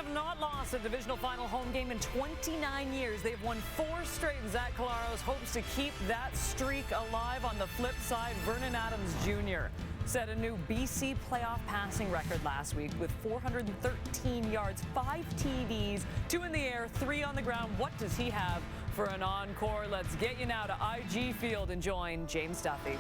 have not lost a divisional final home game in 29 years. They've won 4 straight, and Zach Collaros hopes to keep that streak alive. On the flip side, Vernon Adams Jr. set a new BC playoff passing record last week with 413 yards, 5 TDs, 2 in the air, 3 on the ground. What does he have for an encore? Let's get you now to IG Field and join James Duffy.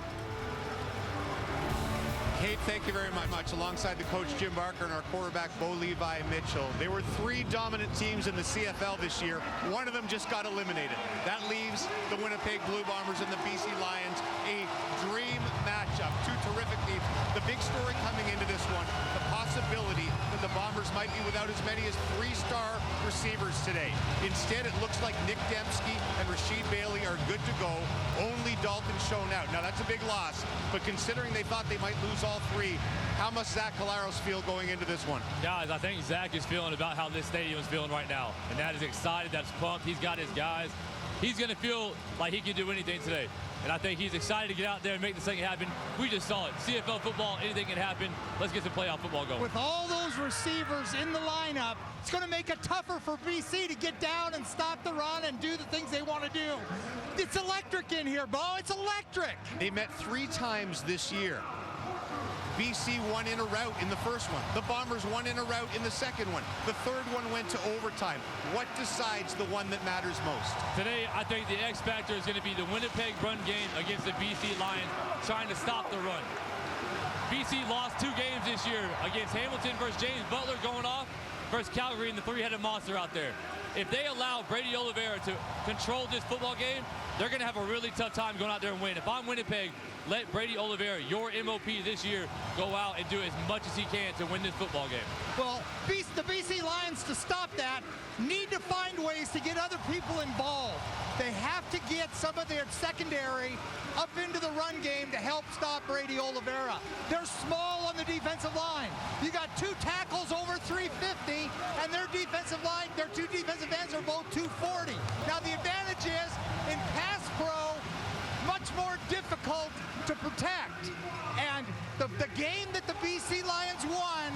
Kate, thank you very much. Alongside the coach Jim Barker and our quarterback Bo Levi Mitchell. There were 3 dominant teams in the CFL this year. One of them just got eliminated. That leaves the Winnipeg Blue Bombers and the BC Lions. A dream matchup. 2 terrific teams. The big story coming into this one, the possibility that the Bombers might be without as many as 3-star receivers today. Instead, it looks like Nick Dembski and Rasheed Bailey are good to go. Only Dalton shown out. Now, that's a big loss, but considering they thought they might lose all 3, how must Zach Collaros feel going into this one? Guys, I think Zach is feeling about how this stadium is feeling right now, and that is excited, that's pumped. He's got his guys. He's going to feel like he can do anything today, and I think he's excited to get out there and make this thing happen. We just saw it. CFL football, anything can happen. Let's get some playoff football going. With all those receivers in the lineup, it's going to make it tougher for BC to get down and stop the run and do the things they want to do. It's electric in here, Bo. It's electric. They met 3 times this year. BC won in a rout in the first one. The Bombers won in a rout in the second one. The third one went to overtime. What decides the one that matters most? Today, I think the X factor is going to be the Winnipeg run game against the BC Lions, trying to stop the run. BC lost 2 games this year against Hamilton versus James Butler going off versus Calgary and the 3-headed monster out there. If they allow Brady Oliveira to control this football game, they're going to have a really tough time going out there and win. If I'm Winnipeg, let Brady Oliveira, your MOP this year, go out and do as much as he can to win this football game. Well, the BC Lions, to stop that, need to find ways to get other people involved. They have to get some of their secondary up into the run game to help stop Brady Oliveira. They're small on the defensive line. You got 2 tackles over 350, and their defensive line, their 2 defensive ends are both 240. Now, the advantage is, in pass pro, much more difficult to protect. And the game that the BC Lions won,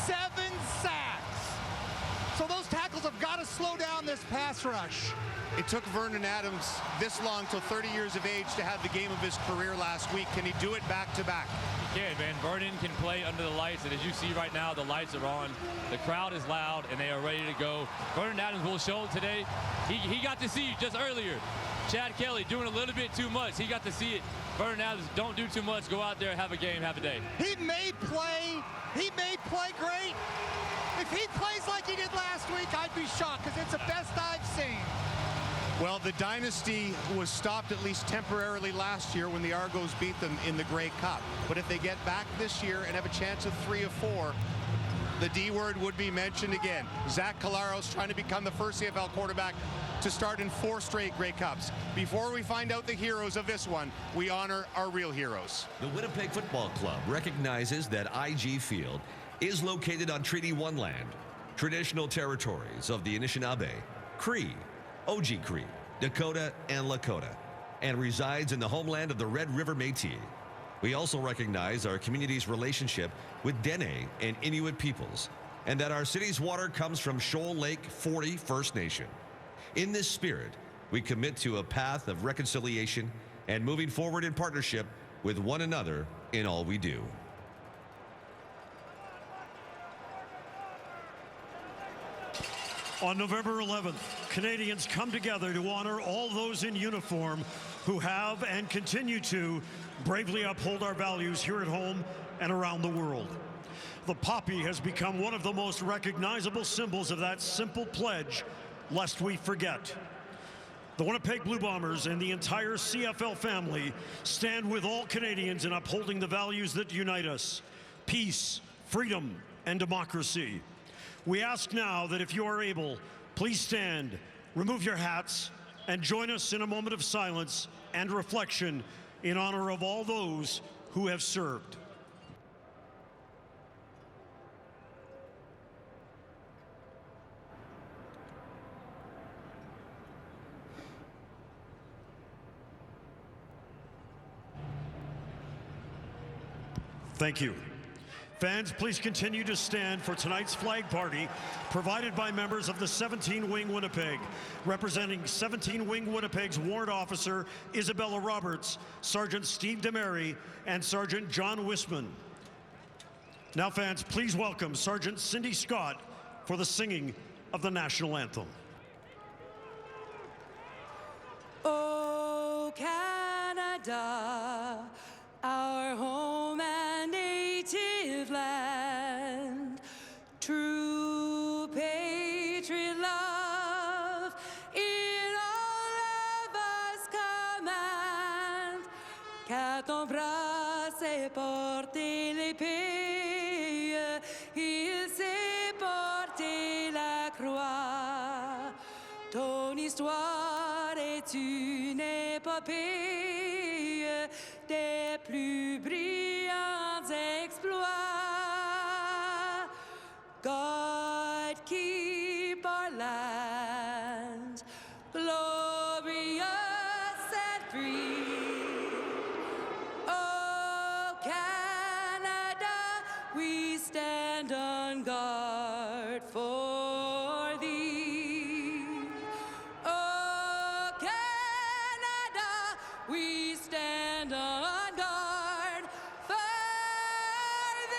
7 sacks. So those tackles have got to slow down this pass rush. It took Vernon Adams this long, till 30 years of age, to have the game of his career last week. Can he do it back-to-back? He can, man. Vernon can play under the lights, and as you see right now, the lights are on. The crowd is loud, and they are ready to go. Vernon Adams will show it today. He got to see just earlier Chad Kelly doing a little bit too much. He got to see it. Vernon Adams, don't do too much. Go out there, have a game, have a day. He may play great. If he plays like he did last week, I'd be shocked, because it's the best I've seen. Well, the dynasty was stopped at least temporarily last year when the Argos beat them in the Grey Cup. But if they get back this year and have a chance of 3 of 4, the D word would be mentioned again. Zach Collaros trying to become the first CFL quarterback to start in 4 straight Grey Cups. Before we find out the heroes of this one, we honor our real heroes. The Winnipeg Football Club recognizes that IG Field is located on Treaty 1 land, traditional territories of the Anishinaabe, Cree, Oji-Cree, Dakota, and Lakota, and resides in the homeland of the Red River Métis. We also recognize our community's relationship with Dene and Inuit peoples, and that our city's water comes from Shoal Lake 40 First Nation. In this spirit, we commit to a path of reconciliation and moving forward in partnership with one another in all we do. On November 11th, Canadians come together to honor all those in uniform who have and continue to bravely uphold our values here at home and around the world. The poppy has become one of the most recognizable symbols of that simple pledge, lest we forget. The Winnipeg Blue Bombers and the entire CFL family stand with all Canadians in upholding the values that unite us: peace, freedom, and democracy. We ask now that if you are able, please stand, remove your hats, and join us in a moment of silence and reflection in honor of all those who have served. Thank you. Fans, please continue to stand for tonight's flag party, provided by members of the 17 Wing Winnipeg. Representing 17 Wing Winnipeg's warrant officer, Isabella Roberts, Sergeant Steve Demary, and Sergeant John Wisman. Now, fans, please welcome Sergeant Cindy Scott for the singing of the national anthem. Oh, Canada, our home and native land, true patriot love in all of us command, qu'à ton bras s'est porté l'épée, il s'est porté la croix, ton histoire est une épopée des plus brillants exploits. God keep our land glorious and free. Oh, Canada, we stand on guard for thee. Oh, Canada, we stand on guard for thee.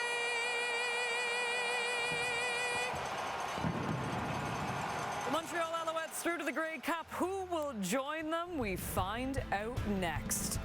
The Montreal Alouettes through to the Grey Cup. Who will join them? We find out next.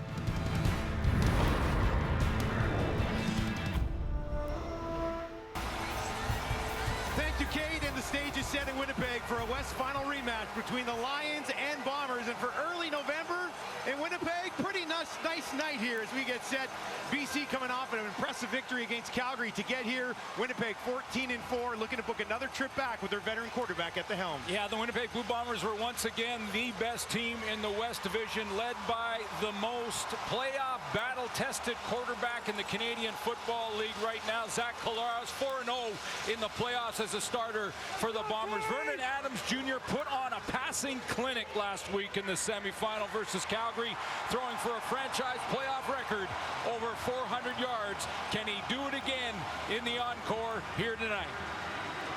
Thank you, Kate, and the stage is set in Winnipeg for a West Final rematch between the Lions and Bombers. And for early November in Winnipeg, pretty nice night here as we get set. BC coming off an impressive victory against Calgary to get here. Winnipeg 14-4, looking to book another trip back with their veteran quarterback at the helm. Yeah, the Winnipeg Blue Bombers were once again the best team in the West Division, led by the most playoff battle-tested quarterback in the Canadian Football League right now, Zach Collaros, 4-0 in the playoffs as a starter for the Bombers. Vernon Adams Jr. put on a passing clinic last week in the semifinal versus Calgary, throwing for a franchise playoff record over 400 yards. Can he do it again in the encore here tonight?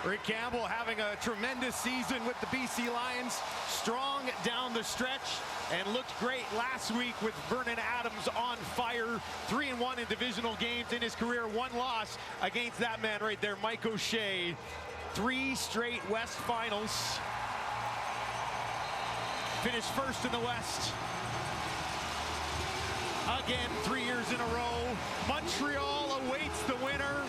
Rick Campbell having a tremendous season with the BC Lions, strong down the stretch, and looked great last week with Vernon Adams on fire. 3-1 in divisional games in his career, one loss against that man right there, Mike O'Shea. 3 straight West Finals. Finished first in the West. Again, 3 years in a row. Montreal awaits the winner.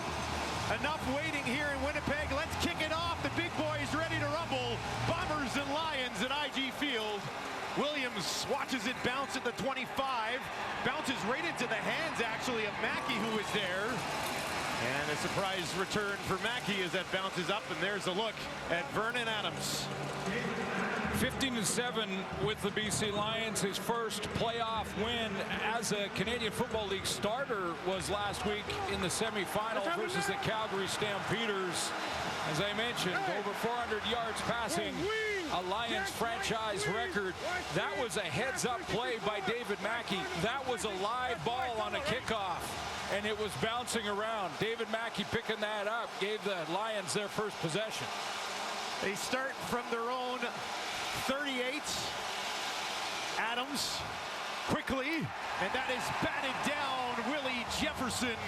Enough waiting here in Winnipeg. Let's kick it off. The big boys ready to rumble. Bombers and Lions at IG Field. Williams watches it bounce at the 25. Bounces right into the hands, actually, of Mackey, who was there. And a surprise return for Mackey as that bounces up, and there's a look at Vernon Adams. 15-7 with the BC Lions. His first playoff win as a Canadian Football League starter was last week in the semifinal versus the Calgary Stampeders. As I mentioned, over 400 yards passing, a Lions franchise record. That was a heads-up play by David Mackey. That was a live ball on a kickoff, and it was bouncing around. David Mackey picking that up gave the Lions their first possession. They start from their own 38. Adams quickly, and that is batted down. Willie Jefferson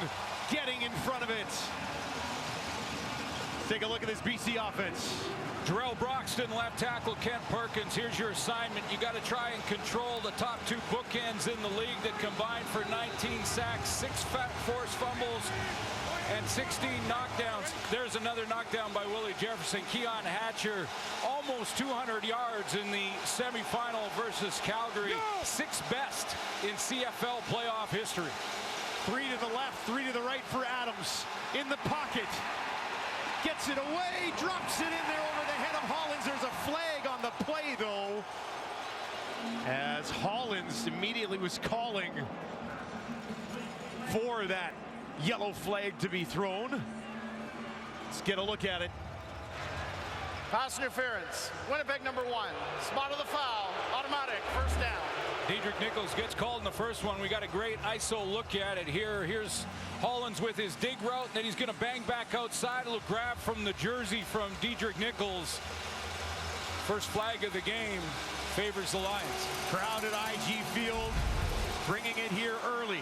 getting in front of it. Take a look at this BC offense. Jarrell Broxton, left tackle. Kent Perkins, here's your assignment. You got to try and control the top 2 bookends in the league that combined for 19 sacks, 6 forced fumbles, and 16 knockdowns. There's another knockdown by Willie Jefferson. Keon Hatcher, almost 200 yards in the semifinal versus Calgary. 6th best in CFL playoff history. 3 to the left, 3 to the right for Adams. In the pocket. Gets it away, drops it in there over the head of Hollins. There's a flag on the play, though, as Hollins immediately was calling for that yellow flag to be thrown. Let's get a look at it. Pass interference. Winnipeg number 1. Spot of the foul. Automatic. First down. Diedrich Nichols gets called in the first one. We got a great ISO look at it here. Here's Hollins with his dig route, and then he's going to bang back outside. A little grab from the jersey from Diedrich Nichols. First flag of the game favors the Lions. Crowd at IG Field, bringing it here early.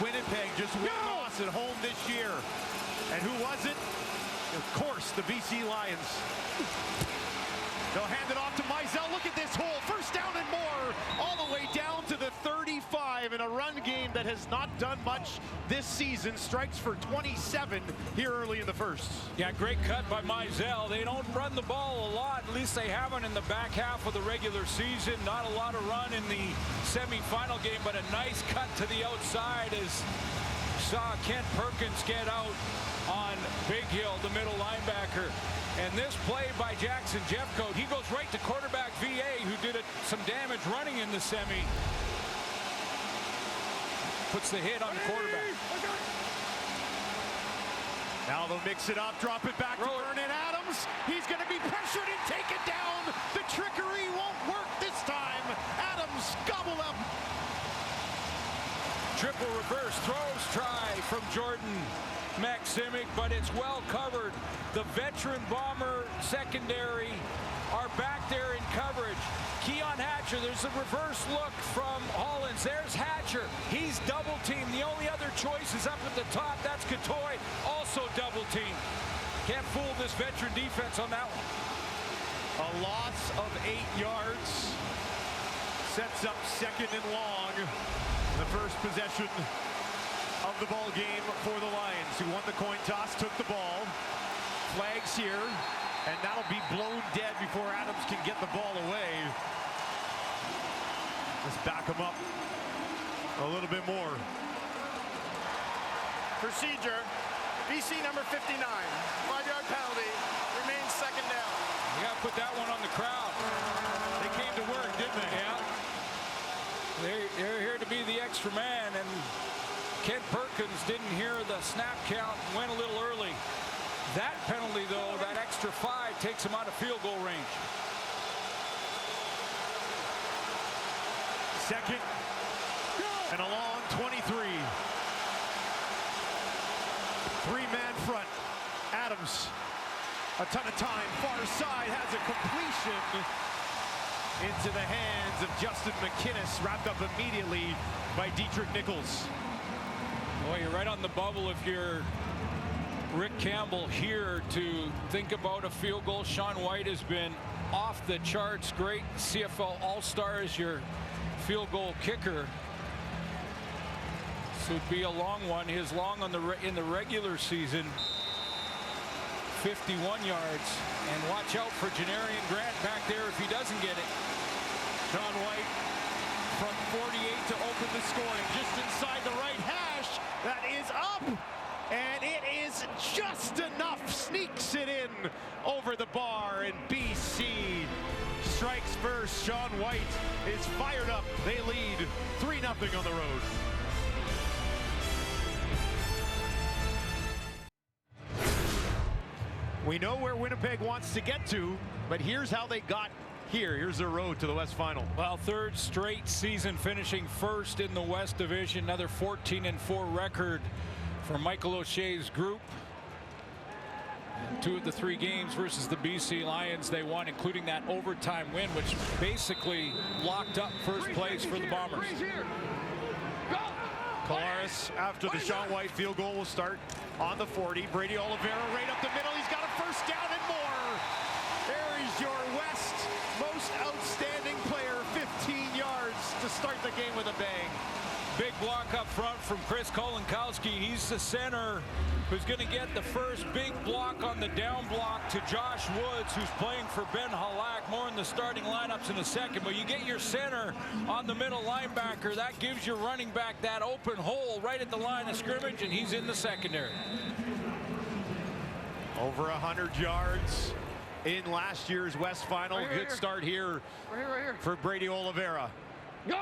Winnipeg just lost at home this year. And who was it? Of course, the BC Lions. They'll hand it off to Mizell. Look at this hole. First down and more. All the way down to the 35 in a run game that has not done much this season. Strikes for 27 here early in the first. Yeah, great cut by Mizell. They don't run the ball a lot. At least they haven't in the back half of the regular season. Not a lot of run in the semifinal game, but a nice cut to the outside as saw Kent Perkins get out on Big Hill, the middle linebacker. And this play by Jackson Jeffcoat, he goes right to quarterback VA, who did some damage running in the semi. Puts the hit on the quarterback. Now they'll mix it up, drop it back to Vernon Adams. He's going to be pressured and taken down. The trickery won't work this time. Adams gobbled up. Triple reverse throws try from Jordan Maximic, but it's well covered. The veteran Bomber secondary are back there in coverage. Keon Hatcher, there's a reverse look from Hollins. There's Hatcher. He's double teamed. The only other choice is up at the top. That's Katoy, also double teamed. Can't fool this veteran defense on that one. A loss of 8 yards. Sets up second and long. The first possession of the ball game for the Lions, who won the coin toss, took the ball. Flags here, and that'll be blown dead before Adams can get the ball away. Let's back him up a little bit more. Procedure, BC number 59, 5-yard penalty, remains second down. You gotta put that one on the crowd. They came to work, didn't they? Yeah. They're here to be the extra man, and Kent Perkins didn't hear the snap count and went a little early. That penalty, though, that extra 5 takes him out of field goal range. Second and a long 23. Three-man front. Adams, a ton of time, far side, has a completion into the hands of Justin McInnes, wrapped up immediately by Diedrich Nichols. Boy, you're right on the bubble if you're Rick Campbell here to think about a field goal. Sean White has been off the charts. Great CFL All-Star as your field goal kicker. This would be a long one. His long on in the regular season, 51 yards. And watch out for Janarian Grant back there if he doesn't get it. Sean White from 48 to open the scoring, just inside the right hash. That is up, and it is just enough. Sneaks it in over the bar, and BC strikes first. Sean White is fired up. They lead 3-0 on the road. We know where Winnipeg wants to get to, but here's how they got here. Here's their road to the West Final. Well, third straight season finishing first in the West Division. Another 14-4 record for Michael O'Shea's group. And 2 of the 3 games versus the BC Lions they won, including that overtime win, which basically locked up first place for the Bombers. Colares, after the Sean White field goal, will start on the 40. Brady Oliveira right up the middle. He's got a first down and more. There is your West most outstanding player, 15 yards to start the game with a bang. Big block up front from Chris Kolinkowski. He's the center who's going to get the first big block on the down block to Josh Woods, who's playing for Ben Halak. More in the starting lineups in a second, but you get your center on the middle linebacker. That gives your running back that open hole right at the line of scrimmage, and he's in the secondary. Over 100 yards in last year's West Final. Good start here for Brady Oliveira. Go!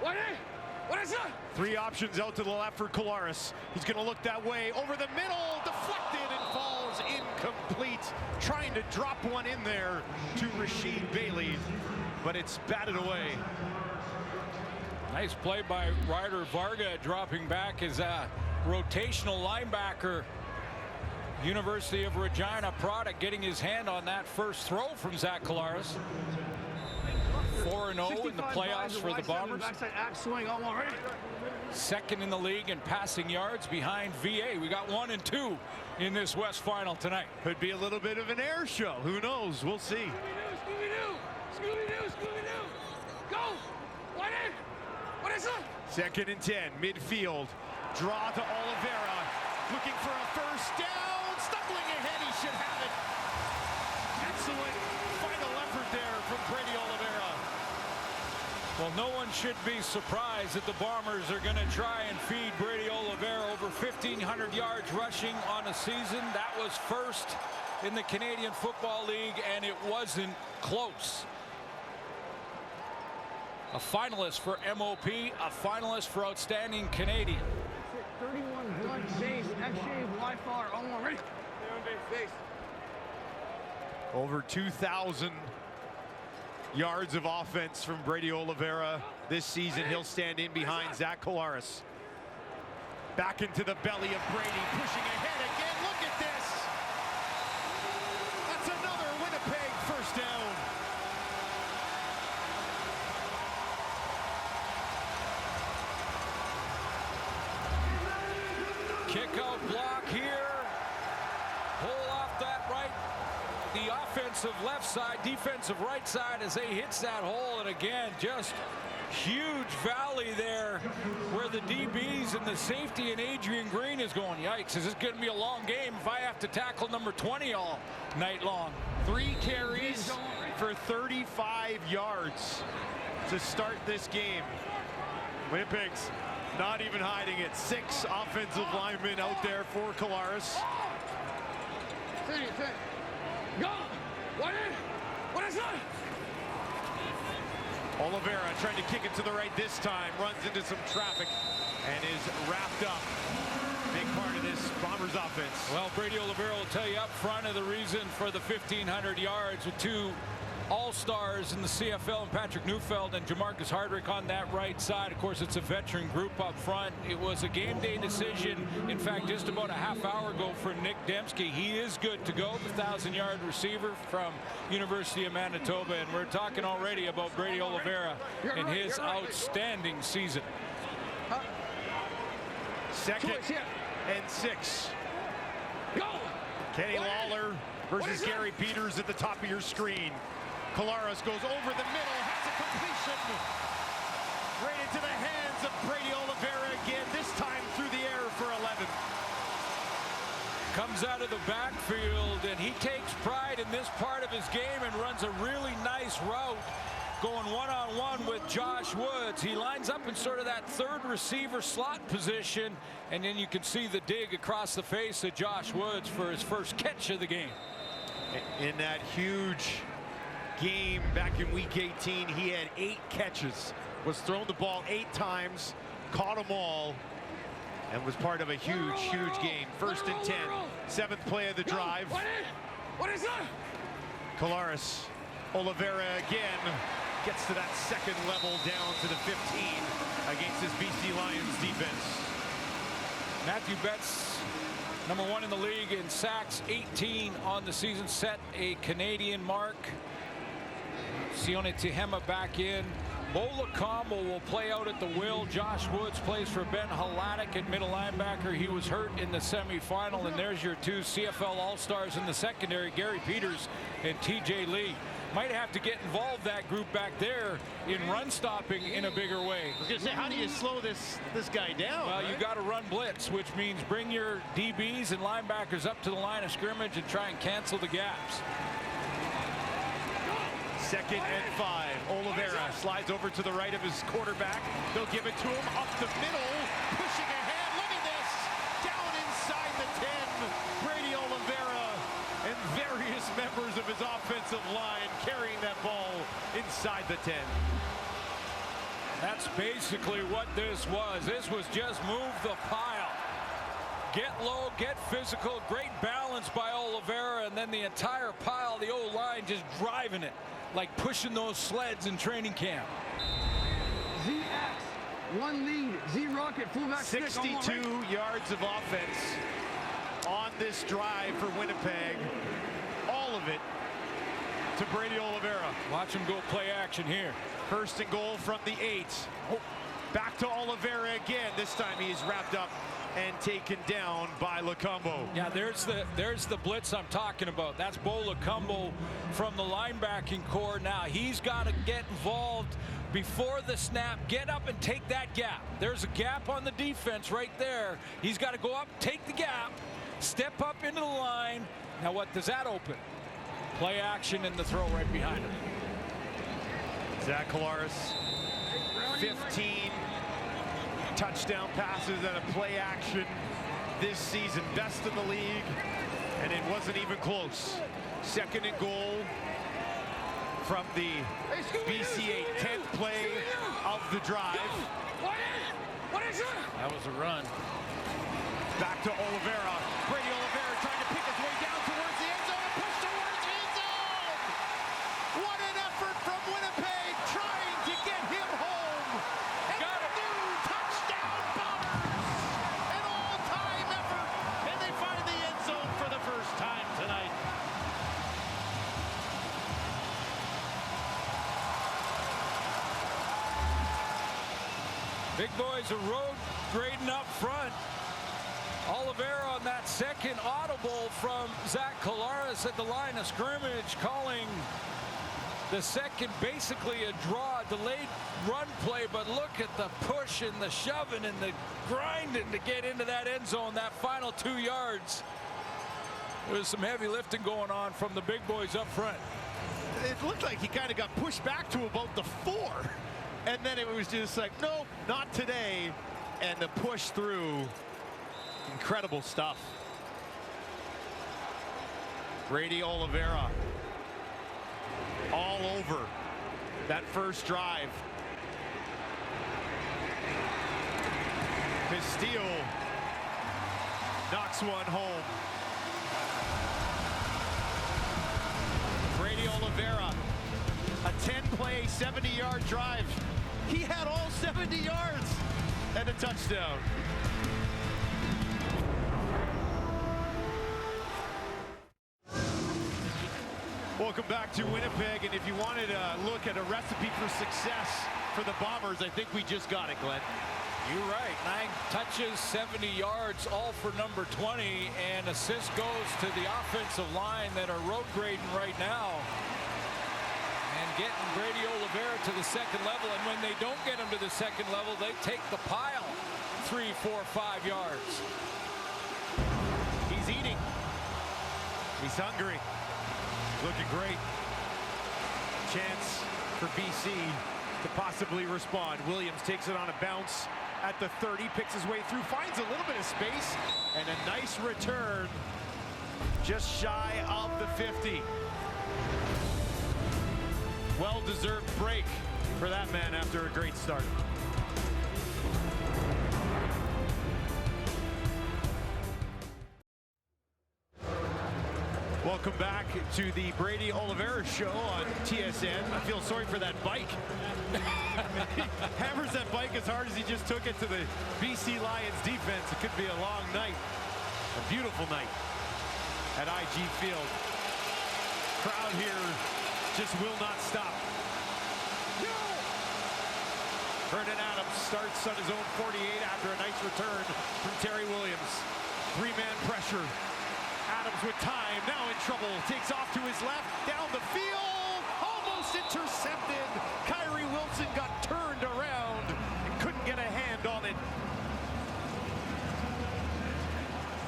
What is it? 3 options out to the left for Colares. He's going to look that way. Over the middle, deflected and falls incomplete. Trying to drop one in there to Rasheed Bailey, but it's batted away. Nice play by Ryder Varga, dropping back as a rotational linebacker. University of Regina product getting his hand on that first throw from Zach Collaros. 4-0 in the playoffs for the Bombers. Second in the league in passing yards behind VA. We got 1 and 2 in this West Final tonight. Could be a little bit of an air show. Who knows? We'll see. Scooby-Doo! Scooby-Doo! Scooby-Doo! Go! What in? What is it? 2nd and 10, midfield. Draw to Oliveira. Looking for a first down. Stumbling ahead. He should have it. Excellent final effort there from Brady Oliveira. Well, no one should be surprised that the Bombers are going to try and feed Brady Oliveira over 1,500 yards rushing on a season. That was first in the Canadian Football League, and it wasn't close. A finalist for MOP, a finalist for Outstanding Canadian. 31 blunt base, F-shave, Y-far, all ready. Base. Over 2,000 yards of offense from Brady Oliveira this season. He'll stand in behind Zach Collaros. Back into the belly of Brady, pushing ahead again. Look at this. That's another Winnipeg first down. Kick out block here. Pull off that right. The offensive left side, defensive right side as they hits that hole. And again, just huge valley there where the DBs and the safety and Adrian Green is going. Yikes, is this going to be a long game if I have to tackle number 20 all night long? 3 carries for 35 yards to start this game. Winnipeg's not even hiding it. 6 offensive linemen out there for Collaros. Go! What in? What is that? Oliveira trying to kick it to the right this time. Runs into some traffic and is wrapped up. Big part of this Bombers offense. Well, Brady Oliveira will tell you up front of the reason for the 1,500 yards with 2 all-stars in the CFL, and Patrick Neufeld and Jamarcus Hardrick on that right side. Of course, it's a veteran group up front. It was a game day decision, in fact, just about a half hour ago for Nick Dembski. He is good to go, the 1,000-yard receiver from University of Manitoba, and we're talking already about Brady Oliveira and his outstanding season. 2nd and 6. Go! Kenny Lawler versus Gary Peters at the top of your screen. Collaros goes over the middle, has a completion. Right into the hands of Brady Oliveira again, this time through the air for 11. Comes out of the backfield, and he takes pride in this part of his game and runs a really nice route going one-on-one with Josh Woods. He lines up in sort of that 3rd receiver slot position, and then you can see the dig across the face of Josh Woods for his first catch of the game. In that huge game back in week 18, he had 8 catches, was thrown the ball 8 times, caught them all, and was part of a huge game. 1st and 10, 7th play of the drive. What is that? Collaros, Oliveira again gets to that 2nd level down to the 15 against his BC Lions defense. Matthew Betts, number 1 in the league in sacks, 18 on the season, set a Canadian mark. Sione Tehema back in. Mola Combo will play out at the will. Josh Woods plays for Ben Halatic at middle linebacker. He was hurt in the semifinal, and there's your 2 CFL All-Stars in the secondary, Gary Peters and TJ Lee. Might have to get involved, that group back there, in run stopping in a bigger way. I was going to say, how do you slow this guy down? Well, right? you got to run blitz, which means bring your DBs and linebackers up to the line of scrimmage and try and cancel the gaps. 2nd and 5. Oliveira slides over to the right of his quarterback. They'll give it to him up the middle, pushing ahead. Look at this, down inside the 10. Brady Oliveira and various members of his offensive line carrying that ball inside the 10. That's basically what this was. This was just move the pile. Get low, get physical, great balance by Oliveira, and then the entire pile, the O-line just driving it, like pushing those sleds in training camp. ZX One lead. Z-Rocket, fullback stick. 62 yards of offense on this drive for Winnipeg. All of it to Brady Oliveira. Watch him go play action here. First and goal from the 8. Oh, back to Oliveira again. This time he's wrapped up and taken down by Lacombo. Yeah, there's the blitz I'm talking about. That's Bo Lacombo from the linebacking core. Now he's got to get involved before the snap, get up and take that gap. There's a gap on the defense right there. He's got to go up, take the gap, step up into the line. Now what does that open? Play action and the throw right behind him. Zach Collaros, 15 touchdown passes and a play action this season. Best in the league, and it wasn't even close. Second and goal from the BC8, 10th play of the drive. What is it? That was a run. Back to Oliveira. Brady Oliveira trying to pick his way down towards the end zone and push towards the end zone. What an effort from Winnipeg trying to get him home. And got it. New touchdown Bombers. An all-time effort. And they find the end zone for the first time tonight. Big boys are road grading up front. Oliveira on that second audible from Zach Collaros at the line of scrimmage, calling the second basically a draw, delayed run play, but look at the push and the shoving and the grinding to get into that end zone, that final 2 yards. There was some heavy lifting going on from the big boys up front. It looked like he kind of got pushed back to about the 4. And then it was just like, nope, not today. And the push through. Incredible stuff. Brady Oliveira all over that first drive. Castillo knocks one home. Brady Oliveira, a 10-play, 70-yard drive. He had all 70 yards and a touchdown. Welcome back to Winnipeg, and if you wanted to look at a recipe for success for the Bombers, I think we just got it, Glenn. You're right. 9 touches, 70 yards, all for number 20, and assist goes to the offensive line that are road grading right now and getting Brady Oliveira to the second level. And when they don't get him to the second level, they take the pile 3, 4, 5 yards. He's eating. He's hungry. Looking great. Chance for BC to possibly respond. Williams takes it on a bounce at the 30, picks his way through, finds a little bit of space, and a nice return just shy of the 50. Well-deserved break for that man after a great start. Welcome back to the Brady Oliveira show on TSN. I feel sorry for that bike. He hammers that bike as hard as he just took it to the BC Lions defense. It could be a long night, a beautiful night at IG Field. Crowd here just will not stop. Vernon Adams starts on his own 48 after a nice return from Terry Williams. 3-man pressure. Adams with time, now in trouble, takes off to his left, down the field, almost intercepted. Kyrie Wilson got turned around and couldn't get a hand on it.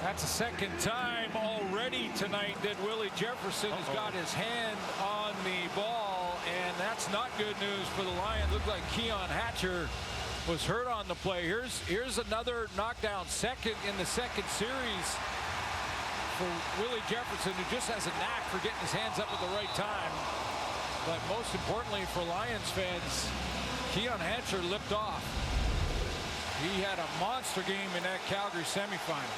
That's the second time already tonight that Willie Jefferson has got his hand on the ball, and that's not good news for the Lions. Looked like Keon Hatcher was hurt on the play. Here's another knockdown, second in the second series for Willie Jefferson, who just has a knack for getting his hands up at the right time. But most importantly for Lions fans, Keon Hatcher lipped off. He had a monster game in that Calgary semifinal.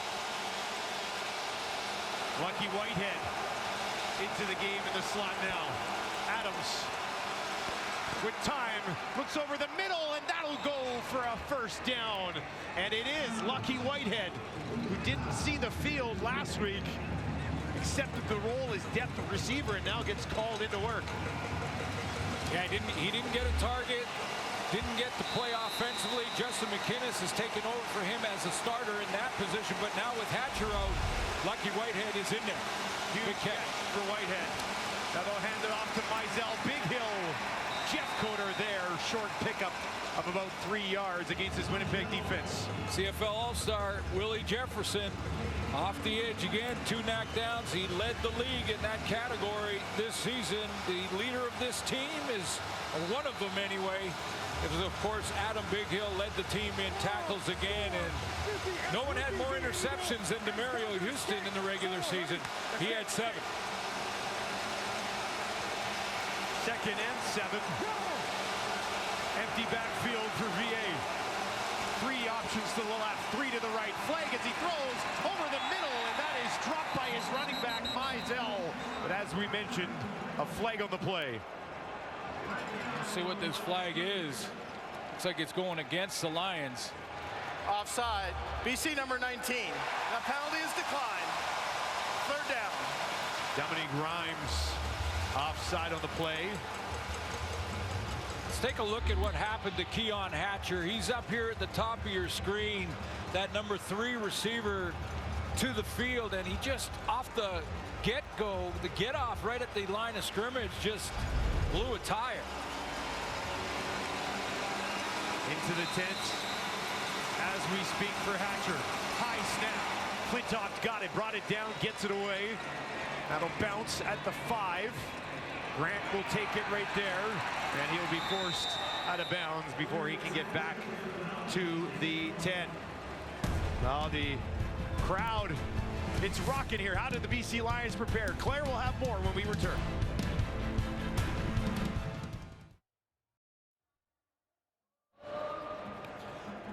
Lucky Whitehead into the game in the slot now. Adams with time, looks over the middle, and that'll go for a first down. And it is Lucky Whitehead, who didn't see the field last week, accepted the role as depth receiver, and now gets called into work. Yeah, he didn't get a target, didn't get to play offensively. Justin McInnes has taken over for him as a starter in that position, but now with Hatcher out, Lucky Whitehead is in there. Huge catch for Whitehead. Now they'll hand it off to Mizell. Big hill. Jeff Coder there. Short pickup of about 3 yards against his Winnipeg defense. CFL All-Star Willie Jefferson off the edge again. 2 knockdowns. He led the league in that category this season. The leader of this team is, one of them anyway, it was, of course, Adam Bighill led the team in tackles again, and no one had more interceptions than Demario Houston in the regular season. He had 7. Second and 7. Empty backfield for VA. 3 options to the left, 3 to the right. Flag as he throws over the middle, and that is dropped by his running back, Mizell. But as we mentioned, a flag on the play. Let's see what this flag is. Looks like it's going against the Lions. Offside. BC number 19. The penalty is declined. 3rd down. Dominique Grimes offside on the play. Let's take a look at what happened to Keon Hatcher. He's up here at the top of your screen, that number 3 receiver to the field, and he just off the get-go, the get-off right at the line of scrimmage, just blew a tire. Into the tent as we speak for Hatcher. High snap. Flintoff got it, brought it down, gets it away. That'll bounce at the 5. Grant will take it right there, and he'll be forced out of bounds before he can get back to the 10. Now the crowd, it's rocking here. How did the BC Lions prepare? Claire will have more when we return.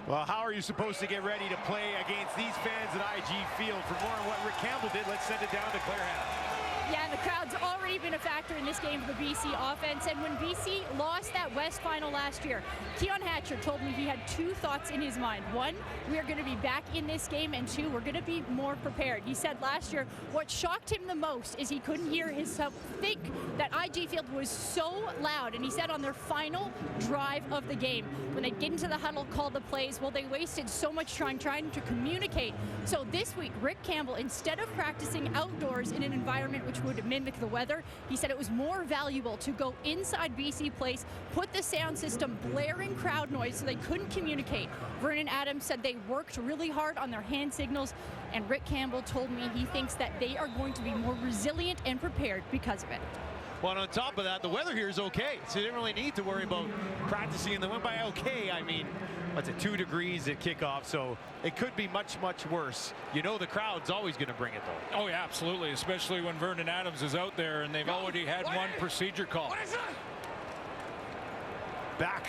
Well, how are you supposed to get ready to play against these fans at IG Field? For more on what Rick Campbell did, let's send it down to Claire Hannah. Yeah, and the crowd's already been a factor in this game for the BC offense. And when BC lost that West final last year, Keon Hatcher told me he had 2 thoughts in his mind. 1, we are going to be back in this game, and 2, we're going to be more prepared. He said last year what shocked him the most is he couldn't hear himself think that IG Field was so loud. And he said on their final drive of the game, when they get into the huddle, call the plays, well, they wasted so much time trying to communicate. So this week, Rick Campbell, instead of practicing outdoors in an environment which would mimic the weather, he said it was more valuable to go inside BC Place, put the sound system blaring crowd noise so they couldn't communicate. Vernon Adams said they worked really hard on their hand signals, and Rick Campbell told me he thinks that they are going to be more resilient and prepared because of it. Well, on top of that, the weather here is okay, so you didn't really need to worry about practicing. And they went by okay. I mean, what's it, 2 degrees at kickoff, so it could be much, much worse. You know the crowd's always going to bring it, though. Oh, yeah, absolutely, especially when Vernon Adams is out there, and they've already had 1 procedure call. Back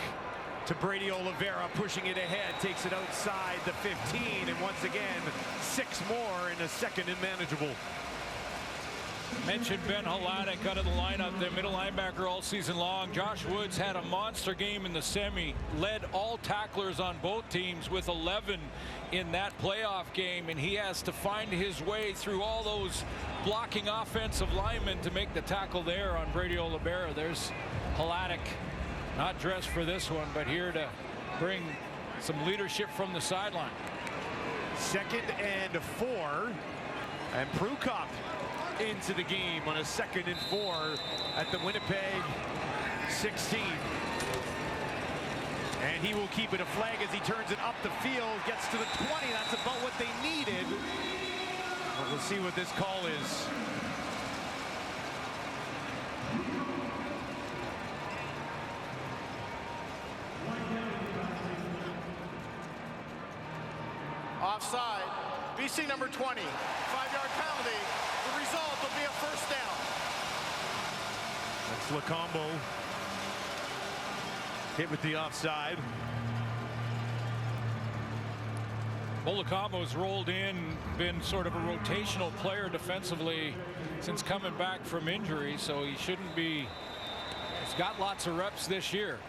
to Brady Oliveira, pushing it ahead, takes it outside the 15, and once again, 6 more in a second and manageable. Mentioned Ben Halanek out of the lineup, their middle linebacker all season long. Josh Woods had a monster game in the semi, led all tacklers on both teams with 11 in that playoff game, and he has to find his way through all those blocking offensive linemen to make the tackle there on Brady Oliveira. There's Halanek, not dressed for this one, but here to bring some leadership from the sideline. 2nd and 4, and Prukop into the game on a 2nd and 4 at the Winnipeg 16. And he will keep it, a flag as he turns it up the field, gets to the 20. That's about what they needed. But we'll see what this call is. Offside. BC number 20. 5-yard penalty. The result will be a first down. That's Lacombo. Hit with the offside. Lacombo's rolled in, been sort of a rotational player defensively since coming back from injury, so he shouldn't be He's got lots of reps this year.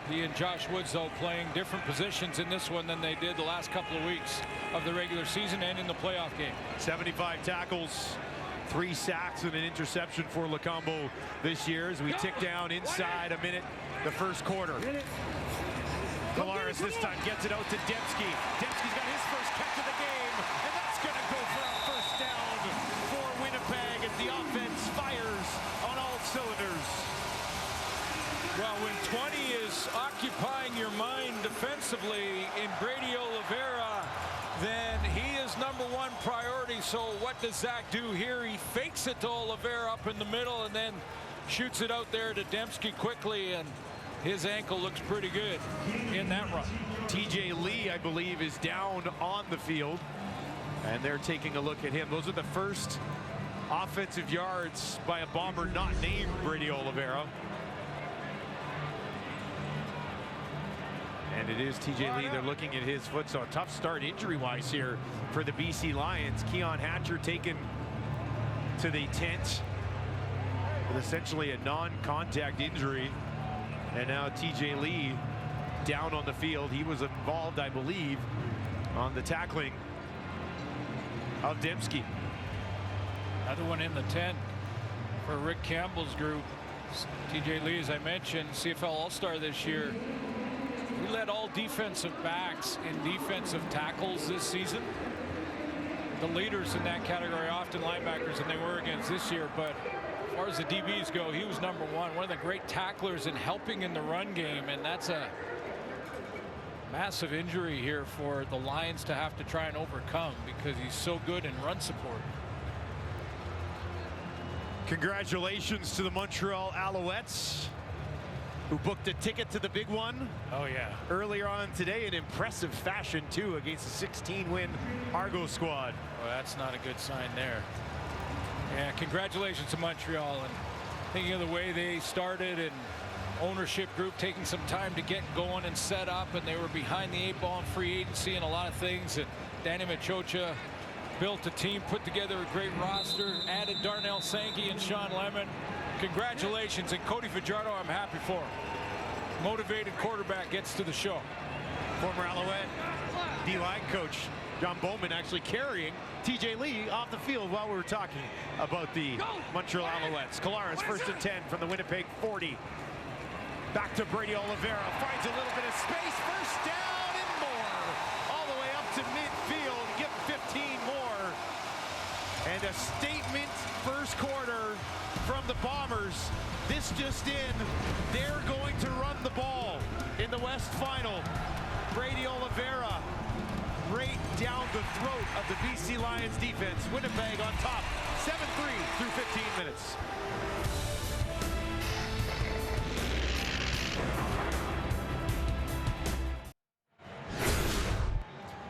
He and Josh Woods, though, playing different positions in this one than they did the last couple of weeks of the regular season and in the playoff game. 75 tackles, 3 sacks and an interception for Lacombo this year as we tick down inside a minute the first quarter. Collaros this time gets it out to Dembski. Dembski's got his first catch of the game, and that's going to go for a first down for Winnipeg as the offense fires on all cylinders. Well, when 20 is occupying your mind defensively in Brady Oliveira, then he is #1 priority. So what does Zach do here? He fakes it to Oliveira up in the middle and then shoots it out there to Dembski quickly, and his ankle looks pretty good in that run. TJ Lee, I believe, is down on the field, and they're taking a look at him. Those are the first offensive yards by a Bomber not named Brady Oliveira. And it is TJ Lee. They're looking at his foot. So a tough start injury-wise here for the BC Lions. Keon Hatcher taken to the tent with essentially a non-contact injury. And now TJ Lee down on the field. He was involved, I believe, on the tackling of Dembski. Another one in the tent for Rick Campbell's group. TJ Lee, as I mentioned, CFL All-Star this year. He led all defensive backs in defensive tackles this season. The leaders in that category are often linebackers, and they were against this year. But as far as the DBs go, he was #1. One of the great tacklers in helping in the run game, and that's a massive injury here for the Lions to have to try and overcome because he's so good in run support. Congratulations to the Montreal Alouettes, who booked a ticket to the big one. Oh, yeah. Earlier on today in impressive fashion, too, against a 16-win Argos squad. Well, that's not a good sign there. Yeah, congratulations to Montreal. And thinking of the way they started and ownership group taking some time to get going and set up, and they were behind the 8-ball in free agency and a lot of things. And Danny Machocha built a team, put together a great roster, added Darnell Sankey and Sean Lemon. Congratulations, and Cody Fajardo, I'm happy for him. Motivated quarterback gets to the show. Former Alouette D-line coach John Bowman actually carrying TJ Lee off the field while we were talking about the Montreal Alouettes. Collaros first and 10 from the Winnipeg 40. Back to Brady Oliveira, finds a little bit of space, first down and more. All the way up to midfield, give 15 more. And a statement first quarter from the Bombers. This just in, they're going to run the ball in the West Final. Brady Oliveira right down the throat of the BC Lions defense. Winnipeg on top, 7-3 through 15 minutes.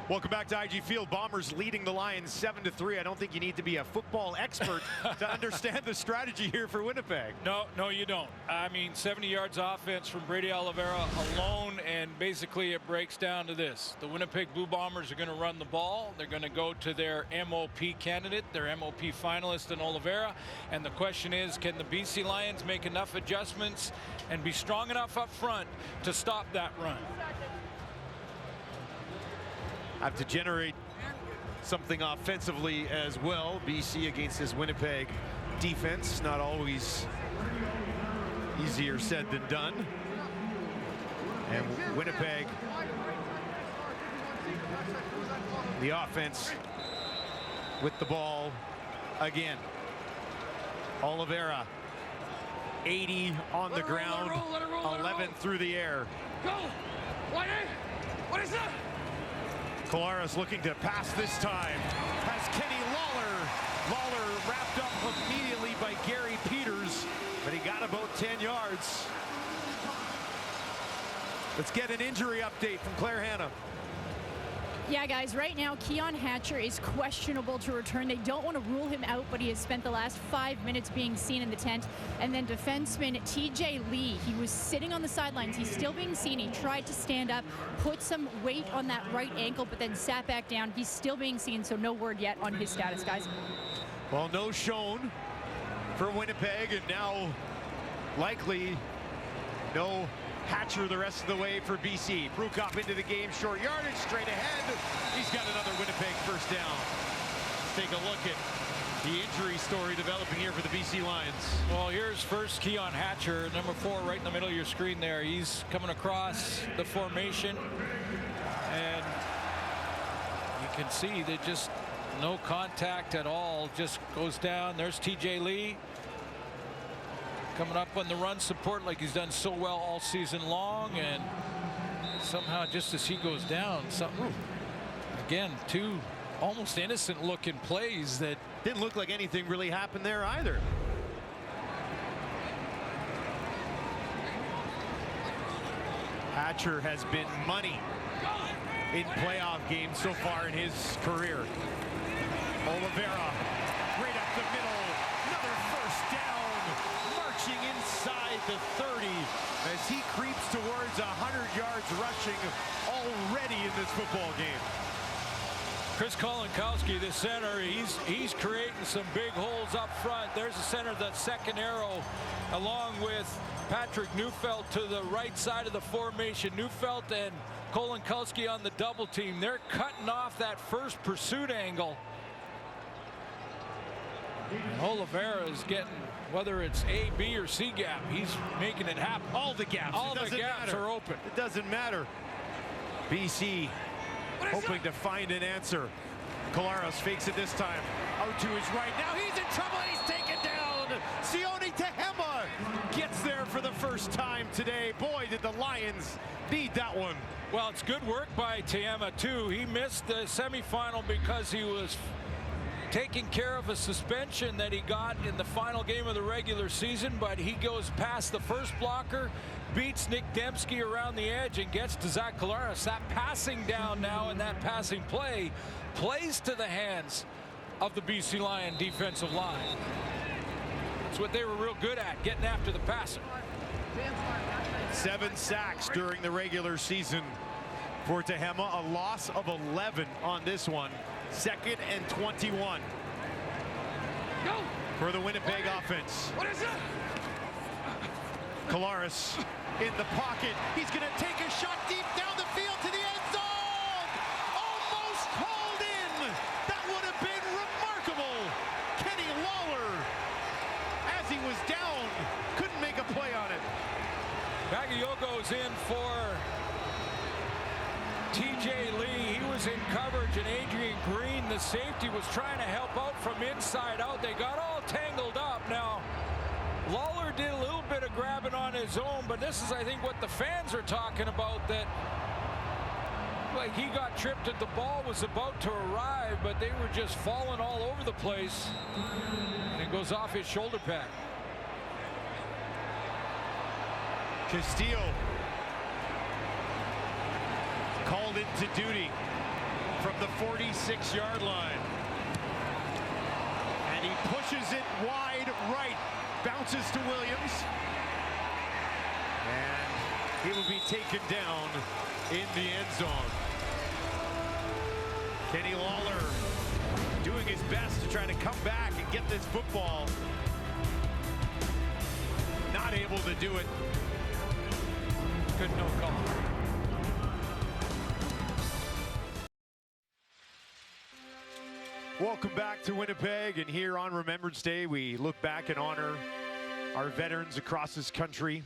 Welcome back to IG Field. Bombers leading the Lions 7-3. I don't think you need to be a football expert to understand the strategy here for Winnipeg. No, you don't. I mean, 70 yards offense from Brady Oliveira alone, and basically it breaks down to this. The Winnipeg Blue Bombers are going to run the ball. They're going to go to their MOP candidate, their MOP finalist in Oliveira, and the question is, can the BC Lions make enough adjustments and be strong enough up front to stop that run? Have to generate something offensively as well. BC against this Winnipeg defense, not always easier said than done. And Winnipeg, the offense with the ball again. Oliveira, 80 on the ground, 11 through the air. Go! What is that? Collaros looking to pass this time. Has Kenny Lawler. Lawler wrapped up immediately by Gary Peters, but he got about 10 yards. Let's get an injury update from Claire Hanna. Yeah, guys, right now, Keon Hatcher is questionable to return. They don't want to rule him out, but he has spent the last 5 minutes being seen in the tent. And then defenseman TJ Lee, he was sitting on the sidelines. He's still being seen. He tried to stand up, put some weight on that right ankle, but then sat back down. He's still being seen, so no word yet on his status, guys. Well, no shown for Winnipeg, and now likely no Hatcher the rest of the way for BC. Prukop into the game, short yardage, straight ahead. He's got another Winnipeg first down. Let's take a look at the injury story developing here for the BC Lions. Well, here's first Keon Hatcher, number 4, right in the middle of your screen there. He's coming across the formation, and you can see that just no contact at all. Just goes down. There's TJ Lee coming up on the run support like he's done so well all season long, and somehow just as he goes down, again, 2 almost innocent looking plays that didn't look like anything really happened there either. Hatcher has been money in playoff games so far in his career. Oliveira right up the middle, another first down, marching inside the 30 as he creeps towards 100 yards rushing already in this football game. Chris Kolinkowski, the center, he's creating some big holes up front. There's the center, that second arrow, along with Patrick Neufeld to the right side of the formation. Neufeld and Kolinkowski on the double team. They're cutting off that first pursuit angle. Oliveira is getting, whether it's A, B, or C gap, he's making it happen. All the gaps. All the gaps are open. It doesn't matter. BC hoping to find an answer. Collaros fakes it this time. Out to his right. Now he's in trouble. He's taken down. Sione Tehema gets there for the first time today. Boy, did the Lions need that one. Well, it's good work by Tehema, too. He missed the semifinal because he was taking care of a suspension that he got in the final game of the regular season, but he goes past the first blocker, beats Nick Dembski around the edge, and gets to Zach Collaros. That passing down now and that passing play plays to the hands of the BC Lion defensive line. It's what they were real good at, getting after the passer. 7 sacks during the regular season for Tehema, a loss of 11 on this one. 2nd and 21 for the Winnipeg offense. What is it? Collaros in the pocket. He's going to take a shot deep down the field to the end zone. Almost called in. That would have been remarkable. Kenny Lawler, as he was down, couldn't make a play on it. Bagayogo's in for TJ Lee. He was in coverage, and Adrian Green, the safety, was trying to help out from inside out. They got all tangled up. Now, Lawler did a little bit of grabbing on his own, but this is, I think, what the fans are talking about, that like he got tripped and the ball was about to arrive, but they were just falling all over the place, and it goes off his shoulder pad. Castillo called into duty from the 46-yard line. And he pushes it wide right. Bounces to Williams. And he will be taken down in the end zone. Kenny Lawler doing his best to try to come back and get this football. Not able to do it. Good no call. Welcome back to Winnipeg, and here on Remembrance Day we look back and honor our veterans across this country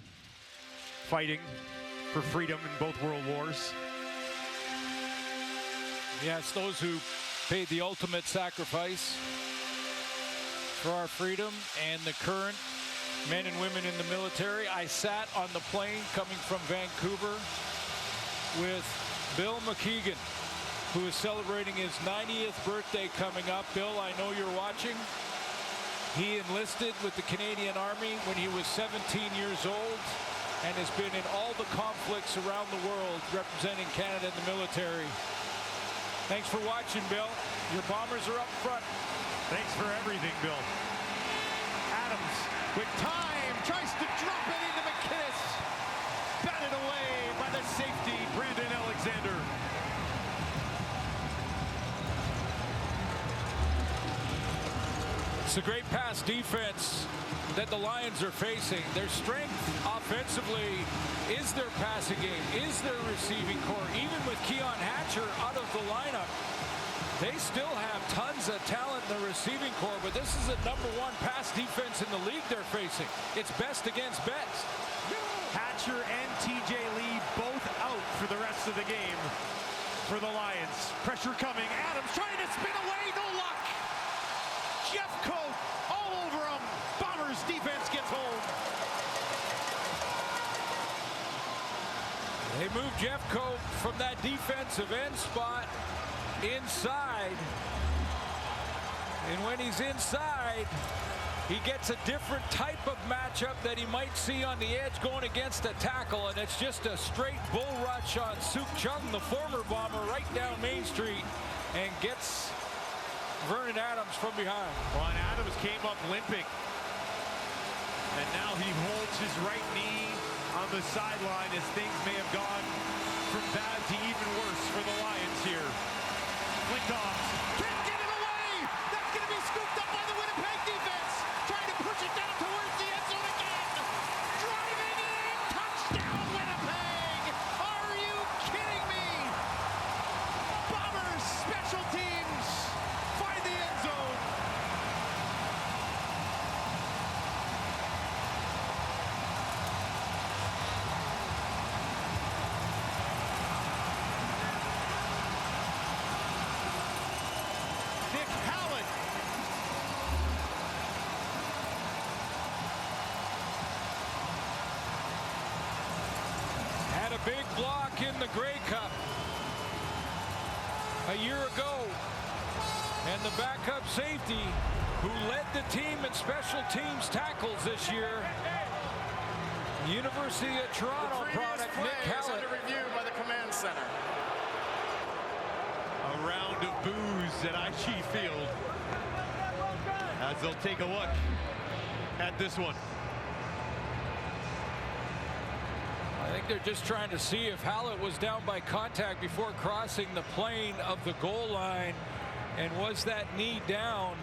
fighting for freedom in both world wars. Yes, those who paid the ultimate sacrifice for our freedom, and the current men and women in the military. I sat on the plane coming from Vancouver with Bill McKeegan, who is celebrating his 90th birthday coming up. Bill, I know you're watching. He enlisted with the Canadian Army when he was 17 years old and has been in all the conflicts around the world representing Canada in the military. Thanks for watching, Bill. Your Bombers are up front. Thanks for everything, Bill. Adams with time tries to drop it into McKinnis. Batted away by the safety, Brandon Alexander. It's a great pass defense that the Lions are facing. Their strength offensively is their passing game, is their receiving core. Even with Keon Hatcher out of the lineup, they still have tons of talent in the receiving core, but this is the #1 pass defense in the league they're facing. It's best against best. Hatcher and TJ Lee both out for the rest of the game for the Lions. Pressure coming. Adams trying to spin away. No luck. Jeffcoat all over him. Bombers defense gets home. They move Jeffcoat from that defensive end spot inside. And when he's inside, he gets a different type of matchup that he might see on the edge going against a tackle, and it's just a straight bull rush on Suk Chung, the former Bomber, right down Main Street, and gets Vernon Adams from behind. Well, and Adams came up limping, and now he holds his right knee on the sideline as things may have gone from bad to even worse for the Lions here. Flintoff can't get it away. That's going to be scooped up by the Winnipeg defense. Trying to push it down towards the end zone again. Driving in. Touchdown, Winnipeg. Are you kidding me? Bombers special teams find the end zone. Nick Hallett. Had a big block in the Grey Cup a year ago. And the backup safety who led the team in special teams tackles this year, University of Toronto product Nick Hallett. Under review by the command center. A round of boos at IG Field as they'll take a look at this one. I think they're just trying to see if Hallett was down by contact before crossing the plane of the goal line, and was that knee down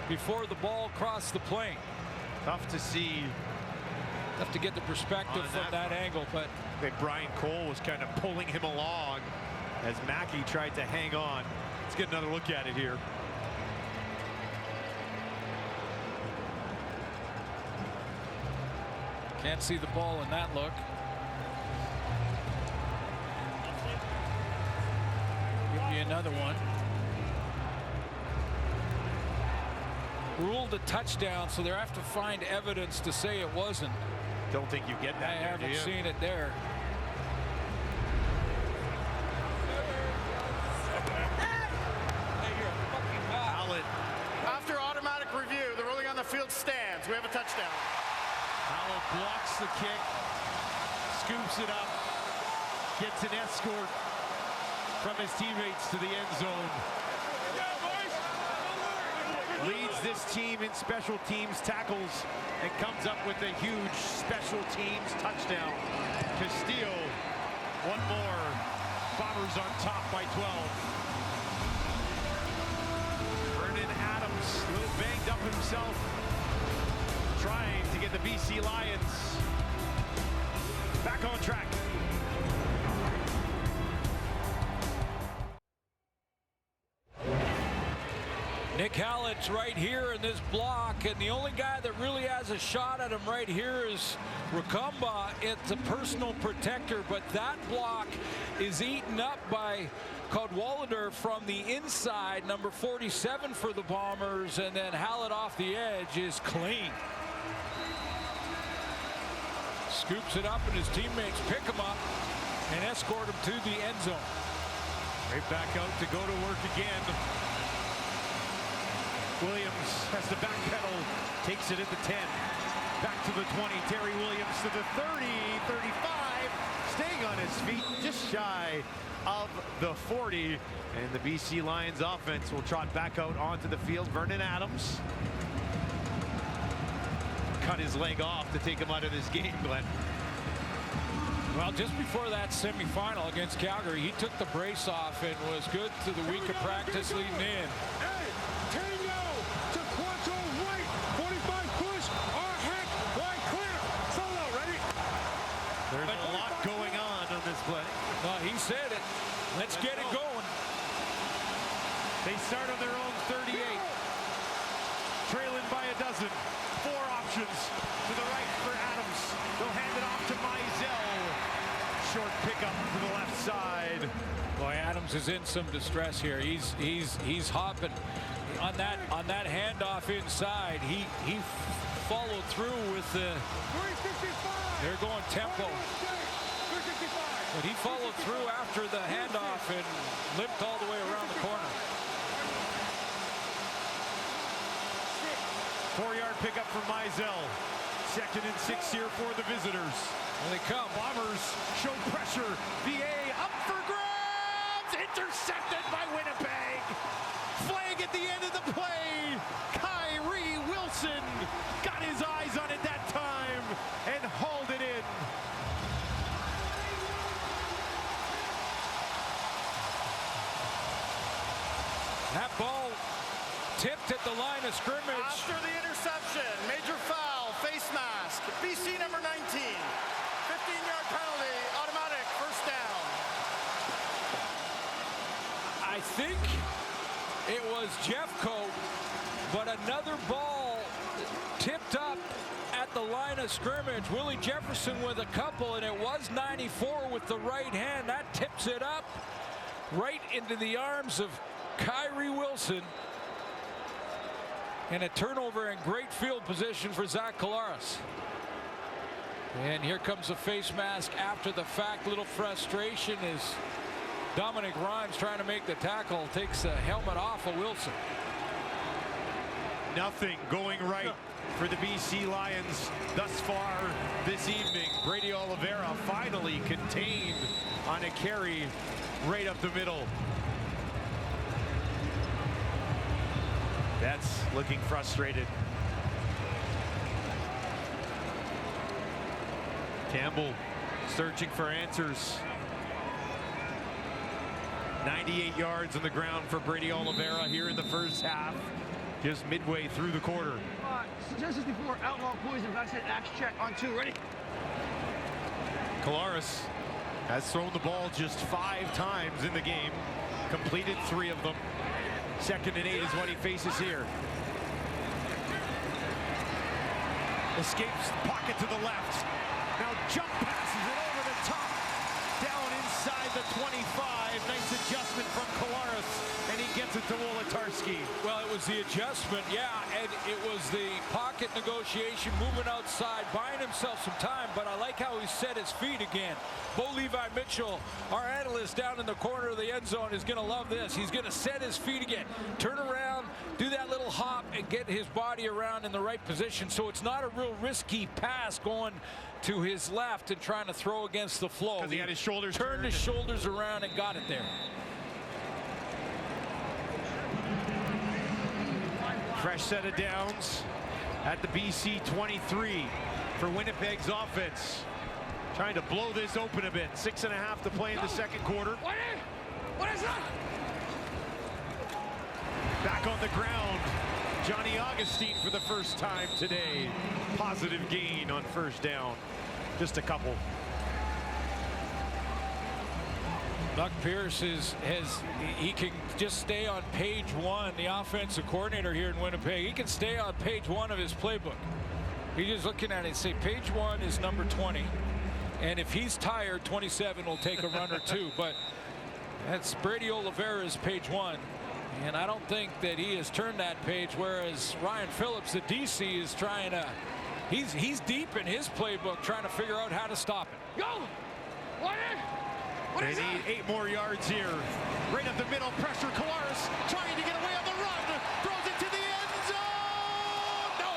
before the ball crossed the plane. Tough to see. Tough to get the perspective from that angle, but I think Brian Cole was kind of pulling him along as Mackey tried to hang on. Let's get another look at it here. can't see the ball in that look. Give you another one. Ruled a touchdown, so they have to find evidence to say it wasn't. Don't think you get that. I haven't seen it there. After automatic review, the ruling on the field stands. We have a touchdown. Howell blocks the kick, scoops it up, gets an escort from his teammates to the end zone. Leads this team in special teams tackles and comes up with a huge special teams touchdown. Castillo, one more. Bombers on top by 12. Vernon Adams, a little banged up himself, trying to get the BC Lions back on track. Nick Hallett's right here in this block, and the only guy that really has a shot at him right here is Racumba. It's a personal protector, but that block is eaten up by Cadwallader from the inside, number 47 for the Bombers, and then Hallett off the edge is clean. Scoops it up, and his teammates pick him up and escort him to the end zone. Right back out to go to work again. Williams has to backpedal, takes it at the 10, back to the 20. Terry Williams to the 30, 35, staying on his feet, just shy of the 40. And the BC Lions offense will trot back out onto the field. Vernon Adams cut his leg off to take him out of this game, Glenn. Well, just before that semifinal against Calgary, he took the brace off and was good to the week of practice leading in. Hey, Tango to Quanto dozen. 4 options to the right for Adams. They'll hand it off to Mizell. Short pickup to the left side. Boy, Adams is in some distress here. He's hopping on that handoff inside. He followed through with the. They're going tempo. But he followed through after the handoff and limped all the way around the corner. 4-yard pickup from Mizell. 2nd and 6 here for the visitors. Here they come. Bombers show pressure. VA up for grabs. Intercepted by Winnipeg. Flag at the end of the play. Kyrie Wilson got his eyes on it that time and hauled it in. That ball tipped at the line of scrimmage. After the interception, major foul, face mask. BC number 19. 15-yard penalty, automatic, first down. I think it was Jeffcoat, but another ball tipped up at the line of scrimmage. Willie Jefferson with a couple, and it was 94 with the right hand. That tips it up right into the arms of Kyrie Wilson. And a turnover in great field position for Zach Collaros. And here comes a face mask after the fact. Little frustration as Dominic Rhymes trying to make the tackle. Takes the helmet off of Wilson. Nothing going right for the BC Lions thus far this evening. Brady Oliveira finally contained on a carry right up the middle. That's looking frustrated. Campbell searching for answers. 98 yards on the ground for Brady Oliveira here in the first half. Just midway through the quarter. 1064, outlaw poison, vaccine, axe check on 2, ready? Collaros has thrown the ball just 5 times in the game. Completed 3 of them. 2nd and 8 is what he faces here. Escapes the pocket to the left. Now jump passes it over the top. Down inside the 25. Nice adjustment from Collaros. And he gets it to Wolodarski. Well, it was the adjustment, yeah, and it was the pocket negotiation, moving outside, buying himself some time, but I like how he set his feet again. Bo Levi Mitchell, our analyst down in the corner of the end zone, is going to love this. He's going to set his feet again, turn around, do that little hop, and get his body around in the right position, so it's not a real risky pass going to his left and trying to throw against the flow. Because he had his shoulders turned his shoulders around and got it there. Fresh set of downs at the BC 23 for Winnipeg's offense. Trying to blow this open a bit. 6.5 to play in the second quarter. What is that? Back on the ground. Johnny Augustine for the first time today. Positive gain on first down. Just a couple. Buck Pierce he can just stay on page 1, the offensive coordinator here in Winnipeg. He can stay on page 1 of his playbook. He's just looking at it and say page 1 is number 20. And if he's tired, 27 will take a run or 2. But that's Brady Oliveira's page 1. And I don't think that he has turned that page, whereas Ryan Phillips, the DC, is trying to, he's deep in his playbook trying to figure out how to stop it. Go! They need 8 more yards here. Right up the middle, pressure. Collaros trying to get away on the run. Throws it to the end zone. No!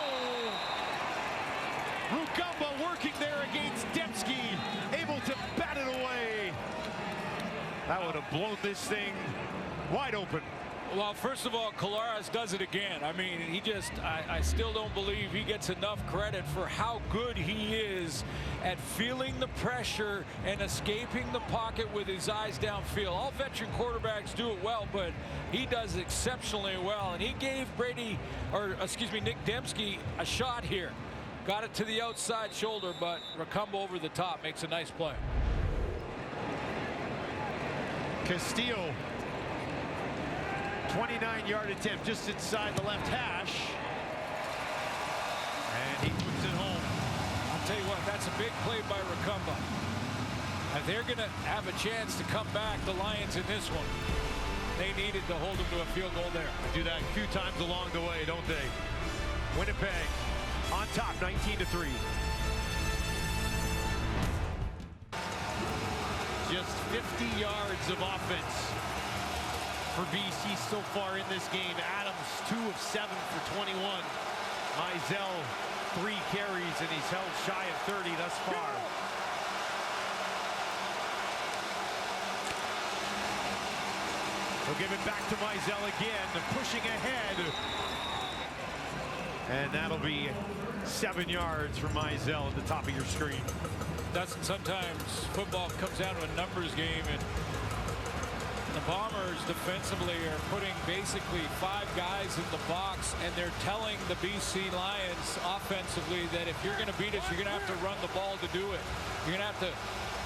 Rugamba working there against Dembski. Able to bat it away. That would have blown this thing wide open. Well, first of all, Collaros does it again. I mean, I still don't believe he gets enough credit for how good he is at feeling the pressure and escaping the pocket with his eyes downfield. All veteran quarterbacks do it well, but he does exceptionally well. And he gave Nick Dembski a shot here. Got it to the outside shoulder, but Racumba over the top makes a nice play. Castillo. 29-yard attempt just inside the left hash. big play by Racumba. And they're going to have a chance to come back, the Lions, in this one. They needed to hold them to a field goal there. They do that a few times along the way, don't they? Winnipeg on top, 19-3. Just 50 yards of offense for BC so far in this game. Adams, 2 of 7 for 21. Mizell, 3 carries, and he's held shy of 30 thus far. We'll give it back to Mizell again, pushing ahead. And that'll be 7 yards for Mizell at the top of your screen. Sometimes football comes down to a numbers game, and the Bombers defensively are putting basically 5 guys in the box, and they're telling the BC Lions offensively that if you're going to beat us, you're going to have to run the ball to do it. You're going to have to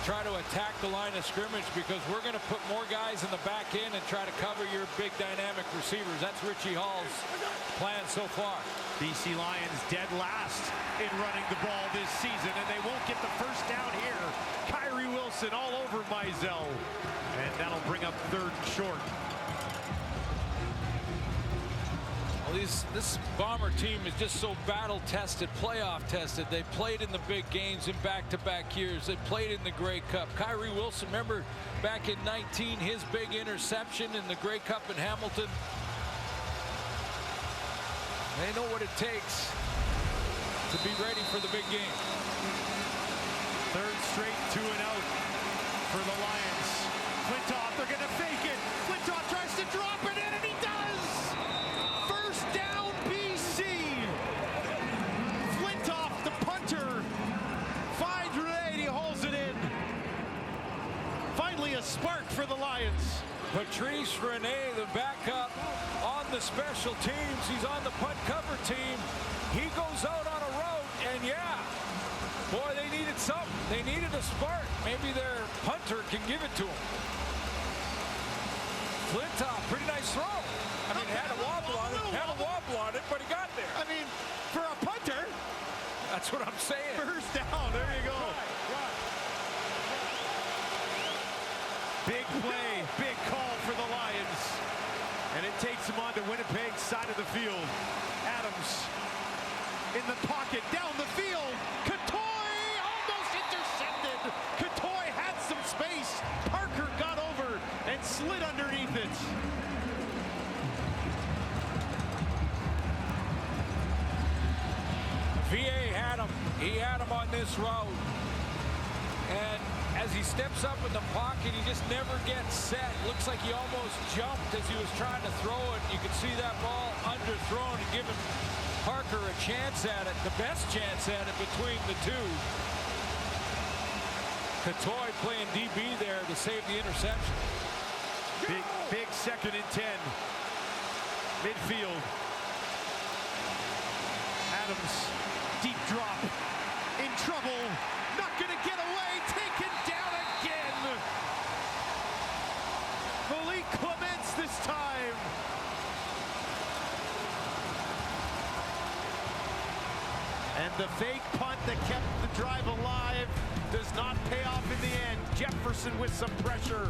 try to attack the line of scrimmage because we're going to put more guys in the back end and try to cover your big dynamic receivers. That's Richie Hall's plan so far. BC Lions dead last in running the ball this season, and they won't get the first down here. Kyrie Wilson all over Mizell, and that'll bring up 3rd and short. Well, this Bomber team is just so battle-tested, playoff-tested. They played in the big games in back-to-back years. They played in the Grey Cup. Kyrie Wilson, remember back in 19, his big interception in the Grey Cup in Hamilton. They know what it takes to be ready for the big game. 3rd straight 2 and out for the Lions. Flintoff, they're going to fake it. Flintoff tries to drop it in, and he does! First down, BC. Flintoff, the punter, finds Rene, he hauls it in. Finally a spark for the Lions. Patrice Rene, the backup on the special teams. He's on the punt cover team. He goes out on a route, and yeah, boy, they needed something. They needed a spark. Maybe their punter can give it to them. Flintoff, pretty nice throw. I mean, had a wobble on it, but he got there. I mean, for a punter. That's what I'm saying. First down, there you go. Big play, big call for the Lions. And it takes them on to Winnipeg's side of the field. Adams in the pocket, down the field. Catoy almost intercepted. Catoy had some space. Parker got over and slid underneath it. VA had him. He had him on this route. And as he steps up in the pocket, he just never gets set. Looks like he almost jumped as he was trying to throw it. You could see that ball underthrown and giving Parker a chance at it, the best chance at it between the two. Catoy playing DB there to save the interception. Big 2nd and 10. Midfield. Adams, deep drop. In trouble. Not going to get away. Taken down again. Malik Clements this time. And the fake punt that kept the drive alive does not pay off in the end. Jefferson with some pressure.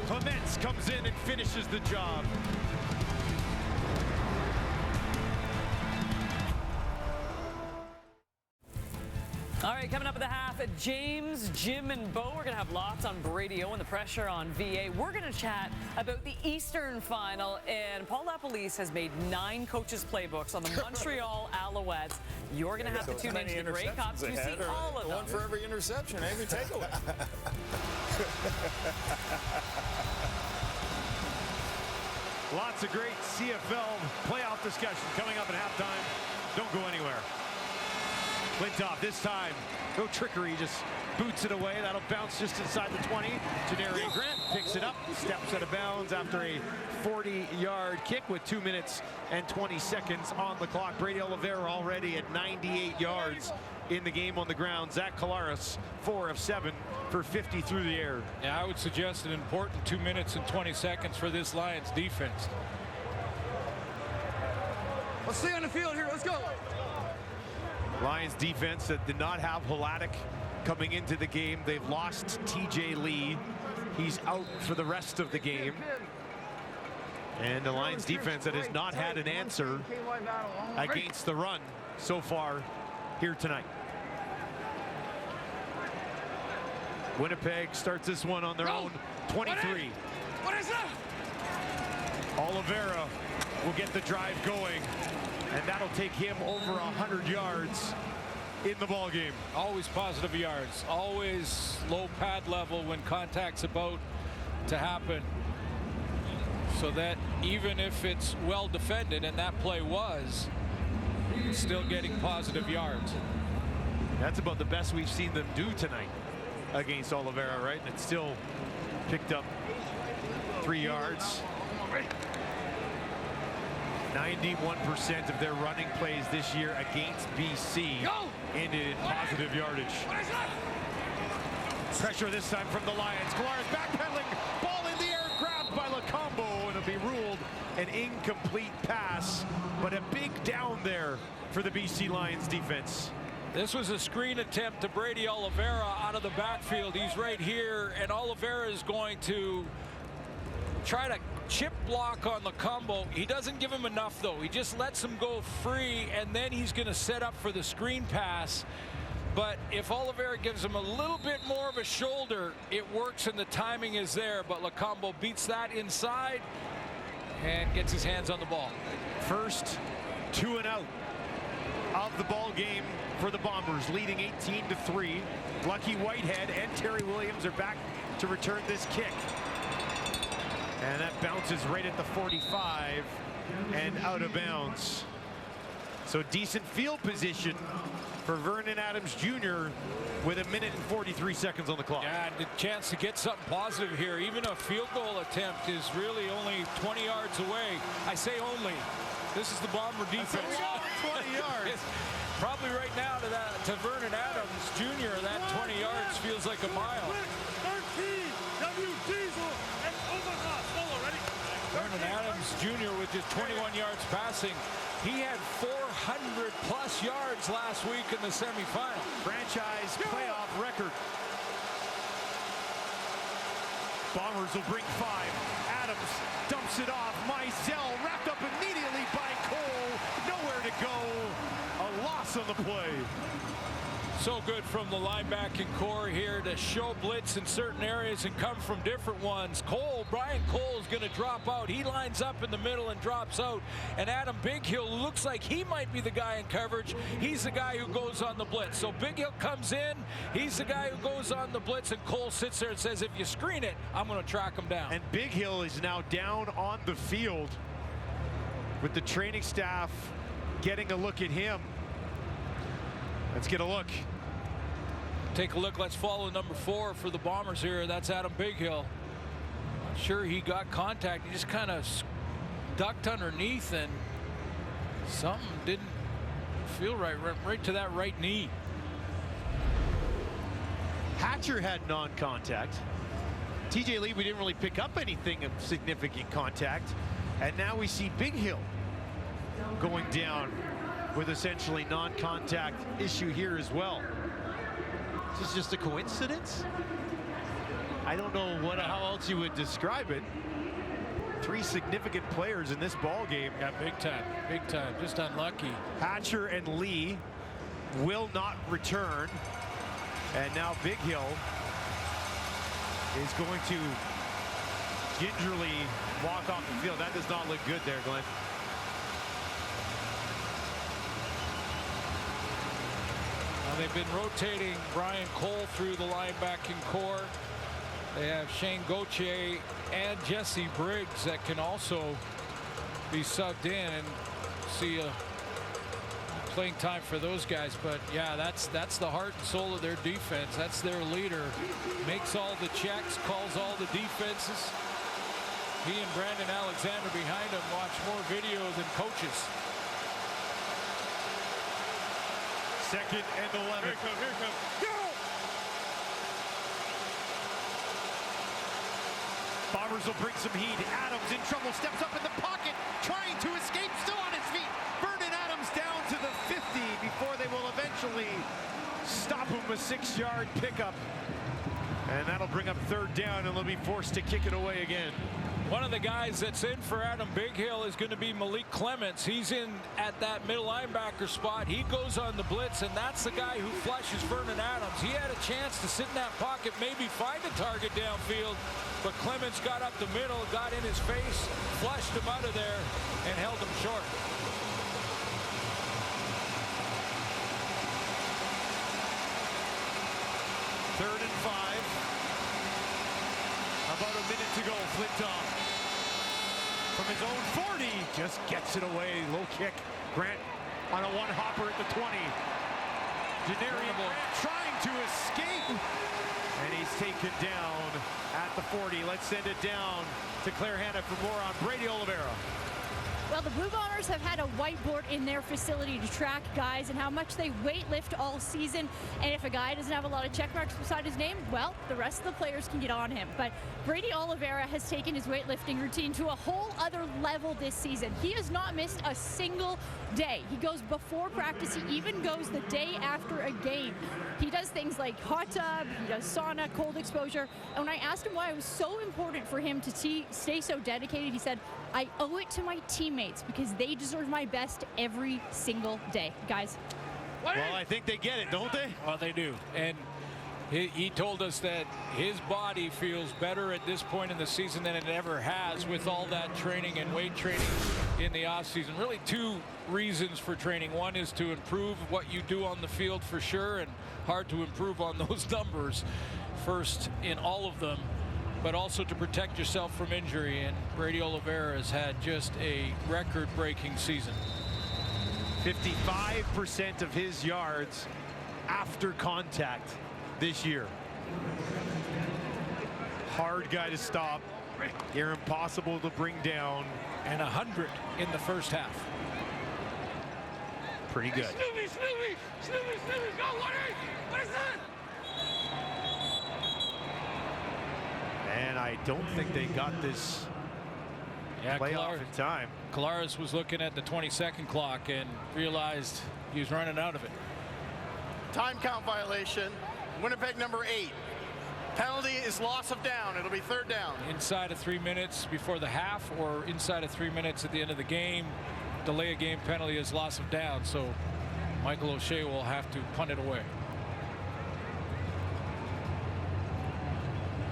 Clements comes in and finishes the job. All right, coming up at the half, James, Jim, and Bo. We're going to have lots on Brady O and the pressure on VA. We're going to chat about the Eastern Final, and Paul LaPolice has made 9 coaches' playbooks on the Montreal Alouettes. You're going to have to tune into the Grey Cups to see all of them. One for every interception, every takeaway. Lots of great CFL playoff discussion coming up at halftime. Don't go anywhere. Flintoff this time, no trickery, just boots it away. That'll bounce just inside the 20. Janarian Grant picks it up, steps out of bounds after a 40-yard kick with 2 minutes and 20 seconds on the clock. Brady Oliveira already at 98 yards in the game on the ground. Zach Collaros, 4 of 7 for 50 through the air. Yeah, I would suggest an important 2 minutes and 20 seconds for this Lions defense. Let's stay on the field here. Let's go. Lions defense that did not have Hladek coming into the game. They've lost TJ Lee. He's out for the rest of the game. And the Lions defense that has not had an answer against the run so far here tonight. Winnipeg starts this one on their own 23. What is that? Oliveira will get the drive going, and that'll take him over 100 yards in the ball game. Always positive yards, always low pad level when contact's about to happen, so that even if it's well defended, and that play was, still getting positive yards. That's about the best we've seen them do tonight against Oliveira, right? And it still picked up 3 yards. 91% of their running plays this year against BC ended in positive yardage. Pressure this time from the Lions. Collaros backpedaling, ball in the air, grabbed by Lacombo, and it'll be ruled an incomplete pass, but a big down there for the BC Lions defense. This was a screen attempt to Brady Oliveira out of the backfield. He's right here, and Oliveira is going to try to chip block on Lacombo. He doesn't give him enough, though. He just lets him go free, and then he's going to set up for the screen pass. But if Oliveira gives him a little bit more of a shoulder, it works and the timing is there. But Lacombo beats that inside and gets his hands on the ball. First 2 and out of the ball game for the Bombers, leading 18-3. Lucky Whitehead and Terry Williams are back to return this kick. And that bounces right at the 45 and out of bounds. So decent field position for Vernon Adams Jr. with 1 minute and 43 seconds on the clock. Yeah, and a chance to get something positive here. Even a field goal attempt is really only 20 yards away. I say only. This is the Bomber defense. 20 yards. Probably right now to Vernon Adams Jr. that 20 yards feels like a mile. Vernon Adams Jr. with just 21 yards passing. He had 400 plus yards last week in the semifinal. Franchise playoff record. Bombers will bring 5. Adams dumps it off. Mizell wrapped up immediately by Cole. Nowhere to go. A loss on the play. So good from the linebacking core here to show blitz in certain areas and come from different ones. Brian Cole is going to drop out. He lines up in the middle and drops out. And Adam Bighill looks like he might be the guy in coverage. He's the guy who goes on the blitz. So Bighill comes in. He's the guy who goes on the blitz, and Cole sits there and says, if you screen it, I'm going to track him down. And Bighill is now down on the field with the training staff getting a look at him. Let's get a look. Take a look. Let's follow number 4 for the Bombers here. That's Adam Bighill. Not sure he got contact. He just kind of ducked underneath, and something didn't feel right to that right knee. Hatcher had non-contact. TJ Lee, we didn't really pick up anything of significant contact. And now we see Bighill going down with essentially non-contact issue here as well. Is this just a coincidence? I don't know how else you would describe it. 3 significant players in this ball game. Yeah, big time, just unlucky. Hatcher and Lee will not return. And now Bighill is going to gingerly walk off the field. That does not look good there, Glenn. They've been rotating Brian Cole through the linebacking core. They have Shane Gauthier and Jesse Briggs that can also be subbed in, and see a playing time for those guys. But yeah, that's the heart and soul of their defense. That's their leader. Makes all the checks, calls all the defenses. He and Brandon Alexander behind him watch more video than coaches. 2nd and 11. Here it comes. Go! Bombers will bring some heat. Adams in trouble, steps up in the pocket, trying to escape, still on his feet. Vernon Adams down to the 50 before they will eventually a 6-yard pickup. And that'll bring up 3rd down, and they'll be forced to kick it away again. One of the guys that's in for Adam Bighill is going to be Malik Clements. He's in at that middle linebacker spot. He goes on the blitz, and that's the guy who flushes Vernon Adams. He had a chance to sit in that pocket, maybe find a target downfield, but Clements got up the middle, got in his face, flushed him out of there, and held him short. Third and 5. About a minute to go. Flintoff from his own 40 just gets it away. Low kick. Grant on a one-hopper at the 20. Janarian Grant trying to escape. And he's taken down at the 40. Let's send it down to Claire Hanna for more on Brady Oliveira. Well, the Blue Bombers have had a whiteboard in their facility to track guys and how much they weight lift all season. And if a guy doesn't have a lot of check marks beside his name, well, the rest of the players can get on him. But Brady Oliveira has taken his weightlifting routine to a whole other level this season. He has not missed a single day. He goes before practice. He even goes the day after a game. He does things like hot tub, he does sauna, cold exposure. And when I asked him why it was so important for him to stay so dedicated, he said, I owe it to my teammates because they deserve my best every single day. Guys. Well, I think they get it, don't they? Well, they do. And he told us that his body feels better at this point in the season than it ever has with all that training and weight training in the offseason. Really 2 reasons for training. One is to improve what you do on the field for sure, and hard to improve on those numbers first in all of them, but also to protect yourself from injury. And Brady Oliveira has had just a record-breaking season. 55% of his yards after contact this year. Hard guy to stop. They're impossible to bring down. And 100 in the first half. Pretty good. Snoopy, Snoopy, Snoopy, Snoopy, go, what is that? And I don't think they got this playoff in time. Collaros was looking at the 20-second clock and realized he was running out of it. Time count violation. Winnipeg number 8. Penalty is loss of down. It'll be 3rd down. Inside of 3 minutes before the half, or inside of 3 minutes at the end of the game. Delay a game penalty is loss of down. So Michael O'Shea will have to punt it away.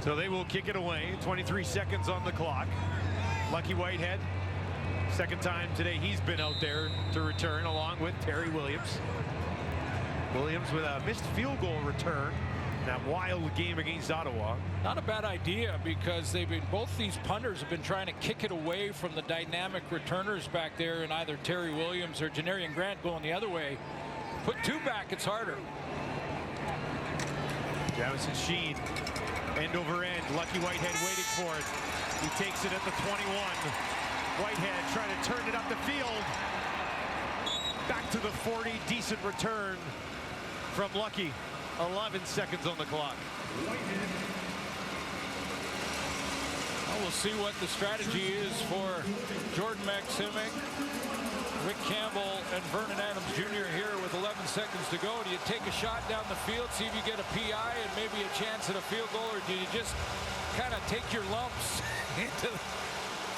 So they will kick it away. 23 seconds on the clock. Lucky Whitehead, second time today he's been out there to return, along with Terry Williams. Williams with a missed field goal return in that wild game against Ottawa. Not a bad idea, because both these punters have been trying to kick it away from the dynamic returners back there, and either Terry Williams or Janarian Grant going the other way. Put 2 back, it's harder. Jamison Sheen, end over end. Lucky Whitehead waiting for it. He takes it at the 21. Whitehead trying to turn it up the field. Back to the 40. Decent return from Lucky. 11 seconds on the clock. Well, we'll see what the strategy is for Jordan Maximic, Rick Campbell, and Vernon Adams Jr. here with 11 seconds to go. Do you take a shot down the field, see if you get a PI and maybe a chance at a field goal, or do you just kind of take your lumps into the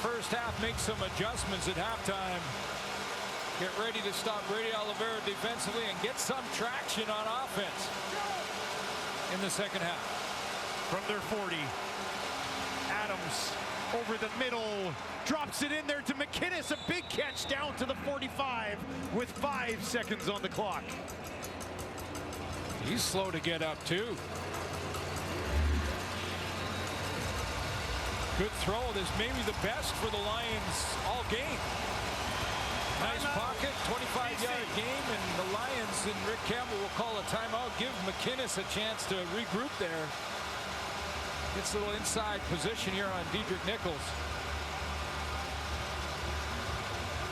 first half, make some adjustments at halftime, get ready to stop Brady Oliveira defensively and get some traction on offense in the second half? From their 40, Adams over the middle, drops it in there to McInnes. A big catch down to the 45 with 5 seconds on the clock. He's slow to get up too. Good throw. This may be the best for the Lions all game. Nice pocket, 25-yard game, and the Lions and Rick Campbell will call a timeout. Give McInnes a chance to regroup there. Gets a little inside position here on Diedrich Nichols.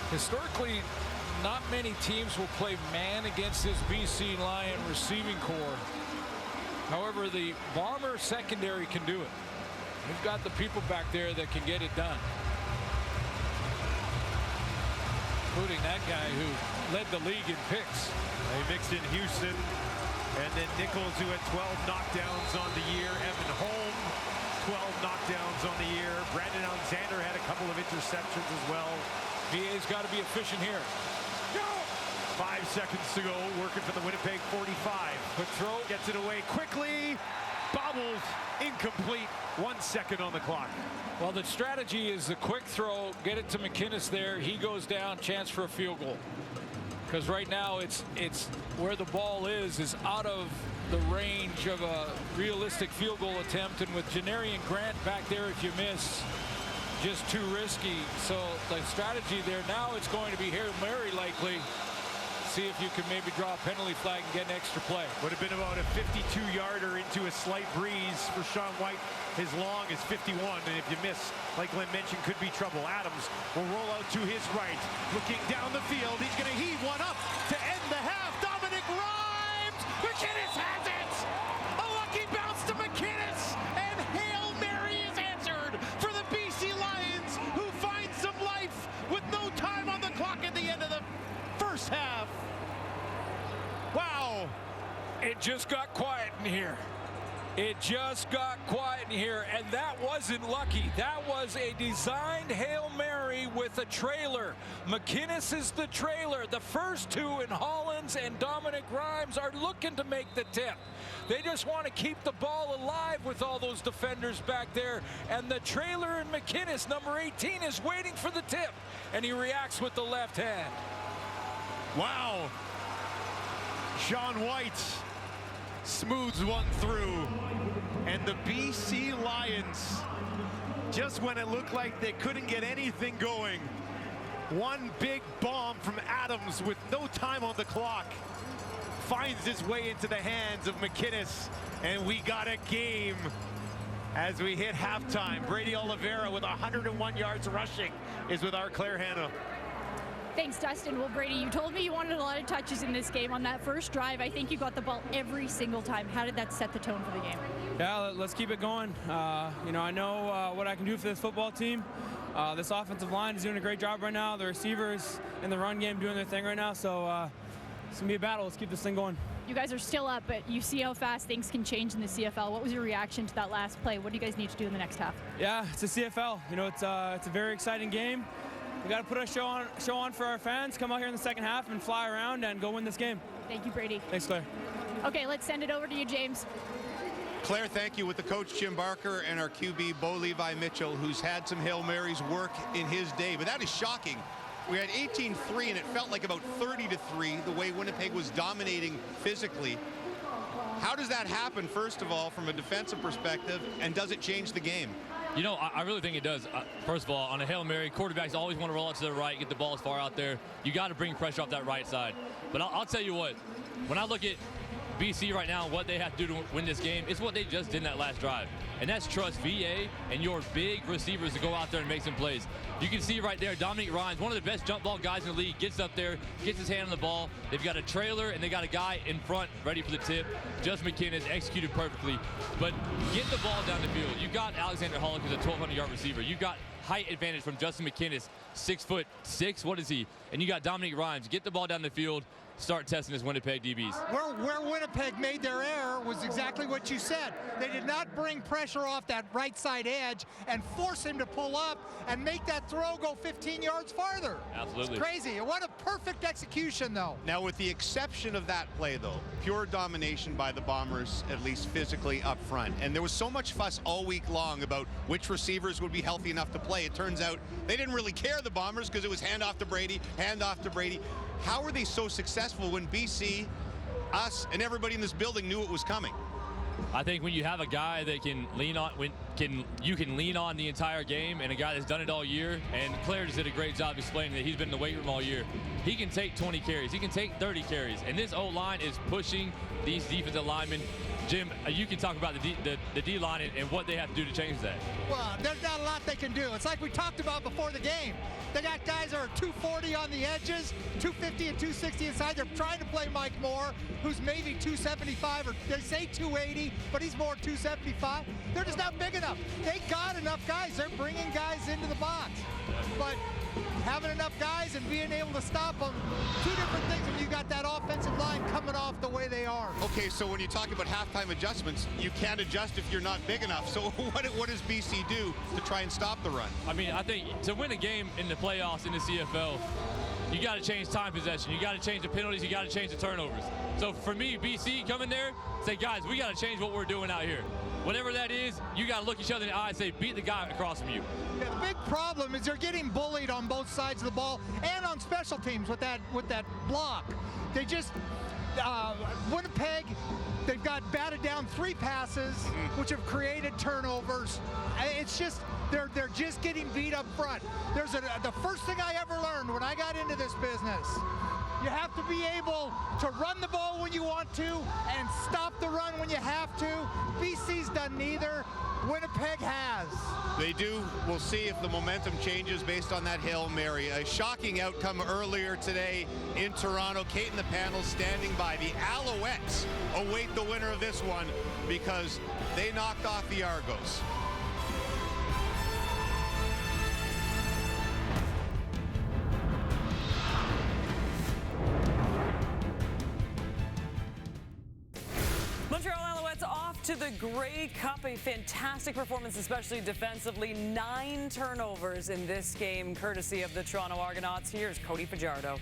Historically, not many teams will play man against this BC Lion receiving corps. However, the Bomber secondary can do it. We've got the people back there that can get it done, including that guy who led the league in picks. They mixed in Houston, And then Nichols, who had 12 knockdowns on the year. Evan Holm, 12 knockdowns on the year. Brandon Alexander had a couple of interceptions as well. VA's got to be efficient here. Go! 5 seconds to go, working for the Winnipeg 45. Quick throw. Gets it away quickly. Bobbles, incomplete. 1 second on the clock. Well, the strategy is the quick throw, get it to McInnes there. He goes down, chance for a field goal. Because right now it's where the ball is out of the range of a realistic field goal attempt. And with Janarian Grant back there, if you miss, just too risky. So the strategy there now, it's going to be Hail Mary likely. See if you can maybe draw a penalty flag and get an extra play. Would have been about a 52-yarder into a slight breeze for Sean White. His long is 51, and if you miss, like Glenn mentioned, could be trouble. Adams will roll out to his right. Looking down the field, he's going to heave one up to end the half. Dominic Rhymes! McInnes has it! A lucky bounce to McInnes, and Hail Mary is answered for the BC Lions, who find some life with no time on the clock at the end of the first half. Wow. It just got quiet in here. It just got quiet in here, and that wasn't lucky. That was a designed Hail Mary with a trailer. McInnes is the trailer. The first two in Hollins and Dominic Rhymes are looking to make the tip. They just want to keep the ball alive with all those defenders back there, and the trailer in McInnes, number 18, is waiting for the tip, and he reacts with the left hand. Wow. Sean White smooths one through, and the BC Lions, just when it looked like they couldn't get anything going, one big bomb from Adams with no time on the clock finds its way into the hands of McInnes, and we got a game as we hit halftime. Brady Oliveira with 101 yards rushing is with our Claire Hanna. Thanks, Dustin. Well, Brady, you told me you wanted a lot of touches in this game. On that first drive, I think you got the ball every single time. How did that set the tone for the game? Yeah, let's keep it going. I know what I can do for this football team. This offensive line is doing a great job right now. The receivers in the run game doing their thing right now. So it's going to be a battle. Let's keep this thing going. You guys are still up, but you see how fast things can change in the CFL. What was your reaction to that last play? What do you guys need to do in the next half? Yeah, it's a CFL. It's a very exciting game. We got to put a show on for our fans, come out here in the second half and fly around and go win this game. Thank you, Brady. Thanks, Claire. Okay, let's send it over to you, James. Claire, thank you, with the coach Jim Barker and our QB Bo Levi Mitchell, who's had some Hail Marys work in his day. But that is shocking. We had 18-3, and it felt like about 30-3, the way Winnipeg was dominating physically. How does that happen, first of all, from a defensive perspective, and does it change the game? I really think it does. First of all, on a Hail Mary, quarterbacks always want to roll out to the right, get the ball as far out there. You got to bring pressure off that right side. But I'll tell you what, when I look at BC right now, what they have to do to win this game, it's what they just did in that last drive. And that's trust VA and your big receivers to go out there and make some plays. You can see right there, Dominic Rhymes, one of the best jump ball guys in the league, gets up there, gets his hand on the ball. They've got a trailer, and they got a guy in front ready for the tip. Just McInnes executed perfectly. But get the ball down the field. You got Alexander Hollick, who's a 1,200-yard receiver. You got height advantage from Justin McInnes, 6'6". What is he? And you got Dominic Rhymes. Get the ball down the field. Start testing his Winnipeg DBs. Where Winnipeg made their error was exactly what you said. They did not bring pressure off that right side edge and force him to pull up and make that throw go 15 yards farther. Absolutely. It's crazy. What a perfect execution, though. Now, with the exception of that play, though, pure domination by the Bombers, at least physically up front. And there was so much fuss all week long about which receivers would be healthy enough to play. It turns out they didn't really care, the Bombers, because it was hand off to Brady. How were they so successful when BC, us, and everybody in this building knew it was coming? I think when you have a guy that can lean on, you can lean on the entire game, and a guy that's done it all year, and Claire just did a great job explaining that he's been in the weight room all year. He can take 20 carries. He can take 30 carries. And this O-line is pushing these defensive linemen. Jim, you can talk about the D-line and what they have to do to change that. Well, there's not a lot they can do. It's like we talked about before the game. They got guys that are 240 on the edges, 250 and 260 inside. They're trying to play Mike Moore, who's maybe 275, or they say 280, but he's more 275. They're just not big enough. They got enough guys. They're bringing guys into the box. But having enough guys and being able to stop them, two different things when you got that offensive line coming off the way they are. hard. Okay, so when you talk about halftime adjustments, you can't adjust if you're not big enough. So what does BC do to try and stop the run? I mean, I think to win a game in the playoffs in the CFL, you got to change time possession. You got to change the penalties. You got to change the turnovers. So for me, BC coming there, say, guys, we got to change what we're doing out here. Whatever that is, you got to look each other in the eye and say, beat the guy across from you. Yeah, the big problem is they're getting bullied on both sides of the ball and on special teams with that block. They just Winnipeg, they've got batted down 3 passes, which have created turnovers. It's just they're just getting beat up front. The first thing I ever learned when I got into this business, you have to be able to run the ball when you want to and stop the run when you have to. BC's done neither. Winnipeg has. They do. We'll see if the momentum changes based on that Hail Mary. A shocking outcome earlier today in Toronto. Kate and the panel standing by. The Alouettes await the winner of this one because they knocked off the Argos. Montreal Alouettes off to the Grey Cup. A fantastic performance, especially defensively. 9 turnovers in this game, courtesy of the Toronto Argonauts. Here's Cody Fajardo.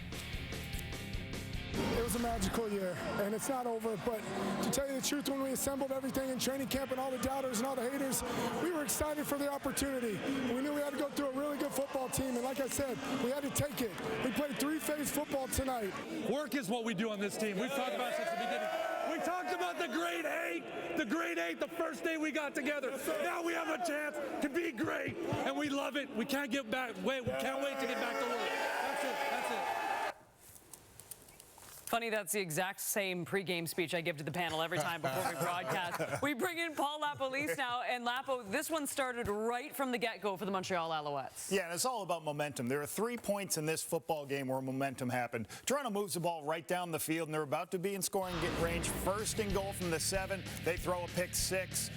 It was a magical year, and it's not over, but to tell you the truth, when we assembled everything in training camp and all the doubters and all the haters, we were excited for the opportunity. We knew we had to go through a really good football team, and like I said, we had to take it. We played 3-phase football tonight. Work is what we do on this team. We've talked about it since the beginning. We talked about the grade 8, the first day we got together. Now we have a chance to be great, and we love it. We can't get back. We can't wait to get back to work. That's it. That's it. Funny, that's the exact same pregame speech I give to the panel every time before we broadcast. We bring in Paul Lapolice now, and Lapo, this one started right from the get-go for the Montreal Alouettes. Yeah, and it's all about momentum. There are 3 points in this football game where momentum happened. Toronto moves the ball right down the field, and they're about to be in scoring range. First and goal from the 7. They throw a pick 6.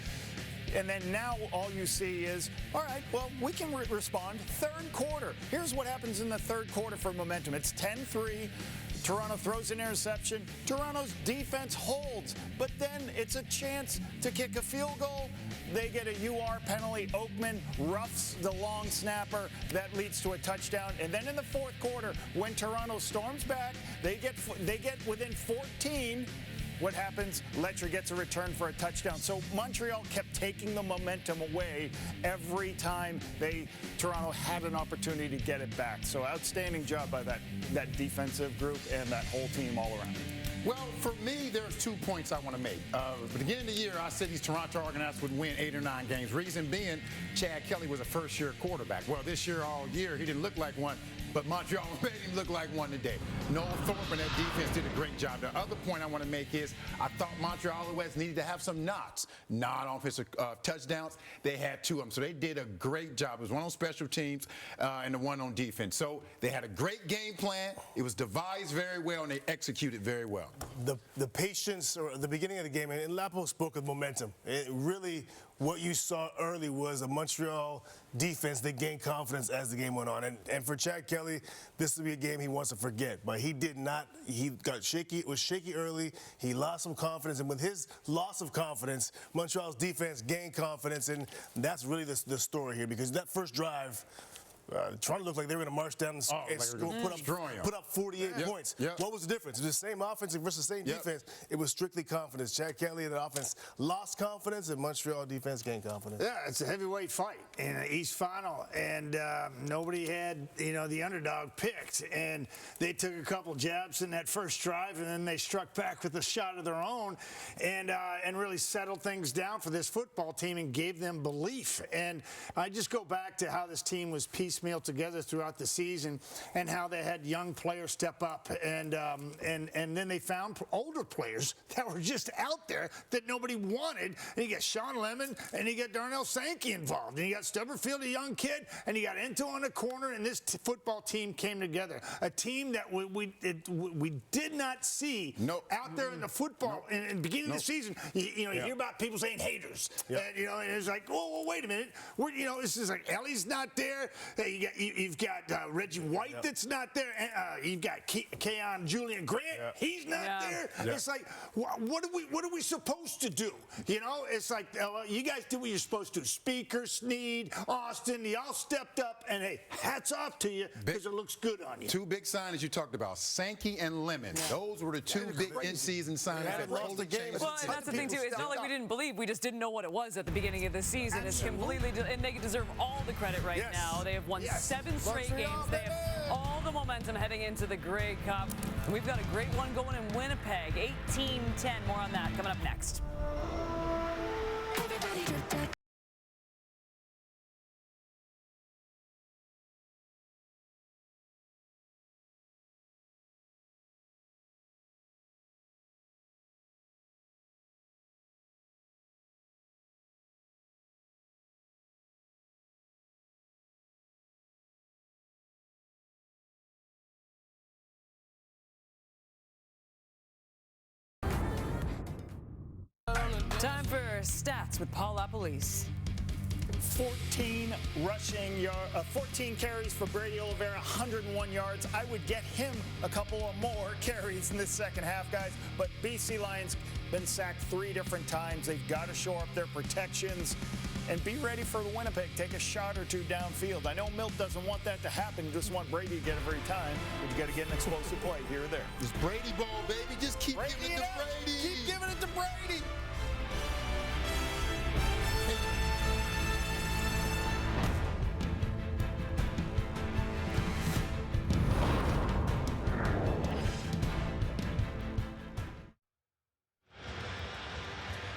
And then now all you see is, all right, well, we can respond. Third quarter. Here's what happens in the third quarter for momentum. It's 10-3. Toronto throws an interception. Toronto's defense holds, but then it's a chance to kick a field goal. They get a UR penalty. Oakman roughs the long snapper. That leads to a touchdown. And then in the fourth quarter, when Toronto storms back, they get within 14. What happens? Letcher gets a return for a touchdown. So Montreal kept taking the momentum away every time Toronto had an opportunity to get it back. So outstanding job by that defensive group and that whole team all around. Well, for me, there's 2 points I want to make. At the beginning of the year, I said these Toronto Argonauts would win 8 or 9 games. Reason being, Chad Kelly was a first-year quarterback. Well, this year, all year, he didn't look like one, but Montreal made him look like one today. Noel Thorpe and that defense did a great job. The other point I want to make is I thought Montreal Alouettes needed to have some non-offensive touchdowns. They had 2 of them, so they did a great job. It was one on special teams and the one on defense. So they had a great game plan. It was devised very well, and they executed very well. The patience or the beginning of the game, and Lapo spoke of momentum. It really, what you saw early was a Montreal defense that gained confidence as the game went on. And for Chad Kelly, this will be a game he wants to forget. But he did not. He got shaky. It was shaky early. He lost some confidence. And with his loss of confidence, Montreal's defense gained confidence. And that's really the story here, because that first drive, Toronto looked like they were going to march down and score, put up 48 points. Yep. What was the difference? It was the same offense versus the same defense. It was strictly confidence. Chad Kelly and the offense lost confidence, and Montreal defense gained confidence. Yeah, it's a heavyweight fight in the East Final, and nobody had, the underdog picked. And they took a couple jabs in that first drive, and then they struck back with a shot of their own and really settled things down for this football team and gave them belief. And I just go back to how this team was piecemeal together throughout the season, and how they had young players step up, and then they found older players that were just out there that nobody wanted. And you got Sean Lemon, and you got Darnell Sankey involved, and you got Stubberfield, a young kid, and you got Into on the corner, and this football team came together. A team that we did not see out there in the football in the beginning of the season. You hear about people saying haters, and it's like, oh, well, wait a minute, this is like Ellie's not there. You've got Reggie White that's not there. You've got Keon Julian Grant. He's not there. It's like, what are we supposed to do? You know, it's like, you guys do what you're supposed to. Speaker, Sneed, Austin, y'all stepped up, and hey, hats off to you because it looks good on you. Two big signings you talked about, Sankey and Lemon. Those were the two big in-season signings that totally changed. Well, and that's the thing, too. It's not like we didn't believe. We just didn't know what it was at the beginning of the season. It's completely, and they deserve all the credit right now. They have won 7 straight games. They have all the momentum heading into the Grey Cup. And we've got a great one going in Winnipeg, 18-10. More on that coming up next. Time for stats with Paul LaPolice. 14 carries for Brady Oliveira, 101 yards. I would get him a couple of more carries in this second half, guys. But BC Lions been sacked 3 different times. They've got to shore up their protections and be ready for the Winnipeg. Take a shot or two downfield. I know Milt doesn't want that to happen. You just want Brady to get every time. But you got to get an explosive play here or there. It's Brady ball, baby. Just keep giving it to Brady. Keep giving it to Brady.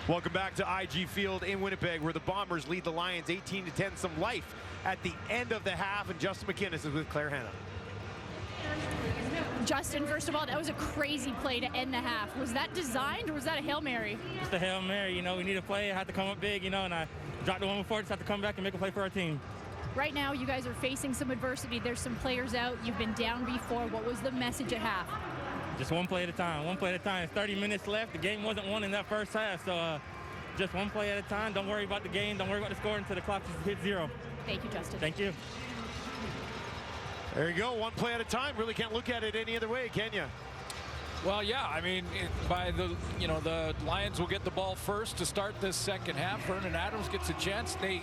Welcome back to IG Field in Winnipeg, where the Bombers lead the Lions 18-10. Some life at the end of the half, and Justin McInnes is with Claire Hanna. Justin, first of all, that was a crazy play to end the half. Was that designed or was that a Hail Mary? Just a Hail Mary. You know, we need a play. I had to come up big, you know, and I dropped the one before. Just have to come back and make a play for our team. Right now, you guys are facing some adversity. There's some players out. You've been down before. What was the message at half? Just one play at a time. One play at a time. 30 minutes left. The game wasn't won in that first half, so just one play at a time. Don't worry about the game. Don't worry about the score until the clock hits 0. Thank you, Justin. Thank you. There you go. One play at a time. Really can't look at it any other way, can you? Well, yeah. I mean, the Lions will get the ball first to start this second half. Vernon Adams gets a chance. They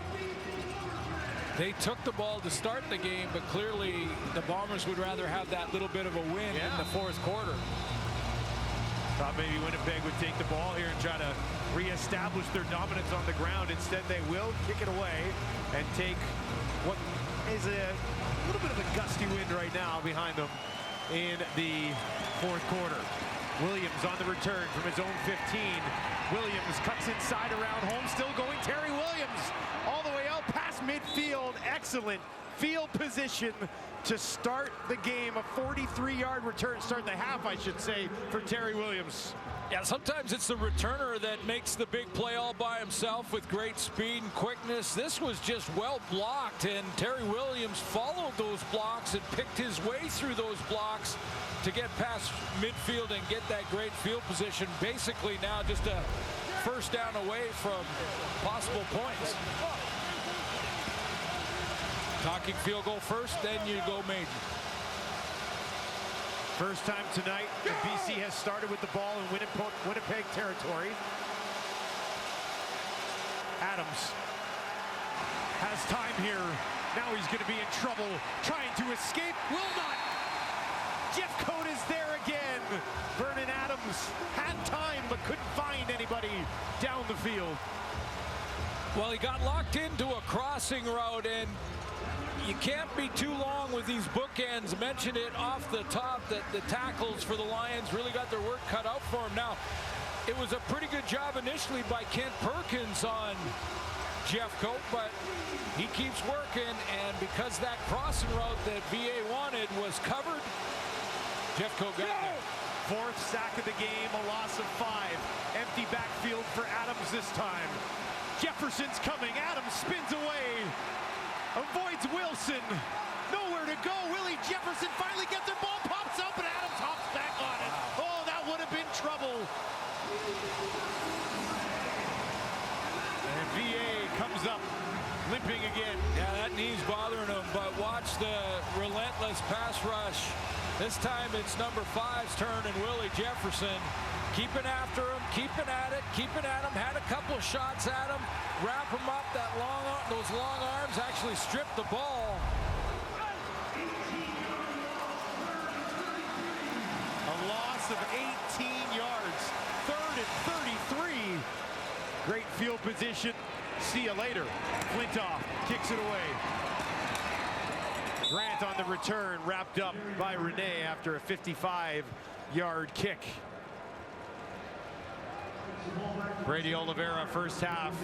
took the ball to start the game, but clearly the Bombers would rather have that little bit of a win in the fourth quarter. Thought maybe Winnipeg would take the ball here and try to reestablish their dominance on the ground. Instead, they will kick it away and take what is a little bit of a gusty wind right now behind them in the fourth quarter. Williams on the return from his own 15. Williams cuts inside around home, still going. Terry Williams all the way out past midfield. Excellent field position to start the game. A 43-yard return, start the half, I should say, for Terry Williams. Yeah, sometimes it's the returner that makes the big play all by himself with great speed and quickness. This was just well blocked, and Terry Williams followed those blocks and picked his way through those blocks to get past midfield and get that great field position. Basically now just a first down away from possible points. Talking field goal first, then you go Maiden. First time tonight that BC has started with the ball in Winnipeg territory. Adams has time here. Now he's going to be in trouble, trying to escape. Will not. Jeff Cote is there again. Vernon Adams had time but couldn't find anybody down the field. Well, he got locked into a crossing route, and you can't be too long with these bookends. Mentioned it off the top that the tackles for the Lions really got their work cut out for them. Now, it was a pretty good job initially by Kent Perkins on Jeff Cote, but he keeps working, and because that crossing route that VA wanted was covered, Jeff Cote got there. Fourth sack of the game, a loss of 5. Empty backfield for Adams this time. Jefferson's coming. Adams spins away. Avoids Wilson. Nowhere to go. Willie Jefferson finally gets their ball, pops up, and Adams hops back on it. Oh, that would have been trouble. And VA comes up limping again. Yeah, that knee's bothering him, but watch the relentless pass rush. This time it's number 5's turn, and Willie Jefferson keeping after him, keeping at it, keeping at him. Had a couple of shots at him, wrap him up. Those long arms actually stripped the ball. A loss of 18 yards. 3rd and 33. Great field position. See you later. Flintoff kicks it away. Grant on the return, wrapped up by Rene after a 55-yard kick. Brady Oliveira, first half,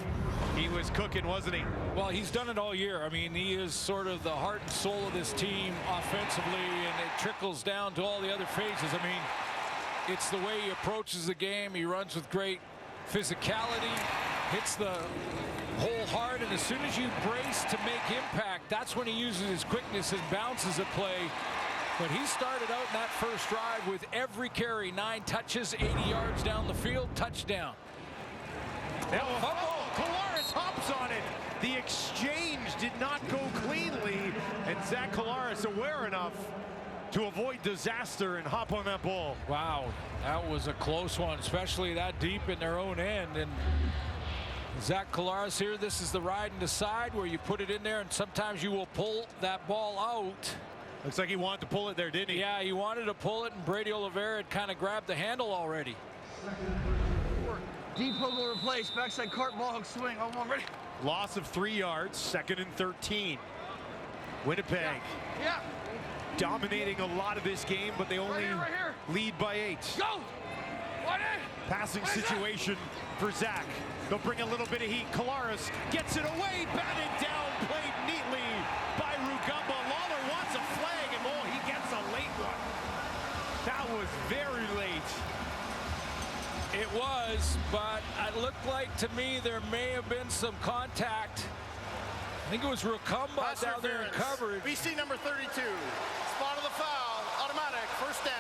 he was cooking, wasn't he? Well, he's done it all year. I mean, he is sort of the heart and soul of this team offensively, and it trickles down to all the other phases. I mean, it's the way he approaches the game. He runs with great physicality, hits the hole hard, and as soon as you brace to make impact, that's when he uses his quickness and bounces at play. But he started out in that first drive with every carry, 9 touches, 80 yards down the field, touchdown. Collaros hops on it. The exchange did not go cleanly, and Zach Collaros aware enough to avoid disaster and hop on that ball. Wow, that was a close one, especially that deep in their own end. And Zach Collaros here, this is the ride and decide where you put it in there, and sometimes you will pull that ball out. Looks like he wanted to pull it there, didn't he? Yeah, he wanted to pull it, and Brady Oliveira had kind of grabbed the handle already. Deep hook will replace. Backside cart ball hook swing. Oh, I'm ready. Loss of 3 yards. 2nd and 13. Winnipeg. Yeah. Dominating a lot of this game, but they only right here. lead by 8. Go. What in? Passing situation for Zach. They'll bring a little bit of heat. Collaros gets it away, batted down, played neatly by Rugamba. Lawler wants a flag, and he gets a late one. That was very late. It was, but it looked like to me there may have been some contact. I think it was Rukamba down there in coverage. BC number 32. Spot of the foul. Automatic. First down.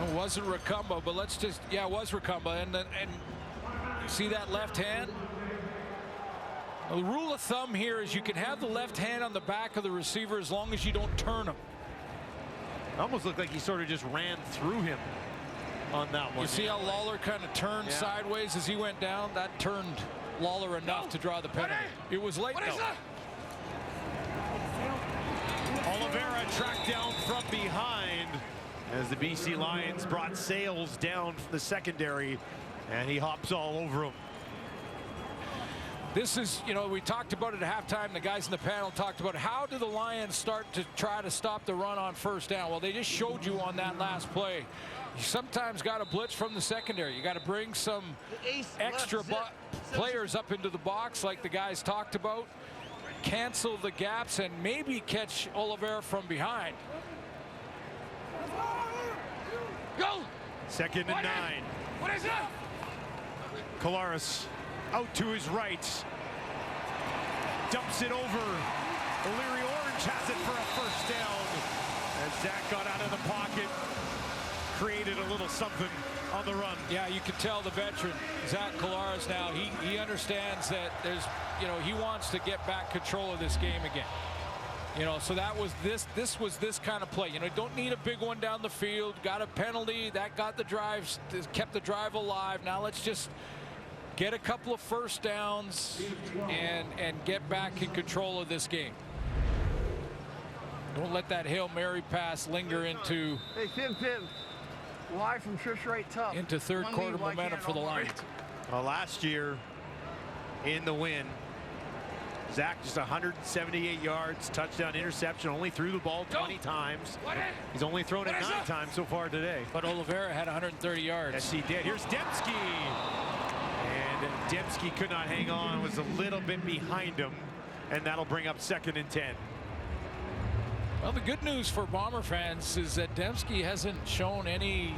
It wasn't Rukamba, but let's just, yeah, it was Rukamba. And you see that left hand? Well, the rule of thumb here is you can have the left hand on the back of the receiver as long as you don't turn him. It almost looked like he sort of just ran through him on that one. You see how Lawler kind of turned sideways as he went down? That turned Lawler enough to draw the penalty. It was late, though. Oliveira tracked down from behind as the BC Lions brought Sales down from the secondary, and he hops all over him. This is, you know, we talked about it at halftime. The guys in the panel talked about how do the Lions start to try to stop the run on first down. Well, they just showed you on that last play. You sometimes got to blitz from the secondary. You got to bring some extra players up into the box like the guys talked about. Cancel the gaps and maybe catch Oliveira from behind. Go! 2nd and 9. What is that? Collaros out to his right. Dumps it over. O'Leary Orange has it for a first down. And Zach got out of the pocket. Created a little something on the run. Yeah, you can tell the veteran, Zach Collaros now, he understands that there's, you know, he wants to get back control of this game again. You know, so that was this was this kind of play. You know, don't need a big one down the field. Got a penalty. That got the drives, kept the drive alive. Now let's just get a couple of first downs and get back in control of this game. Don't let that Hail Mary pass linger into Hey, Tim. Live from Trish Wright Tough. into third quarter momentum for the Lions. Well, last year in the win, Zach just 178 yards, touchdown, interception, only threw the ball 20 times. He's only thrown it 9 times so far today. But Oliveira had 130 yards. Yes, he did. Here's Dembski. And Dembski could not hang on, was a little bit behind him, and that'll bring up 2nd and 10. Well, the good news for Bomber fans is that Dembski hasn't shown any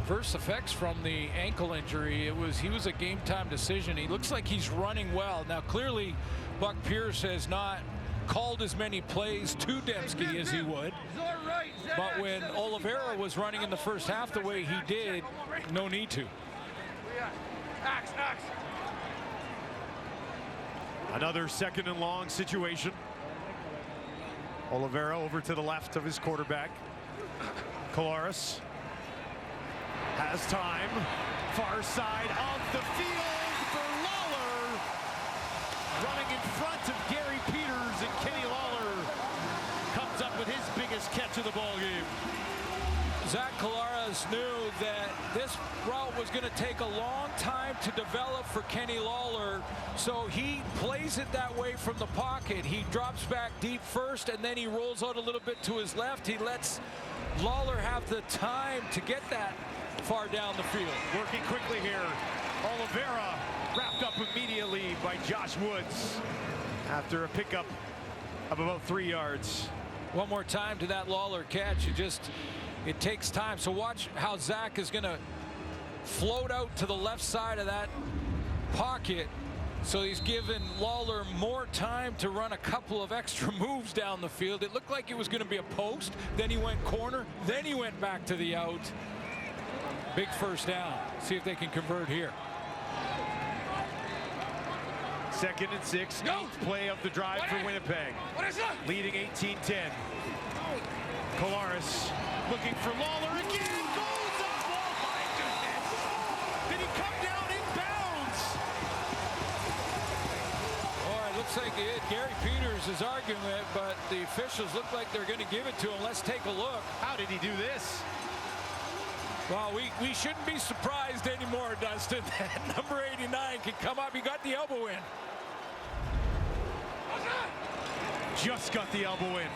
adverse effects from the ankle injury. He was a game time decision. He looks like he's running well. Now, clearly, Buck Pierce has not called as many plays to Dembski as he would. But when Oliveira was running in the first half the way he did, no need to. Axe, axe. Another second and long situation. Oliveira over to the left of his quarterback. Collaros has time. Far side of the field for Lawler. Running in front of Gary Peters, and Kenny Lawler comes up with his biggest catch of the ball game. Zach Collaros knew that this route was going to take a long time to develop for Kenny Lawler, so he plays it that way from the pocket. He drops back deep first, and then he rolls out a little bit to his left. He lets Lawler have the time to get that far down the field. Working quickly here. Oliveira wrapped up immediately by Josh Woods after a pickup of about 3 yards. One more time to that Lawler catch. It takes time. So watch how Zach is going to float out to the left side of that pocket. So he's given Lawler more time to run a couple of extra moves down the field. It looked like it was going to be a post. Then he went corner. Then he went back to the out. Big first down. See if they can convert here. 2nd and 6. Eighth play of the drive for Winnipeg. Leading 18-10. Collaros looking for Lawler again. Goes up. Oh my goodness. Did he come down in bounds? All right, looks like Gary Peters is arguing it, but the officials look like they're going to give it to him. Let's take a look. How did he do this? Well, we shouldn't be surprised anymore, Dustin, that number 89 can come up. He got the elbow in. Just got the elbow in.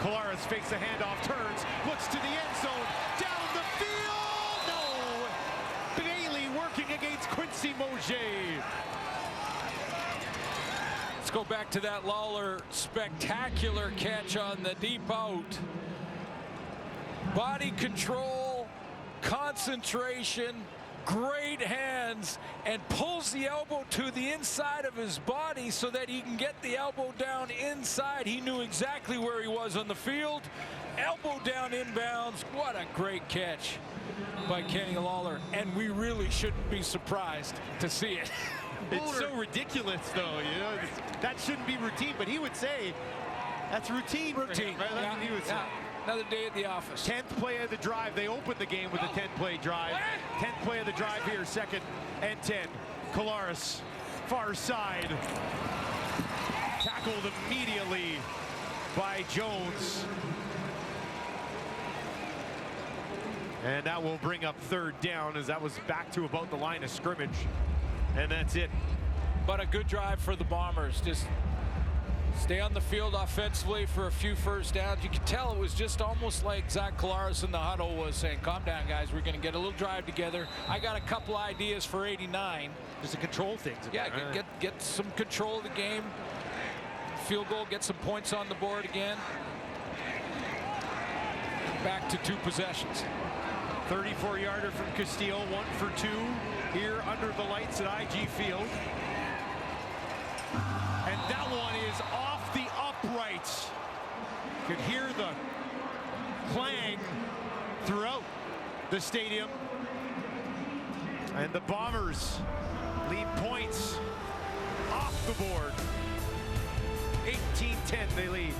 Collaros fakes a handoff, turns, looks to the end zone, down the field. No! Bailey working against Quincy Mauger. Let's go back to that Lawler spectacular catch on the deep out. Body control, concentration, great hands, and pulls the elbow to the inside of his body so that he can get the elbow down inside. He knew exactly where he was on the field. Elbow down inbounds. What a great catch by Kenny Lawler, and we really shouldn't be surprised to see it. It's so ridiculous, though. You know, that shouldn't be routine, but he would say that's routine. Routine, right? That's what he would say. Another day at the office. 10th play of the drive. They opened the game with a 10-play drive. 10th play of the drive here, 2nd and 10. Collaros, far side. Tackled immediately by Jones. And that will bring up 3rd down, as that was back to about the line of scrimmage. And that's it. But a good drive for the Bombers. Just stay on the field offensively for a few first downs. You could tell it was just almost like Zach Collaros in the huddle was saying, calm down, guys. We're going to get a little drive together. I got a couple ideas for 89. Just to control things. Yeah, get some control of the game. Field goal, get some points on the board again. Back to 2 possessions. 34-yarder from Castillo, 1 for 2 here under the lights at IG Field. And that one is off the uprights. Could hear the clang throughout the stadium. And the Bombers lead points off the board. 18-10 they lead.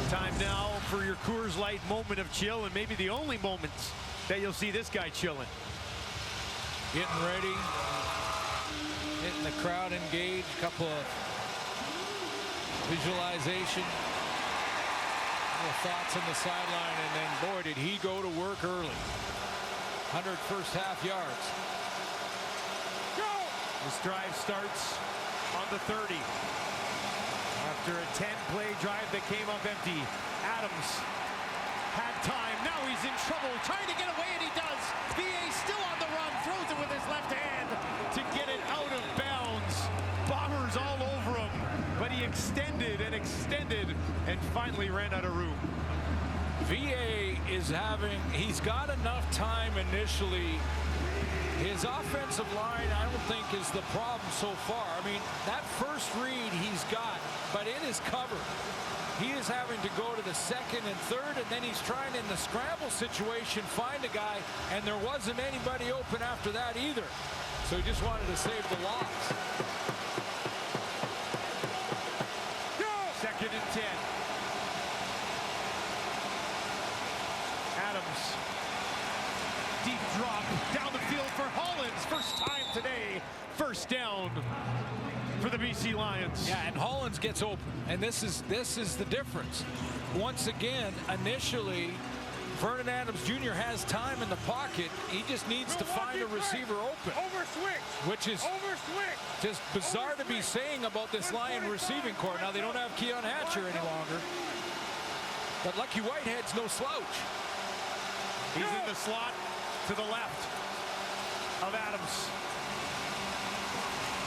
Time now for your Coors Light moment of chill, and maybe the only moments that you'll see this guy chilling. Getting ready, getting the crowd engaged, a couple of visualization, little thoughts on the sideline, and then boy did he go to work early. 100 first half yards. Go! This drive starts on the 30. After a 10-play drive that came up empty, Adams had time. Now he's in trouble, trying to get away, and he does. VA still on the run, throws it with his left hand to get it out of bounds. Bombers all over him, but he extended and finally ran out of room. VA is he's got enough time initially. His offensive line, I don't think, is the problem so far. I mean, that first read he's got, but it is covered. He is having to go to the second and third, and then he's trying in the scramble situation find a guy, and there wasn't anybody open after that either. So he just wanted to save the loss. Second and 10. Adams. Deep drop down the field for Hollins. First time today. First down for the BC Lions. Yeah, and Hollins gets open, and this is the difference. Once again, initially, Vernon Adams Jr. has time in the pocket. He just needs to find a receiver open. Which is just bizarre to be saying about this Lion receiving corps. Now, they don't have Keon Hatcher any longer. But Lucky Whitehead's no slouch. He's in the slot to the left of Adams.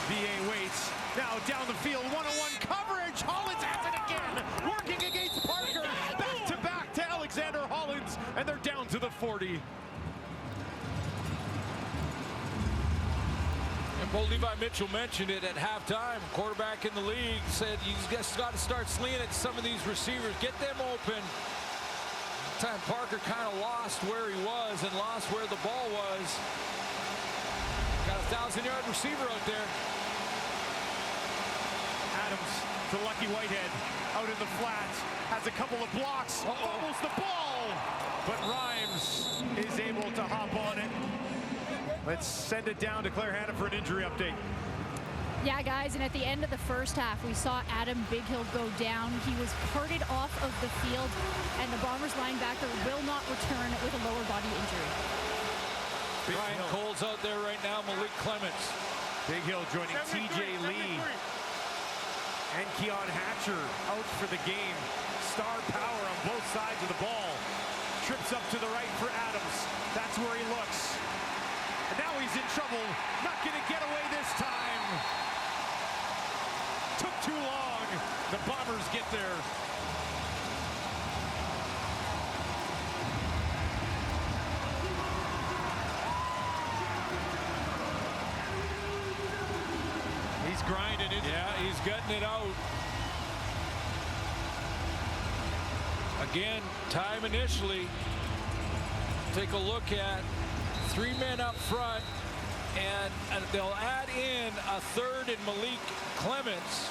BA waits. Now down the field, one-on-one coverage. Hollins has it again. Working against Parker. Back to back to Alexander Hollins. And they're down to the 40. And Bo Levi Mitchell mentioned it at halftime. Quarterback in the league said you just got to start slinging at some of these receivers. Get them open. Time Parker kind of lost where he was and lost where the ball was. Got a 1,000-yard receiver out there. Adams to Lucky Whitehead out in the flat. Has a couple of blocks. Fumbles the ball. But Rhymes is able to hop on it. Let's send it down to Claire Hanna for an injury update. Yeah, guys, and at the end of the first half, we saw Adam Bighill go down. He was carted off of the field, and the Bombers linebacker will not return with a lower body injury. Ryan Cole's out there right now. Malik Clements. Bighill joining TJ Lee. And Keon Hatcher out for the game. Star power on both sides of the ball. Trips up to the right for Adams. That's where he looks. And now he's in trouble. Not going to get away this time. Took too long. The Bombers get there. He's grinding it. Yeah, he's gutting it out. Again, time initially. Take a look at 3 men up front, and they'll add in a third in Malik Clements.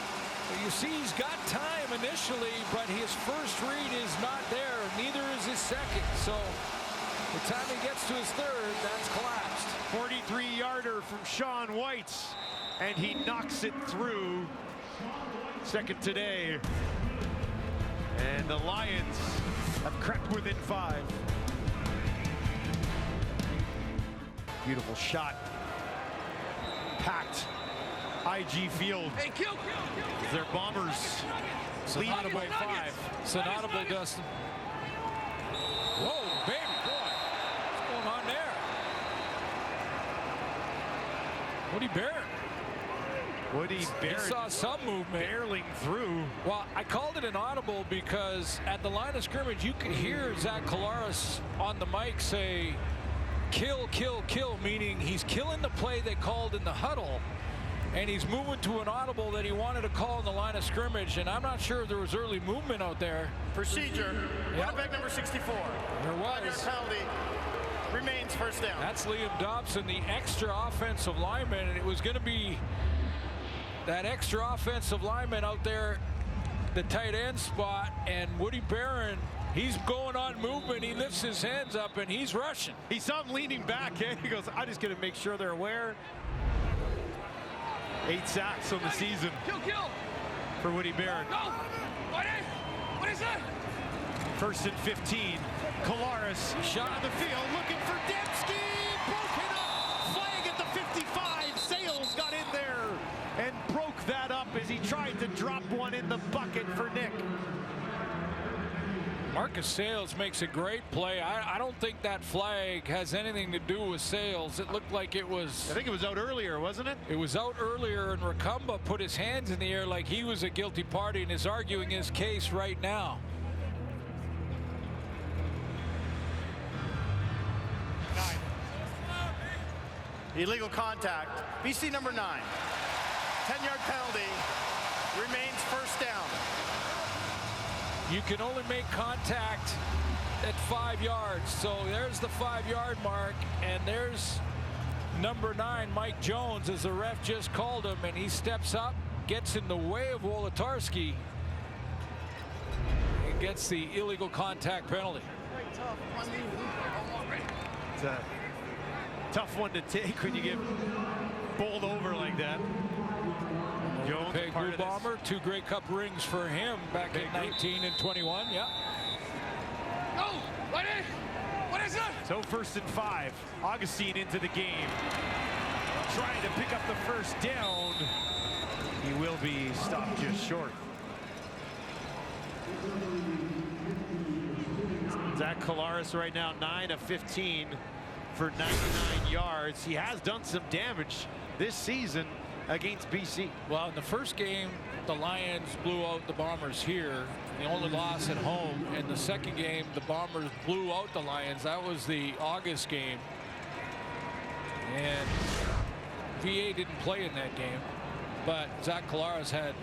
You see he's got time initially, but his first read is not there. Neither is his second. So the time he gets to his third, that's collapsed. 43-yarder from Sean White, and he knocks it through. Second today. And the Lions have crept within 5. Beautiful shot. Packed IG Field. Hey, kill. Their Bombers Sonata by 5. Sonata by Dustin. Whoa, baby boy. What's going on there? Woody Barrett. Woody Barrett. He saw some movement. Barreling through. Well, I called it an audible because at the line of scrimmage, you could hear Zach Collaros on the mic say, kill, kill, kill, meaning he's killing the play they called in the huddle, and he's moving to an audible that he wanted to call in the line of scrimmage, and I'm not sure if there was early movement out there. Procedure. Yep. Winnipeg number 64. There was. 5-yard penalty. Remains first down. That's Liam Dobson, the extra offensive lineman, and it was going to be that extra offensive lineman out there, the tight end spot, and Woody Barron, he's going on movement. He lifts his hands up and he's rushing. He saw him leaning back. Eh? He goes, I'm just going to make sure they're aware. 8 sacks on the season for Woody Barron. Go! What is that? First and 15. Collaros shot on the field looking for Dembski. Broken up. Flag at the 55. Sales got in there and broke that up as he tried to drop one in the bucket for Nick. Marcus Sales makes a great play. I don't think that flag has anything to do with Sales. It looked like it was... I think it was out earlier, wasn't it? It was out earlier, and Racumba put his hands in the air like he was a guilty party and is arguing his case right now. Illegal contact. BC number 9. 10-yard penalty. Remains first down. You can only make contact at 5 yards. So there's the 5-yard mark, and there's number 9, Mike Jones, as the ref just called him, and he steps up, gets in the way of Wolodarski, and gets the illegal contact penalty. It's a tough one to take when you get bowled over like that. Jones, Winnipeg Blue Bomber, 2 Grey Cup rings for him back in 19 and 21. Yeah. Go! Right in! What is it? So 1st and 5. Augustine into the game. Trying to pick up the first down. He will be stopped just short. Zach Collaros right now 9 of 15 for 99 yards. He has done some damage this season against BC. Well, in the first game, the Lions blew out the Bombers here. The only loss at home. In the second game, the Bombers blew out the Lions. That was the August game. And VA didn't play in that game. But Zach Collaros had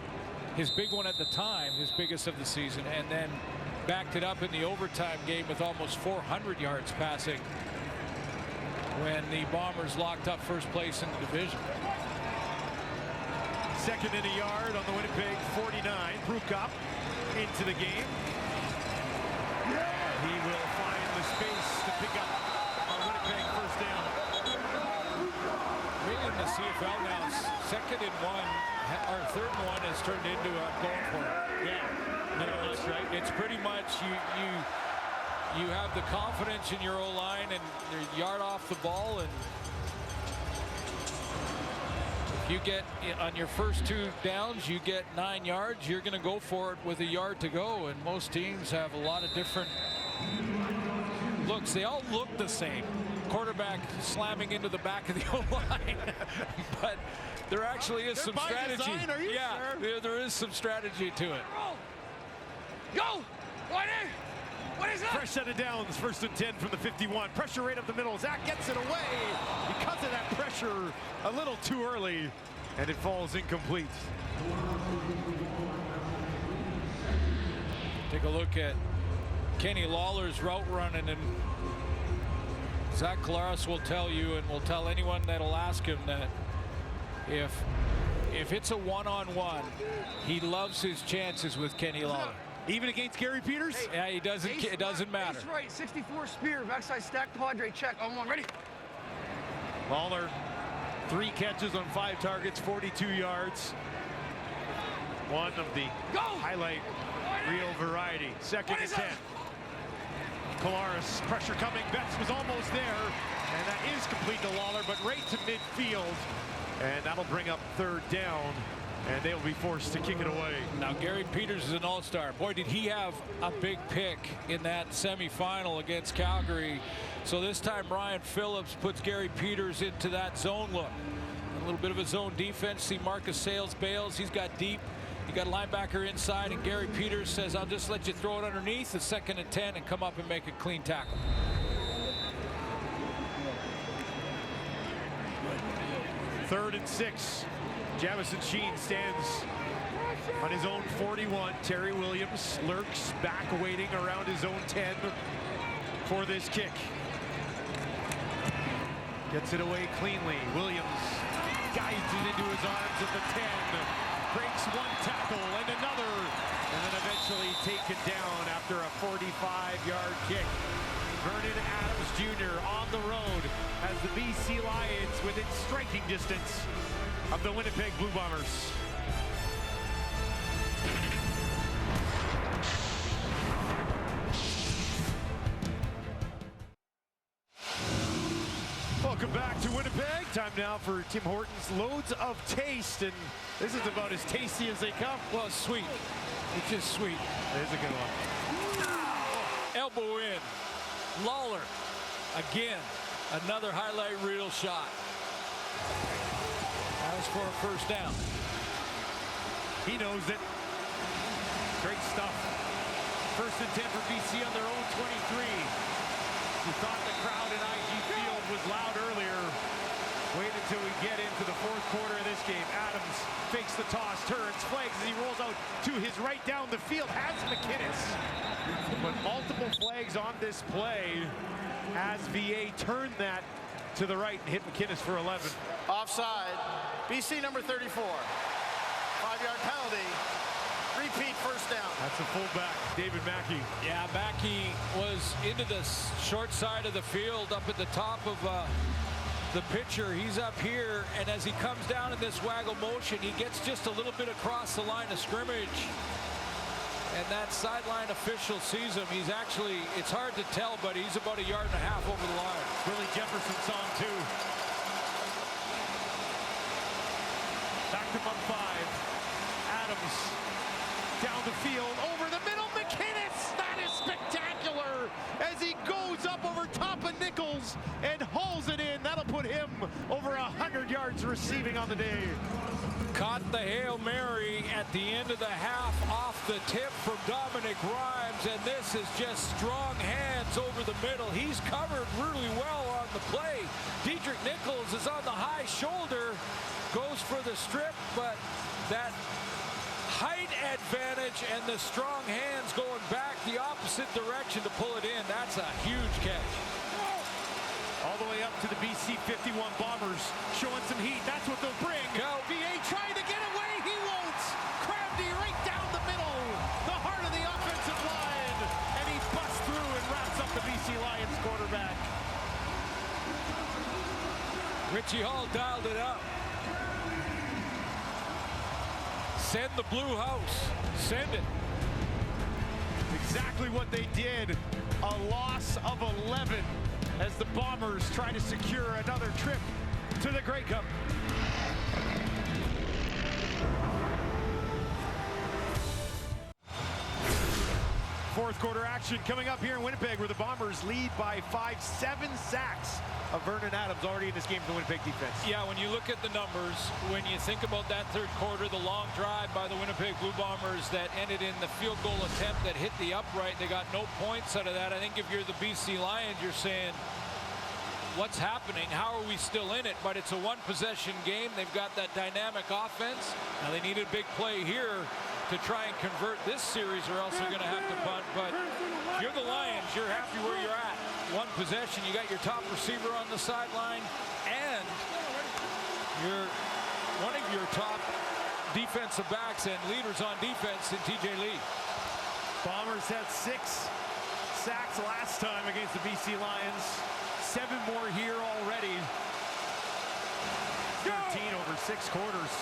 his big one at the time, his biggest of the season, and then backed it up in the overtime game with almost 400 yards passing when the Bombers locked up first place in the division. 2nd and a yard on the Winnipeg 49. Prukop into the game. He will find the space to pick up a Winnipeg first down. Really in the CFL now, 2nd and 1, or 3rd and 1 has turned into going for it. Yeah, that's right. It's pretty much you have the confidence in your O-line and you're a yard off the ball, and you get on your first 2 downs, you get 9 yards, you're going to go for it with a yard to go. And most teams have a lot of different looks. They all look the same. Quarterback slamming into the back of the O-line. But there actually is some strategy. Design, are you sure? There is some strategy to it. Go! Right in! What is that? Fresh set of downs, 1st and 10 from the 51. Pressure right up the middle. Zach gets it away because of that pressure a little too early, and it falls incomplete. Take a look at Kenny Lawler's route running, and Zach Collaros will tell you, and will tell anyone that'll ask him, that if it's a one-on-one, he loves his chances with Kenny Lawler. Even against Gary Peters? Yeah, he doesn't. It doesn't matter. Ace right, 64 spear, backside stack, Padre check. On 1, ready. Lawler, 3 catches on 5 targets, 42 yards. One of the highlight reel variety. 2nd and 10. Collaros, pressure coming. Betts was almost there, and that is complete to Lawler, but right to midfield, and that'll bring up 3rd down. And they'll be forced to kick it away. Now, Gary Peters is an all-star. Boy, did he have a big pick in that semifinal against Calgary. So this time, Ryan Phillips puts Gary Peters into that zone look. A little bit of a zone defense. See Marcus Sales bails. He's got deep. You got a linebacker inside, and Gary Peters says, I'll just let you throw it underneath. The 2nd and 10 and come up and make a clean tackle. Third and 6. Jamison Sheen stands on his own 41. Terry Williams lurks back, waiting around his own 10 for this kick. Gets it away cleanly. Williams guides it into his arms at the 10. Breaks 1 tackle and another. And then eventually taken down after a 45-yard kick. Vernon Adams Jr. on the road as the BC Lions within striking distance of the Winnipeg Blue Bombers. Welcome back to Winnipeg. Time now for Tim Hortons Loads of Taste, and this is about as tasty as they come. Well, sweet. It's just sweet. There's a good one. Elbow in. Lawler. Again, another highlight reel shot. As for a first down. He knows it. Great stuff. 1st and 10 for BC on their own 23. You thought the crowd at IG Field was loud earlier. Way to until we get into the fourth quarter of this game. Adams fakes the toss, turns, flags as he rolls out to his right down the field. Has McInnes. But multiple flags on this play as VA turned that to the right and hit McInnes for 11. Offside. BC number 34. 5-yard penalty. Repeat first down. That's a fullback, David Mackey. Yeah, Mackey was into the short side of the field up at the top of the pitcher. He's up here, and as he comes down in this waggle motion, he gets just a little bit across the line of scrimmage. And that sideline official sees him. He's actually, it's hard to tell, but he's about 1.5 yards over the line. Willie Jefferson saw him too. Back to Month 5. Adams down the field, over the middle. McInnes, that is spectacular as he goes up over top of Nichols and hauls it in. That'll put him over 100 yards receiving on the day. Caught the Hail Mary at the end of the half off the tip from Dominic Rhymes, and this is just strong hands over the middle. He's covered really well on the play. Dietrich Nichols is on the high shoulder, goes for the strip, but that height advantage and the strong hands going back the opposite direction to pull it in, that's a huge catch. All the way up to the BC 51 Bombers, showing some heat. That's what they'll bring. Go. VA trying to get away. He won't. Crabtree right down the middle. The heart of the offensive line. And he busts through and wraps up the BC Lions quarterback. Richie Hall dialed it up. Send the blue house. Send it. Exactly what they did. A loss of 11. As the Bombers try to secure another trip to the Grey Cup. Fourth quarter action coming up here in Winnipeg, where the Bombers lead by 5, 7 sacks of Vernon Adams already in this game for the Winnipeg defense. Yeah, when you look at the numbers, when you think about that third quarter, the long drive by the Winnipeg Blue Bombers that ended in the field goal attempt that hit the upright, they got no points out of that. I think if you're the BC Lions, you're saying, what's happening? How are we still in it? But it's a one-possession game. They've got that dynamic offense. Now they need a big play here to try and convert this series, or else they're going to have to punt. But if you're the Lions, you're happy where you're at. One possession, you got your top receiver on the sideline, and you're one of your top defensive backs and leaders on defense in TJ Lee. Bombers had 6 sacks last time against the BC Lions. 7 more here already. 13 over 6 quarters.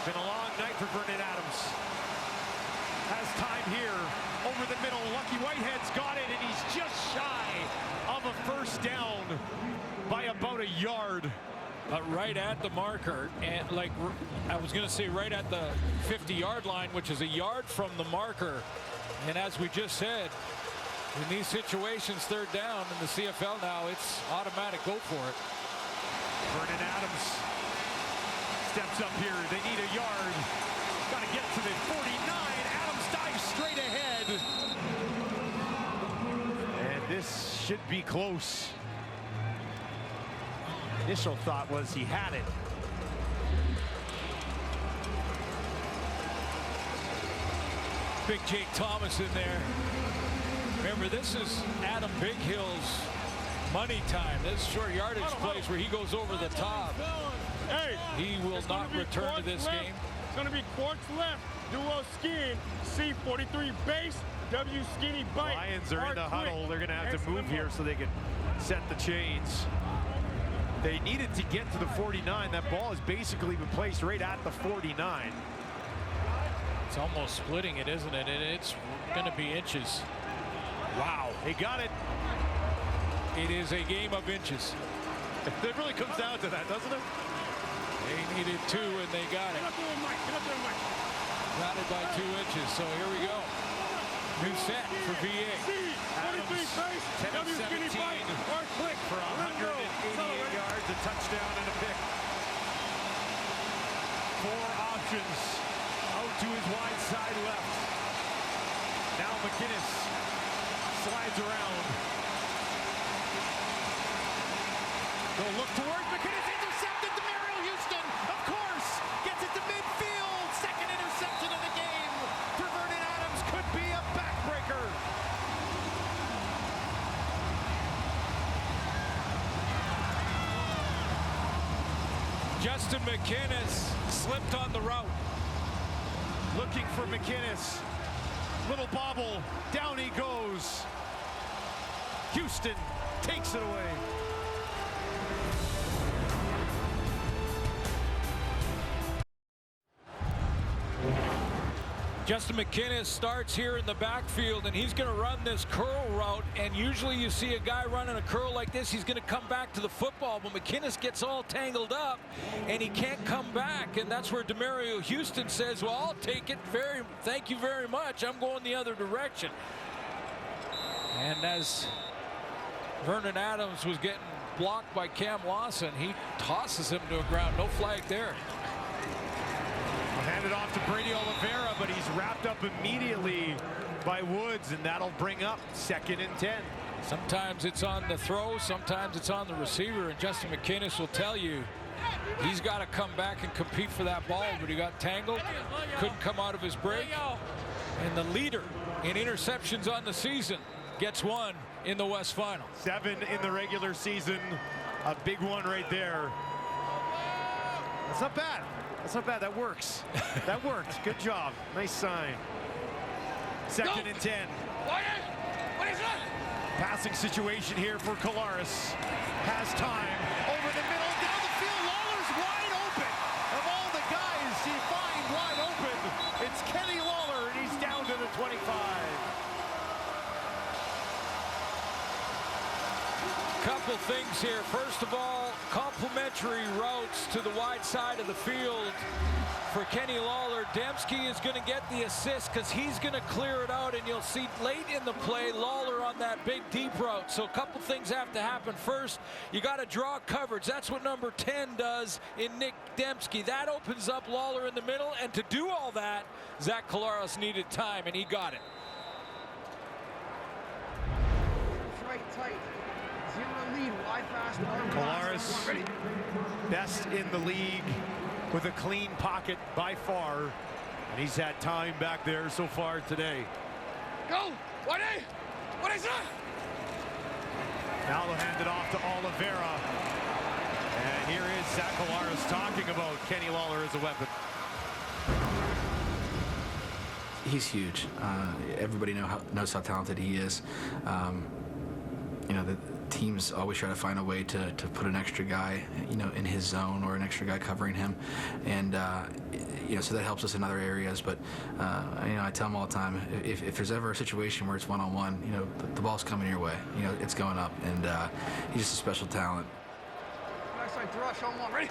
Been a long night for Vernon Adams. Has time here over the middle. Lucky Whitehead's got it, and he's just shy of a first down by about 1 yard. Right at the marker, and like I was going to say, right at the 50-yard line, which is 1 yard from the marker. And as we just said, in these situations, third down in the CFL now, it's automatic. Go for it. Vernon Adams steps up here. They need 1 yard. Got to get to the 49. Adams dives straight ahead. And this should be close. Initial thought was he had it. Big Jake Thomas in there. Remember, this is Adam Bighill's money time. This short yardage plays where he goes over the top. Hey, he will not return to this game. It's going to be quartz left, duo skin, C43 base, W skinny bite. Lions are in the huddle. They're going to have to move here so they can set the chains. They needed to get to the 49. That ball has basically been placed right at the 49. It's almost splitting it, isn't it? And it's going to be inches. Wow, they got it. It is a game of inches. It really comes down to that, doesn't it? They needed 2 and they got it. Got it by 2 inches, so here we go. New set for VA. Adams, 10 of 17 for 188 yards, a touchdown and a pick. 4 options out to his wide side left. Now McInnes slides around. They'll look towards McInnes, intercepted. Justin McInnis slipped on the route. Looking for McInnis. Little bobble. Down he goes. Houston takes it away. Justin McInnis starts here in the backfield, and he's going to run this curl route. And usually you see a guy running a curl like this, he's going to come back to the football. But McInnis gets all tangled up, and he can't come back. And that's where Demario Houston says, well, I'll take it. Thank you very much. I'm going the other direction. And as Vernon Adams was getting blocked by Cam Lawson, he tosses him to the ground. No flag there. Hand it off to Brady Oliveira, but he's wrapped up immediately by Woods, and that'll bring up 2nd and 10. Sometimes it's on the throw, sometimes it's on the receiver, and Justin McInnis will tell you he's got to come back and compete for that ball, but he got tangled, couldn't come out of his break. And the leader in interceptions on the season gets one in the West Final. 7 in the regular season, a big one right there. That's not bad. That's not bad. That works. That worked. Good job. Nice sign. 2nd and 10. Passing situation here for Collaros. Has time. Over the middle. Down the field. Lawler's wide open. Of all the guys he finds wide open, it's Kenny Lawler, and he's down to the 25. Couple things here. First of all, complimentary routes to the wide side of the field for Kenny Lawler. Dembski is going to get the assist because he's going to clear it out, and you'll see late in the play Lawler on that big deep route. So a couple things have to happen. First, you got to draw coverage. That's what number 10 does in Nick Dembski. That opens up Lawler in the middle, and to do all that, Zach Collaros needed time, and he got it. Right tight. Lead, wide fast, Collaros, best in the league with a clean pocket by far, and he's had time back there so far today. Go! What is that? Now they'll hand it off to Oliveira, and here is Zach Collaros talking about Kenny Lawler as a weapon. He's huge. Everybody knows how talented he is. You know, the teams always try to find a way to put an extra guy, you know, in his zone or an extra guy covering him, and you know, so that helps us in other areas. But you know, I tell him all the time, if there's ever a situation where it's one-on-one, you know, the ball's coming your way. You know, it's going up, and he's just a special talent. Nice side rush, on one, ready?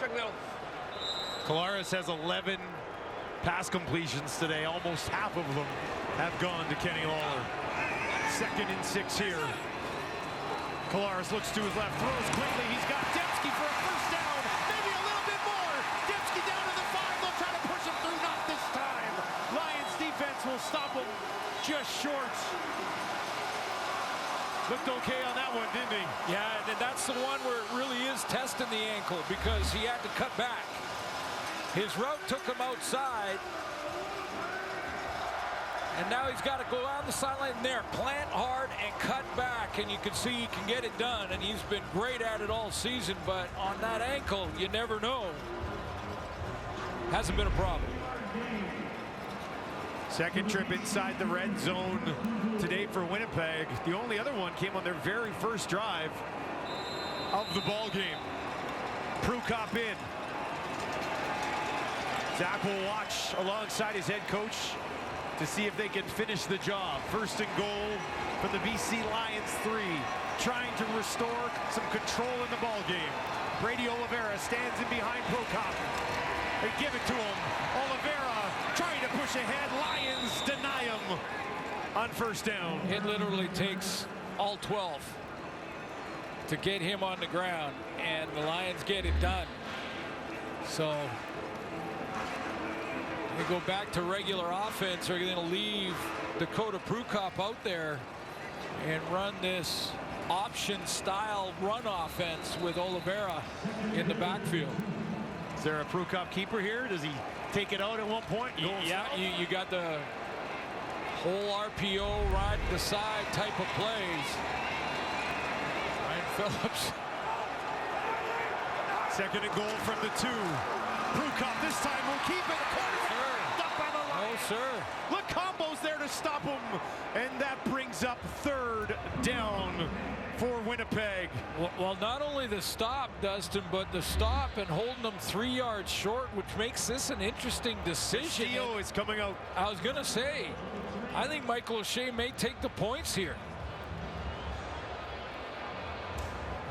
Check middle. Collaros has 11 pass completions today. Almost half of them have gone to Kenny Lawler. 2nd and 6 here. Collaros looks to his left, throws quickly. He's got Dembski for a first down. Maybe a little bit more. Dembski down to the 5. They'll try to push him through. Not this time. Lions defense will stop him just short. Looked okay on that one, didn't he? Yeah, and that's the one where it really is testing the ankle because he had to cut back. His route took him outside. And now he's got to go out the sideline there, plant hard and cut back, and you can see he can get it done, and he's been great at it all season, but on that ankle, you never know. Hasn't been a problem. Second trip inside the red zone today for Winnipeg. The only other one came on their very first drive of the ball game. Prukop in. Zach will watch alongside his head coach to see if they can finish the job. 1st and goal for the BC Lions 3, trying to restore some control in the ball game. Brady Oliveira stands in behind Prokop. They give it to him. Oliveira trying to push ahead. Lions deny him on 1st down. It literally takes all 12 to get him on the ground, and the Lions get it done. So we go back to regular offense. They're going to leave Dakota Prukop out there and run this option style run offense with Oliveira in the backfield. Is there a Prukop keeper here? Does he take it out at one point? Yeah, you got the whole RPO ride the side type of plays. Ryan Phillips Second and goal from the 2. Prukop this time will keep it. Up by the line. Oh, sir. Lacombo's there to stop him. And that brings up third down for Winnipeg. Well, not only the stop, Dustin, but the stop and holding them 3 yards short, which makes this an interesting decision. Castillo is coming out. I was going to say, I think Michael O'Shea may take the points here.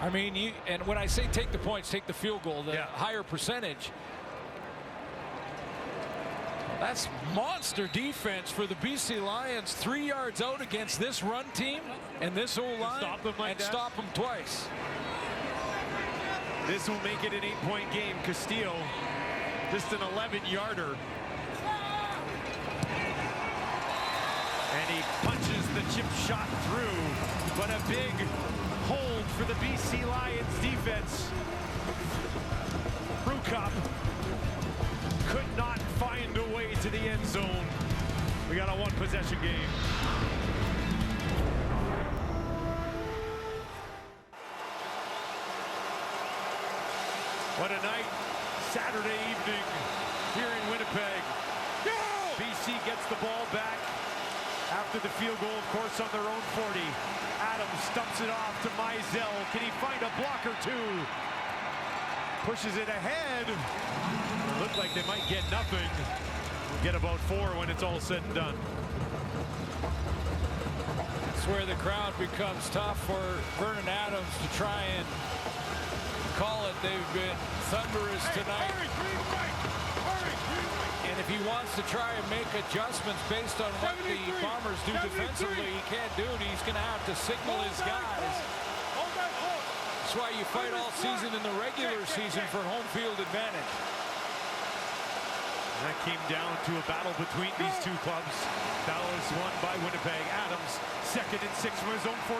I mean, and when I say take the points, take the field goal, the higher percentage. That's monster defense for the BC Lions. 3 yards out against this run team and this O-line, stop them twice. This will make it an 8-point game. Castillo, just an 11-yarder. And he punches the chip shot through, but a big hold for the BC Lions defense. Prukop could not find a way to the end zone. We got a one-possession game. What a night, Saturday evening here in Winnipeg. BC gets the ball back after the field goal, of course, on their own 40. Adams stumps it off to Mizell. Can he find a block or two? Pushes it ahead. Looked like they might get nothing. Get about 4 when it's all said and done. That's where the crowd becomes tough for Vernon Adams to try and call it. They've been thunderous tonight. And if he wants to try and make adjustments based on what the Bombers do defensively, he can't do it. He's going to have to signal his guys. That's why you fight all season in the regular season for home field advantage. That came down to a battle between these two clubs. Battle is won by Winnipeg. Adams, 2nd and 6 from his own 44.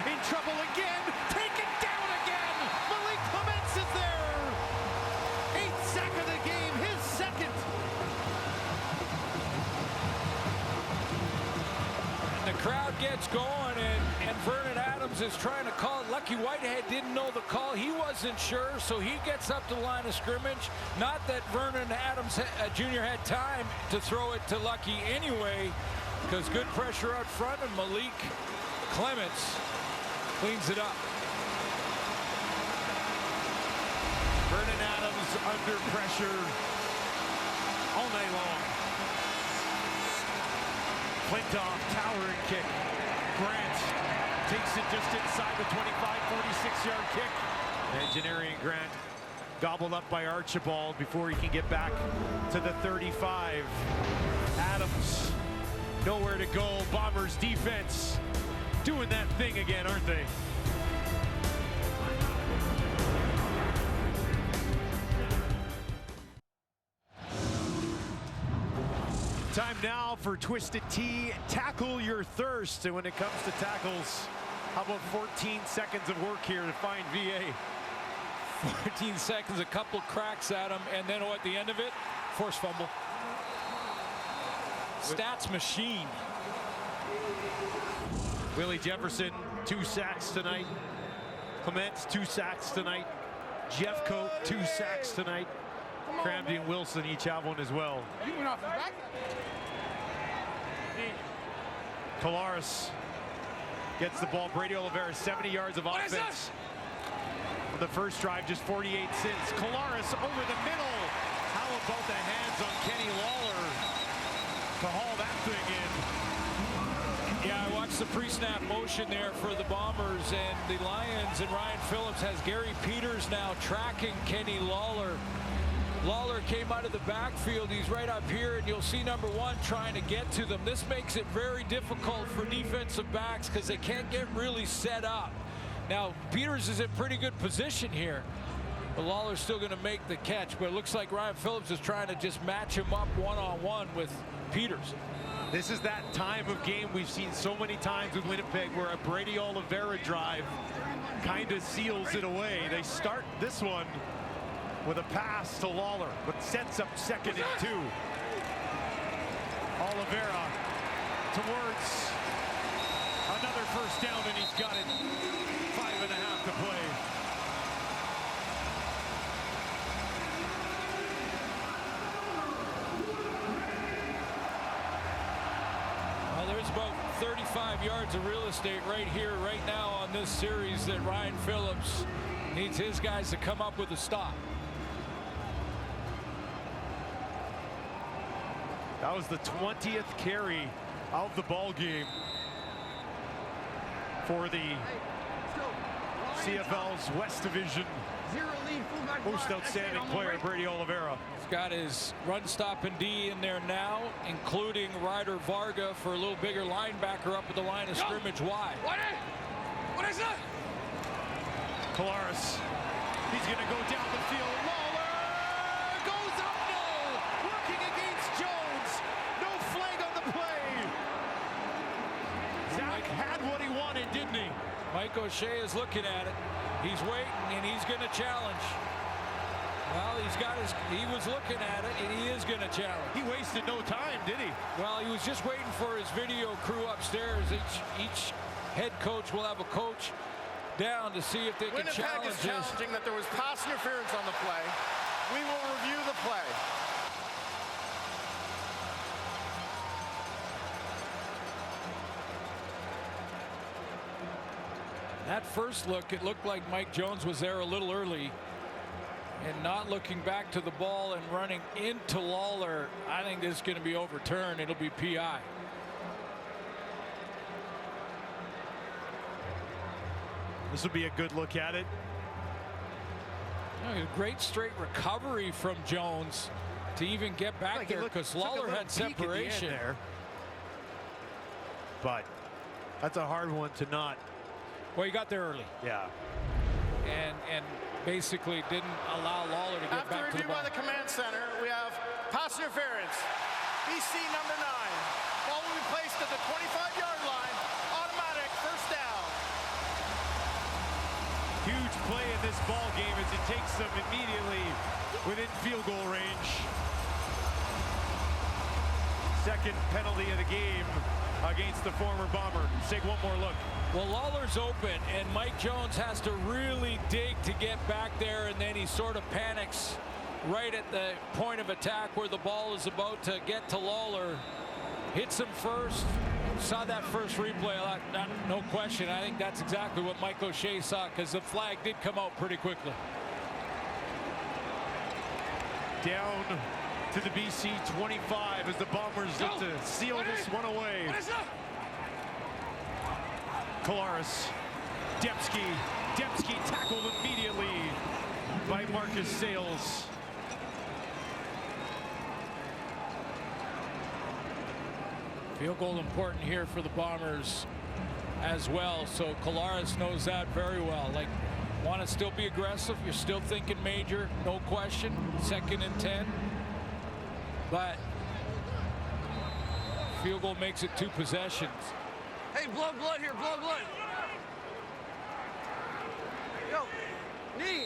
In trouble again. Taken down again. Malik Clements is there. 8th sack of the game. His second. And the crowd gets going, and Vernon Adams is trying to call it. Lucky Whitehead didn't know the call. He wasn't sure, so he gets up to the line of scrimmage. Not that Vernon Adams Jr. had time to throw it to Lucky anyway, because good pressure out front, and Malik Clements cleans it up. Vernon Adams under pressure all night long. Flintoff, towering kick. Grant takes it just inside the 25, 46-yard kick. And Janarian Grant gobbled up by Archibald before he can get back to the 35. Adams, nowhere to go. Bombers defense doing that thing again, aren't they? Time now for Twisted Tea. Tackle your thirst. And when it comes to tackles, how about 14 seconds of work here to find VA? 14 seconds, a couple cracks at him, and then at the end of it, forced fumble. Stats machine. Willie Jefferson, 2 sacks tonight. Clements, 2 sacks tonight. Jeffcoat, 2 sacks tonight. Cramdy and Wilson each have one as well. You went off his back. Collaros gets the ball. Brady Oliveira, 70 yards of offense. On the first drive, just 48 cents. Collaros over the middle. How about the hands on Kenny Lawler to haul that thing in? Yeah, I watched the pre-snap motion there for the Bombers and the Lions, and Ryan Phillips has Gary Peters now tracking Kenny Lawler. Lawler came out of the backfield. He's right up here, and you'll see number 1 trying to get to them. This makes it very difficult for defensive backs because they can't get really set up. Now, Peters is in pretty good position here, but Lawler's still going to make the catch. But it looks like Ryan Phillips is trying to just match him up one-on-one with Peters. This is that time of game we've seen so many times with Winnipeg where a Brady Oliveira drive kind of seals it away. They start this one with a pass to Lawler, but sets up 2nd and 2. Oliveira towards another first down, and he's got it. 5.5 to play. 35 yards of real estate right here, right now on this series that Ryan Phillips needs his guys to come up with a stop. That was the 20th carry of the ball game for the CFL's West Division most outstanding player, Brady Oliveira. He's got his run, stop, and D in there now, including Ryder Varga for a little bigger linebacker up at the line of scrimmage wide. What is that? Collaros, he's going to go down the field. Lawler goes up, no! Working against Jones. No flag on the play. Zach had what he wanted, didn't he? Mike O'Shea is looking at it. He's waiting, and he's going to challenge. Well, he was looking at it, and he is going to challenge. He wasted no time, did he? Well, he was just waiting for his video crew upstairs. Each head coach will have a coach down to see if they can challenge Winnipeg is challenging that there was pass interference on the play. We will review the play. That first look, it looked like Mike Jones was there a little early and not looking back to the ball and running into Lawler. I think this is going to be overturned. It'll be PI. This will be a good look at it. A great straight recovery from Jones to even get back there because Lawler had separation there. But that's a hard one to not. Well, he got there early. Yeah. And basically didn't allow Lawler to get back to the After review ball. by the command center, we have pass interference. BC number 9. Ball will be placed at the 25-yard line. Automatic first down. Huge play in this ball game as it takes them immediately within field goal range. Second penalty of the game against the former Bomber. Let's take one more look. Well, Lawler's open, and Mike Jones has to really dig to get back there, and then he sort of panics right at the point of attack where the ball is about to get to Lawler. Hits him first. Saw that first replay, no question. I think that's exactly what Mike O'Shea saw because the flag did come out pretty quickly. Down to the BC 25 as the Bombers look to seal this one away. Collaros, Dembski tackled immediately by Marcus Sales. Field goal important here for the Bombers as well. So Collaros knows that very well. Like, want to still be aggressive. You're still thinking major, no question. 2nd and 10. But field goal makes it 2 possessions. Hey, blood here, blood. Yo, knee.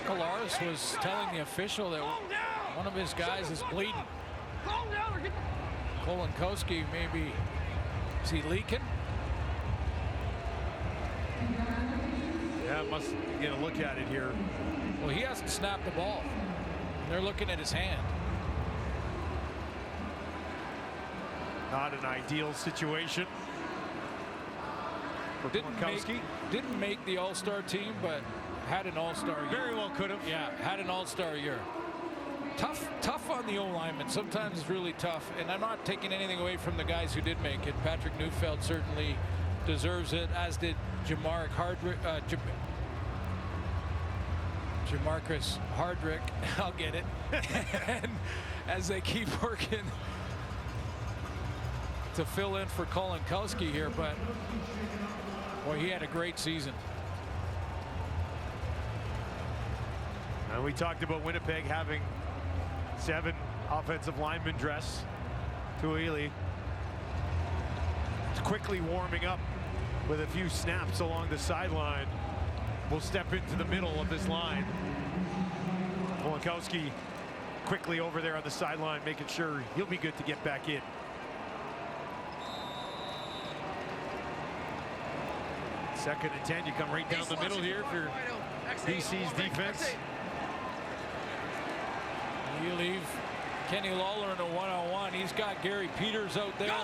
Collaros was telling the official that one of his guys is bleeding. Calm down or get Kolinkowski, maybe, is he leaking? Yeah, must get a look at it here. Well, he hasn't snapped the ball. They're looking at his hand. Not an ideal situation for Kolinkowski. Didn't make the All-Star team, but had an All-Star year. Very well could have. Yeah, had an All-Star year. Tough on the O-lineman. Sometimes it's really tough. And I'm not taking anything away from the guys who did make it. Patrick Neufeld certainly deserves it, as did Jamarcus Hardrick. I'll get it. And as they keep working to fill in for Kolinkowski here, but boy, he had a great season. And we talked about Winnipeg having 7 offensive linemen dress. Tuili quickly warming up with a few snaps along the sideline. Will step into the middle of this line. Kolinkowski quickly over there on the sideline, making sure he'll be good to get back in. Second and 10, you come right down the middle here for BC's defense. You leave Kenny Lawler in a one-on-one. He's got Gary Peters out there,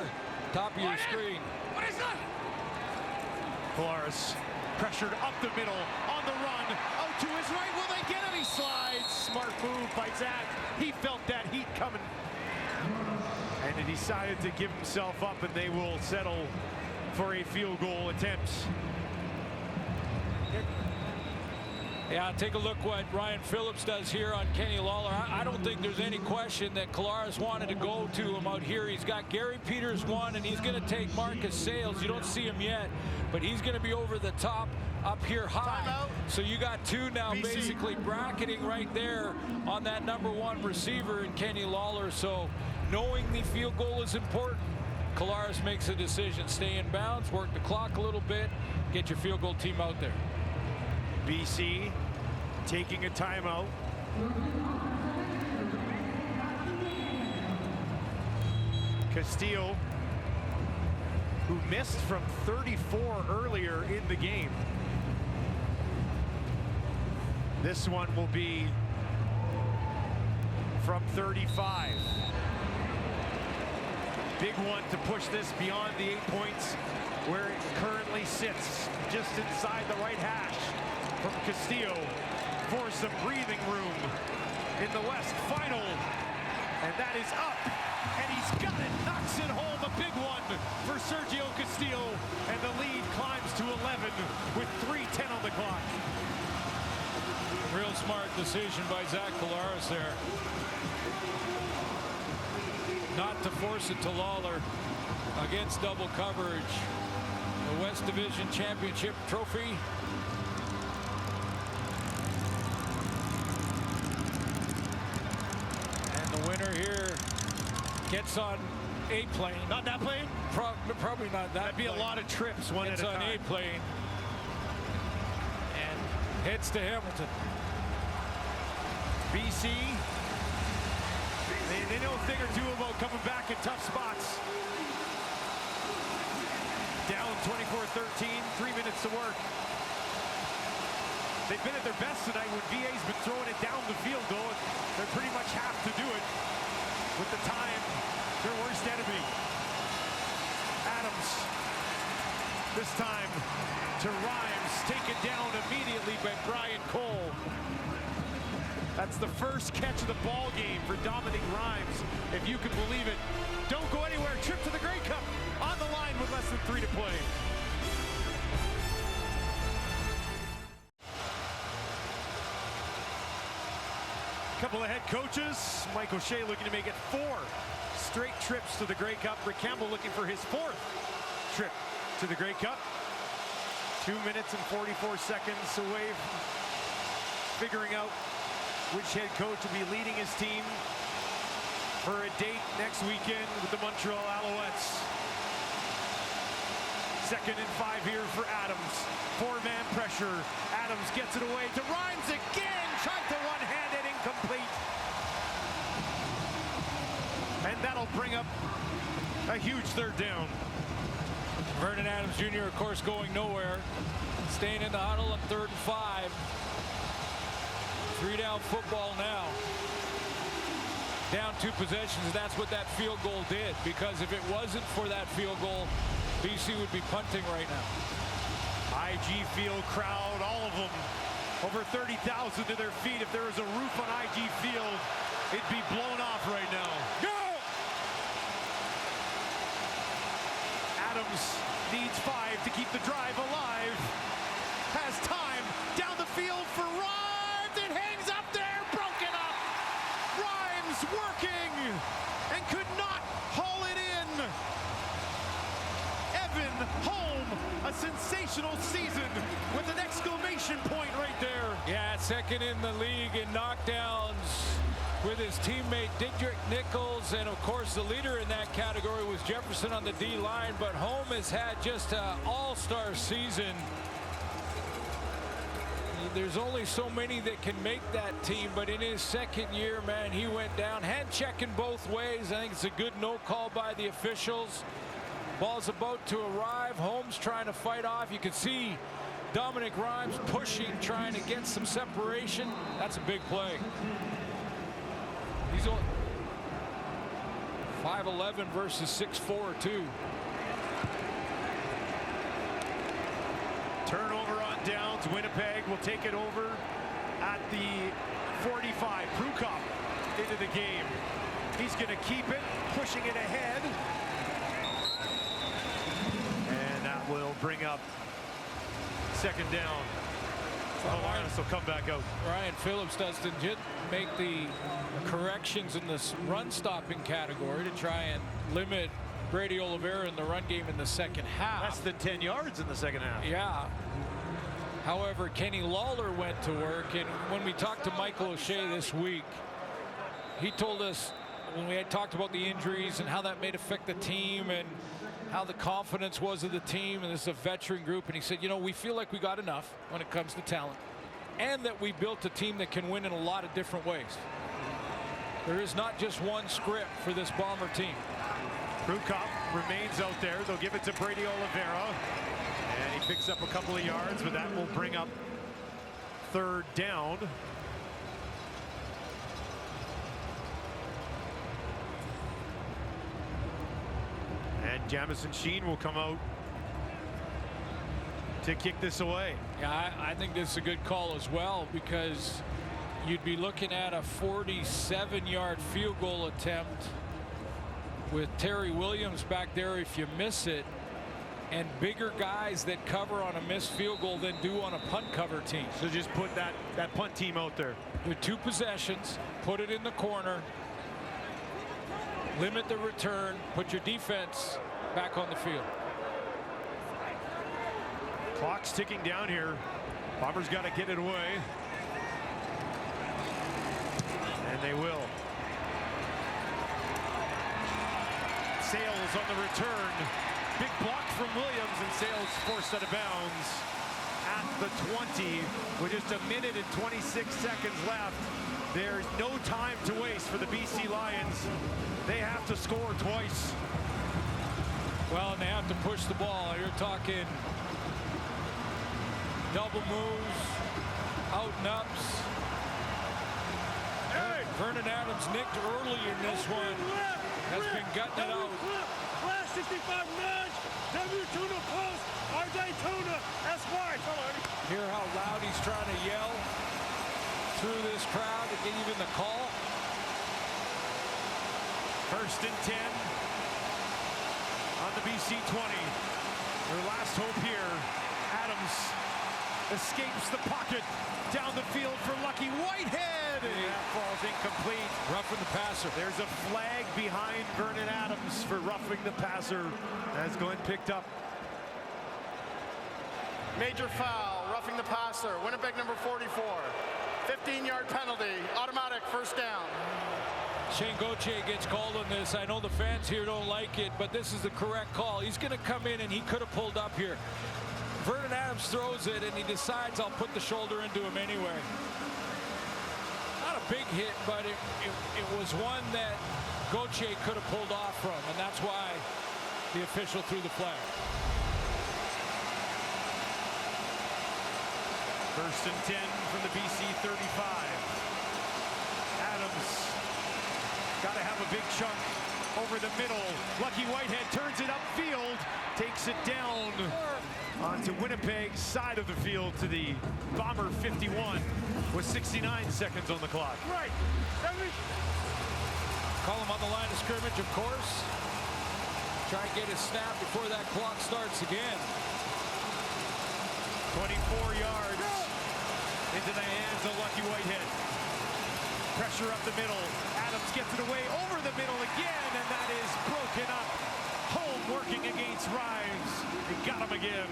top of your screen. What is that? Collaros pressured up the middle, on the run, out to his right. Will they get it? He slides. Smart move by Zach. He felt that heat coming. And he decided to give himself up, and they will settle for a field goal attempt. Yeah, take a look what Ryan Phillips does here on Kenny Lawler. I don't think there's any question that Collaros wanted to go to him out here. He's got Gary Peters one, and he's going to take Marcus Sales. You don't see him yet, but he's going to be over the top up here high. So you got two now basically bracketing right there on that #1 receiver in Kenny Lawler. So knowing the field goal is important, Collaros makes a decision. Stay in bounds, work the clock a little bit, get your field goal team out there. BC taking a timeout. Castillo, who missed from 34 earlier in the game. This one will be from 35. Big one to push this beyond the 8 points where it currently sits, just inside the right hash. From Castillo for some breathing room in the West Final, and that is up, and he's got it, knocks it home, a big one for Sergio Castillo, and the lead climbs to 11 with 3:10 on the clock. Real smart decision by Zach Collaros there. Not to force it to Lawler against double coverage. The West Division Championship trophy. Winner here gets on a plane. Not that plane? Probably not that. That'd be plane. A lot of trips one it's at a time. It's on a plane and heads to Hamilton. BC, they know a thing or two about coming back in tough spots. Down 24-13, 3 minutes to work. They've been at their best tonight when VA's been throwing it down the field, though. They pretty much have to do it with the time, their worst enemy. Adams, this time to Rhymes, taken down immediately by Brian Cole. That's the first catch of the ball game for Dominic Rhymes, if you can believe it. Don't go anywhere. Trip to the Grey Cup on the line with less than 3 to play. Couple of head coaches. Mike O'Shea looking to make it 4 straight trips to the Grey Cup. Rick Campbell looking for his 4th trip to the Grey Cup. 2 minutes and 44 seconds away from figuring out which head coach will be leading his team for a date next weekend with the Montreal Alouettes. 2nd and 5 here for Adams. 4-man pressure. Adams gets it away to Rhymes again. Tried to one-hand it, incomplete. And that'll bring up a huge 3rd down. Vernon Adams Jr., of course, going nowhere. Staying in the huddle on 3rd and 5. 3-down football now. Down 2 possessions, that's what that field goal did. Because if it wasn't for that field goal, BC would be punting right now. IG Field crowd, all of them. Over 30,000 to their feet. If there was a roof on IG Field, it'd be blown off right now. Go! Adams needs 5 to keep the drive alive. Has time down the field for Rhymes. It hangs up there, broken up. Rhymes working and could not haul it in. Evan Holm, a sensational season with an exclamation point right there. Yeah, 2nd in the league in knockdowns with his teammate Didrik Nichols, and of course the leader in that category was Jefferson on the D-line, but Holm has had just an all-star season. There's only so many that can make that team, but in his 2nd year, man, he went down. Hand checking both ways. I think it's a good no call by the officials. Ball's about to arrive. Holmes trying to fight off. You can see Dominic Rhymes pushing, trying to get some separation. That's a big play. He's 5'11" versus 6'4", too. Turnover on downs. Winnipeg will take it over at the 45. Prukop into the game. He's going to keep it, pushing it ahead. And that will bring up second down. Lions will come back out. Ryan Phillips doesn't make the corrections in this run-stopping category to try and limit Brady Oliveira in the run game in the second half. Less than 10 yards in the second half. Yeah. However, Kenny Lawler went to work, and when we talked to Michael O'Shea this week, he told us when we had talked about the injuries and how that may affect the team and how the confidence was of the team, and this is a veteran group, and he said, you know, we feel like we got enough when it comes to talent, and that we built a team that can win in a lot of different ways. There is not just one script for this Bomber team. Prukop remains out there. They'll give it to Brady Oliveira. And he picks up a couple of yards, but that will bring up third down. And Jamison Sheen will come out to kick this away. Yeah, I think this is a good call as well, because you'd be looking at a 47-yard field goal attempt with Terry Williams back there if you miss it, and bigger guys that cover on a missed field goal than do on a punt cover team. So just put that punt team out there. With 2 possessions, put it in the corner, limit the return, put your defense back on the field. Clock's ticking down here. Bombers got to get it away. And they will. Sales on the return. Big block from Williams, and Sales forced out of bounds at the 20 with just a minute and 26 seconds left. There's no time to waste for the BC Lions. They have to score twice. Well, and they have to push the ball. You're talking double moves, out and ups. Hey. Vernon Adams nicked early in this one. Has been gutting it out. Last 65 nudge. W Tuna post. RJ Tuna. That's wide. Hear how loud he's trying to yell through this crowd to get even the call. First and 10 on the BC 20. Their last hope here. Adams escapes the pocket down the field for Lucky Whitehead. And that falls incomplete. Roughing the passer. There's a flag behind Vernon Adams for roughing the passer. As Glenn picked up. Major foul, roughing the passer. Winnipeg number 44. 15-yard penalty, automatic first down. Shane Gauthier gets called on this. I know the fans here don't like it, but this is the correct call. He's going to come in, and he could have pulled up here. Vernon Adams throws it, and he decides I'll put the shoulder into him anyway. Not a big hit, but it was one that Gauthier could have pulled off from, and that's why the official threw the flag. First and 10 from the BC 35. Adams got to have a big chunk over the middle. Lucky Whitehead turns it upfield, takes it down onto Winnipeg's side of the field to the Bomber 51 with 69 seconds on the clock. Right. Call him on the line of scrimmage, of course. Try and get a snap before that clock starts again. 24 yards into the hands of Lucky Whitehead. Pressure up the middle. Adams gets it away over the middle again, and that is broken up. Home working against Rives. He got him again.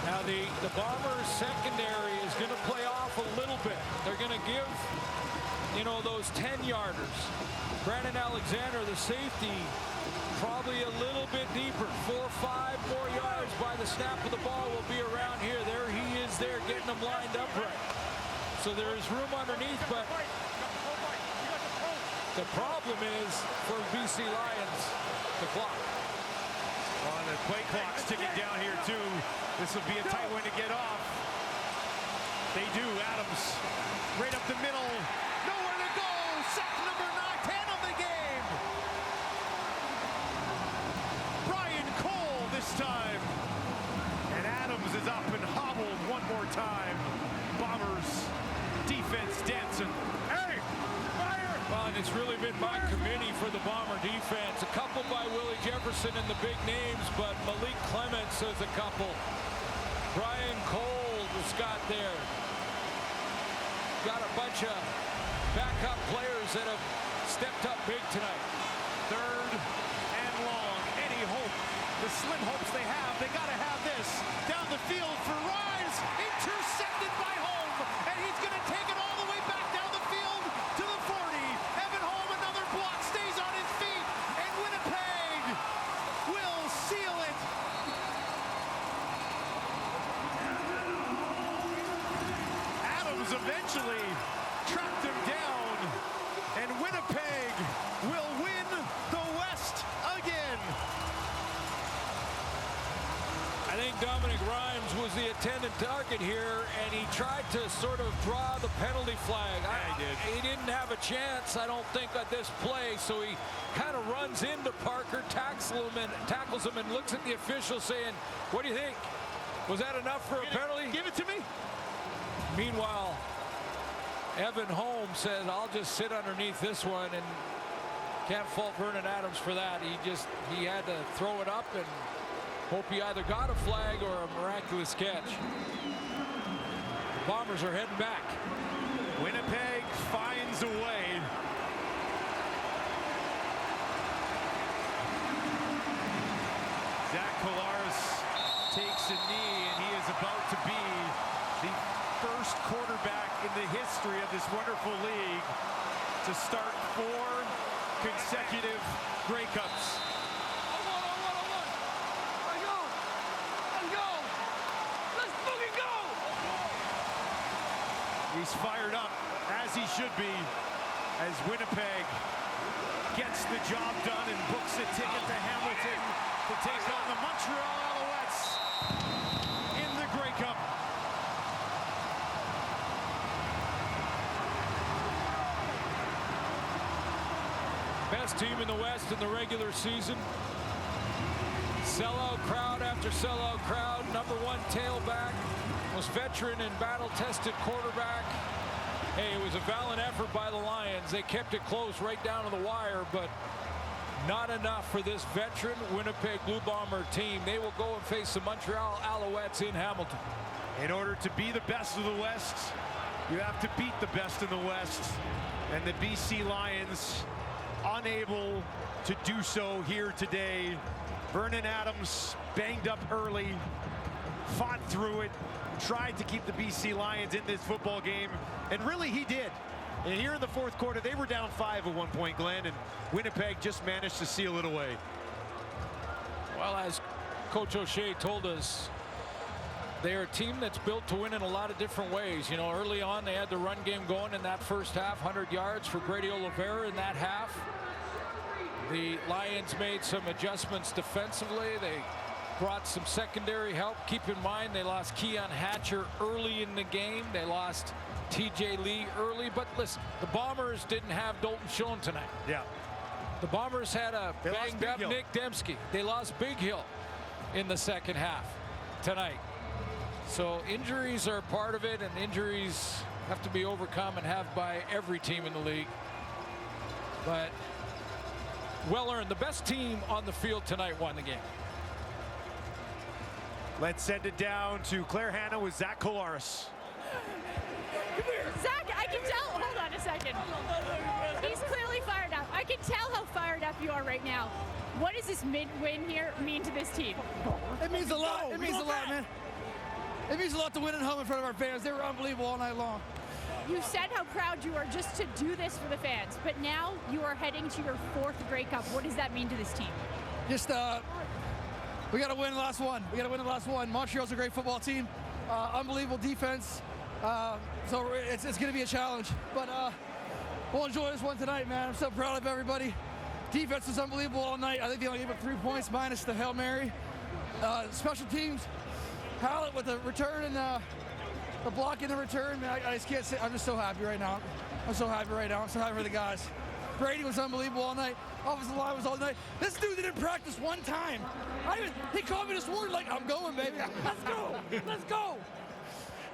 Now the Bombers secondary is going to play off a little bit. They're going to give, you know, those 10-yarders. Brandon Alexander, the safety, probably a little bit deeper. 4 or 5 more yards by the snap of the ball will be around here. There he is there getting them lined up right. So there is room underneath, but the problem is for BC Lions, the clock. On the play clock's ticking down here too. This will be a tight one to get off. They do. Adams right up the middle. Nowhere to go. Sack number 9, 10 of the game. Brian Cole this time. And Adams is up and hobbled one more time. Bombers defense dancing. Hey, fire! Well, and it's really been by committee for the Bomber defense. A couple by Willie Jefferson and the big names, but Malik Clements has a couple. Brian Cole was got there. Got a bunch of backup players that have stepped up big tonight. Third and long. Any hope, the slim hopes they have, they got to have this. Down the field for Rise, intercepted by Holm, and he's going to take it all the way back down the field to the 40. Evan Holm, another block, stays on his feet, and Winnipeg will seal it. Adams eventually tracked him down, and Winnipeg will win the West again. I think Dominic Rhymes was the intended target here, and he tried to sort of draw the penalty flag. He didn't have a chance, I don't think, at this play, so he kind of runs into Parker, tackles him, and looks at the official saying, "What do you think? Was that enough for a penalty? Give it to me." Meanwhile, Evan Holmes said, "I'll just sit underneath this one," and can't fault Vernon Adams for that. He had to throw it up and hope he either got a flag or a miraculous catch. The Bombers are heading back. Winnipeg finds a way. Zach Collaros takes a knee, and he is about to be the first quarterback in the history of this wonderful league to start 4 consecutive Grey Cups. He's fired up, as he should be, as Winnipeg gets the job done and books a ticket to Hamilton to take on the Montreal Alouettes in the Grey Cup. Best team in the West in the regular season. Sellout crowd after sellout crowd. Number 1 tailback. Most veteran and battle-tested quarterback. Hey, it was a valiant effort by the Lions. They kept it close right down to the wire, but not enough for this veteran Winnipeg Blue Bomber team. They will go and face the Montreal Alouettes in Hamilton. In order to be the best of the West, you have to beat the best in the West. And the BC Lions unable to do so here today. Vernon Adams banged up early, fought through it, tried to keep the BC Lions in this football game, and really he did. And here in the fourth quarter, they were down 5 at one point, Glenn, and Winnipeg just managed to seal it away. Well, as Coach O'Shea told us, they're a team that's built to win in a lot of different ways. You know, early on, they had the run game going in that first half, 100 yards for Brady Oliveira in that half. The Lions made some adjustments defensively. They brought some secondary help. Keep in mind, they lost Keon Hatcher early in the game. They lost TJ Lee early. But listen, the Bombers didn't have Dalton Schoen tonight. Yeah. The Bombers had a banged up Nick Dembski. They lost Big Hill in the second half tonight. So injuries are part of it, and injuries have to be overcome and have by every team in the league. But well earned. The best team on the field tonight won the game. Let's send it down to Claire Hanna with Zach Collaros. Zach, I can tell. Hold on a second. He's clearly fired up. I can tell how fired up you are right now. What does this mid-win here mean to this team? It means a lot. It means a lot, man. It means a lot to win at home in front of our fans. They were unbelievable all night long. You said how proud you are just to do this for the fans, but now you are heading to your 4th Grey Cup. What does that mean to this team? Just, we got to win the last one. We got to win the last one. Montreal's a great football team. Unbelievable defense. So it's going to be a challenge. But we'll enjoy this one tonight, man. I'm so proud of everybody. Defense was unbelievable all night. I think they only gave up 3 points minus the Hail Mary. Special teams, Hallett with a return and the block in the return, man, I just can't say. I'm just so happy right now. I'm so happy right now. I'm so happy for the guys. Brady was unbelievable all night. Offensive line was all night. This dude didn't practice one time. He called me this morning like, I'm going, baby. Let's go. Let's go.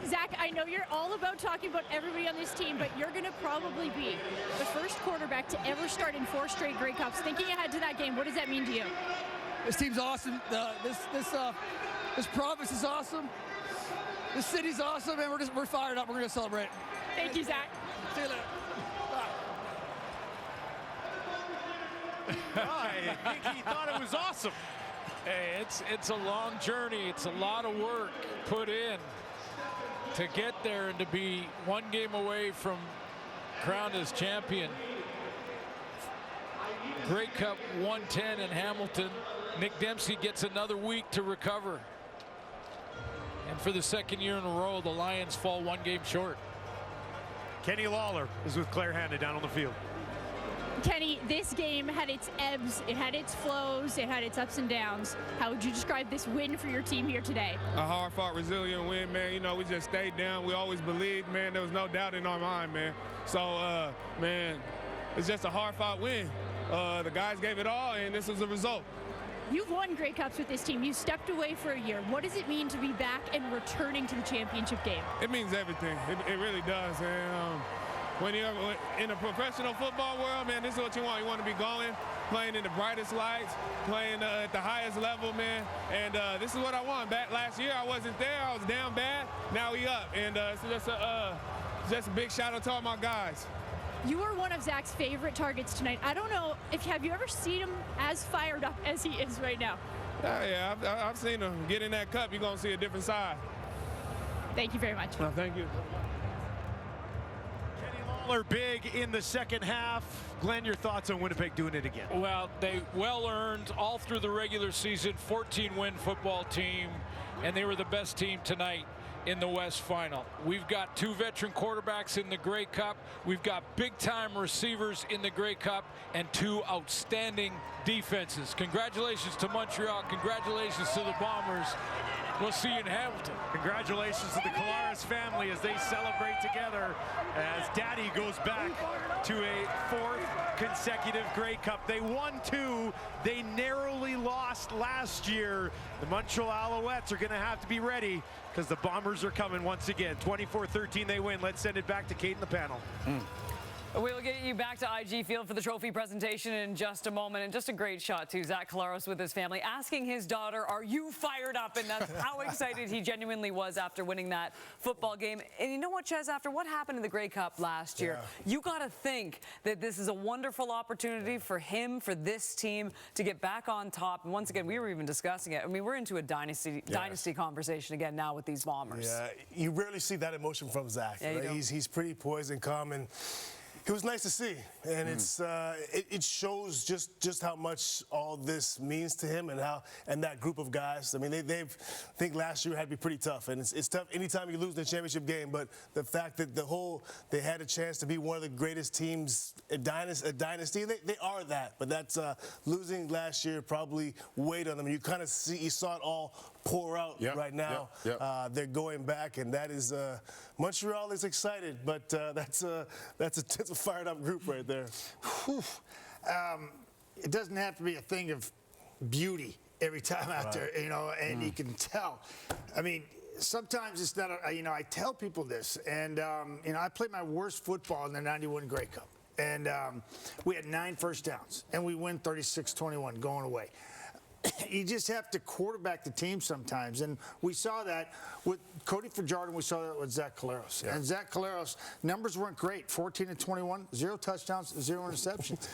Zach, I know you're all about talking about everybody on this team, but you're going to probably be the first quarterback to ever start in 4 straight Grey Cups. Thinking ahead to that game, what does that mean to you? This team's awesome. This province is awesome. This city's awesome, and we're fired up. We're going to celebrate. Thank you, Zach. See you later. I think he thought it was awesome. Hey, it's a long journey. It's a lot of work put in to get there and to be 1 game away from crowned as champion. Grey Cup 110 in Hamilton. Nick Dempsey gets another week to recover. And for the 2nd year in a row, the Lions fall 1 game short. Kenny Lawler is with Claire Hanna down on the field. Kenny, this game had its ebbs, it had its flows, it had its ups and downs. How would you describe this win for your team here today? A hard-fought, resilient win, man. You know, we just stayed down. We always believed, man. There was no doubt in our mind, man. So, man, it's just a hard-fought win. The guys gave it all, and this was the result. You've won Grey Cups with this team. You stepped away for a year. What does it mean to be back and returning to the championship game? It means everything. It really does. And when you're in a professional football world, man, this is what you want. You want to be going, playing in the brightest lights, playing at the highest level, man. And this is what I want. Back last year, I wasn't there. I was down bad. Now we up. And it's just a big shout out to all my guys. You are one of Zach's favorite targets tonight. I don't know have you ever seen him as fired up as he is right now? Yeah, I've seen him get in that cup. You're going to see a different side. Thank you very much. No, thank you. Lawler big in the 2nd half. Glenn, your thoughts on Winnipeg doing it again? Well, they well earned all through the regular season, 14-win football team, and they were the best team tonight in the West Final. We've got 2 veteran quarterbacks in the Grey Cup. We've got big-time receivers in the Grey Cup and 2 outstanding defenses. Congratulations to Montreal. Congratulations to the Bombers. We'll see you in Hamilton. Congratulations to the Collaros family as they celebrate together as Daddy goes back to a 4th consecutive Grey Cup. They won 2. They narrowly lost last year. The Montreal Alouettes are going to have to be ready because the Bombers are coming once again. 24-13 they win. Let's send it back to Kate and the panel. We'll get you back to IG Field for the trophy presentation in just a moment. And just a great shot, too. Zach Collaros with his family asking his daughter, are you fired up? And that's how excited he genuinely was after winning that football game. And you know what, Ches? After what happened in the Grey Cup last year, you got to think that this is a wonderful opportunity for him, for this team, to get back on top. And once again, we were even discussing it. I mean, we're into a dynasty conversation again now with these Bombers. Yeah, you rarely see that emotion from Zach. Yeah, right? He's pretty poised and calm, and it was nice to see, and it shows just how much all this means to him and that group of guys. I mean, I think last year had to be pretty tough, and it's tough anytime you lose the championship game. But the fact that they had a chance to be one of the greatest teams, a dynasty, they are that. But that's losing last year probably weighed on them. You kind of saw it all pour out right now. They're going back, and that is Montreal is excited, but that's a fired up group right there. It doesn't have to be a thing of beauty every time out there, you know, and you can tell. I mean, sometimes it's not, I tell people this, and, I played my worst football in the 91 Grey Cup, and we had 9 first downs, and we win 36-21 going away. You just have to quarterback the team sometimes. And we saw that with Cody Fajardo, we saw that with Zach Collaros. And Zach Collaros, numbers weren't great. 14-21, 0 touchdowns, 0 interceptions.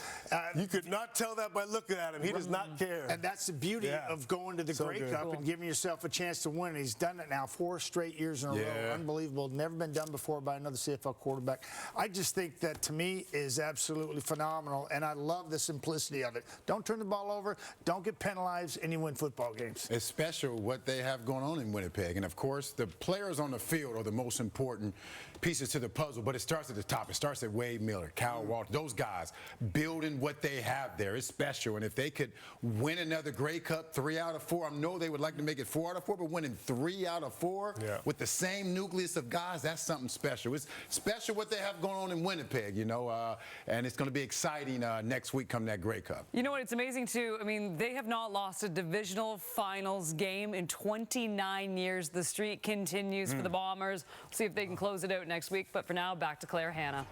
You could not tell that by looking at him. He does not care. And that's the beauty of going to the Grey Cup and giving yourself a chance to win. He's done it now 4 straight years in a row. Unbelievable. Never been done before by another CFL quarterback. I just think that, to me, is absolutely phenomenal. And I love the simplicity of it. Don't turn the ball over. Don't get penalized. lives and you win football games. It's special what they have going on in Winnipeg. And, of course, the players on the field are the most important pieces to the puzzle. But it starts at the top. It starts at Wade Miller, Cal Walter, those guys building what they have there. It's special. And if they could win another Grey Cup 3 out of 4, I know they would like to make it 4 out of 4, but winning 3 out of 4 with the same nucleus of guys, that's something special. It's special what they have going on in Winnipeg, you know, and it's going to be exciting next week come that Grey Cup. You know what? It's amazing, too. I mean, they have not lost a divisional finals game in 29 years. The streak continues for the Bombers. We'll see if they can close it out next week. But for now, back to Claire Hanna.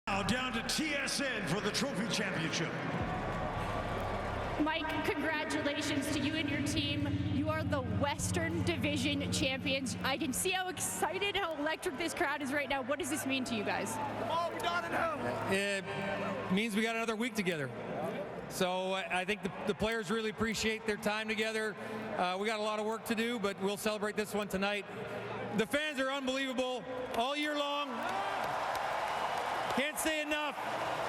Now down to TSN for the Trophy Championship. Mike, congratulations to you and your team. You are the Western Division champions. I can see how excited, how electric this crowd is right now. What does this mean to you guys? Oh, we got it now. It means we got another week together. So I think the players really appreciate their time together. We got a lot of work to do, but we'll celebrate this one tonight. The fans are unbelievable all year long. Can't say enough.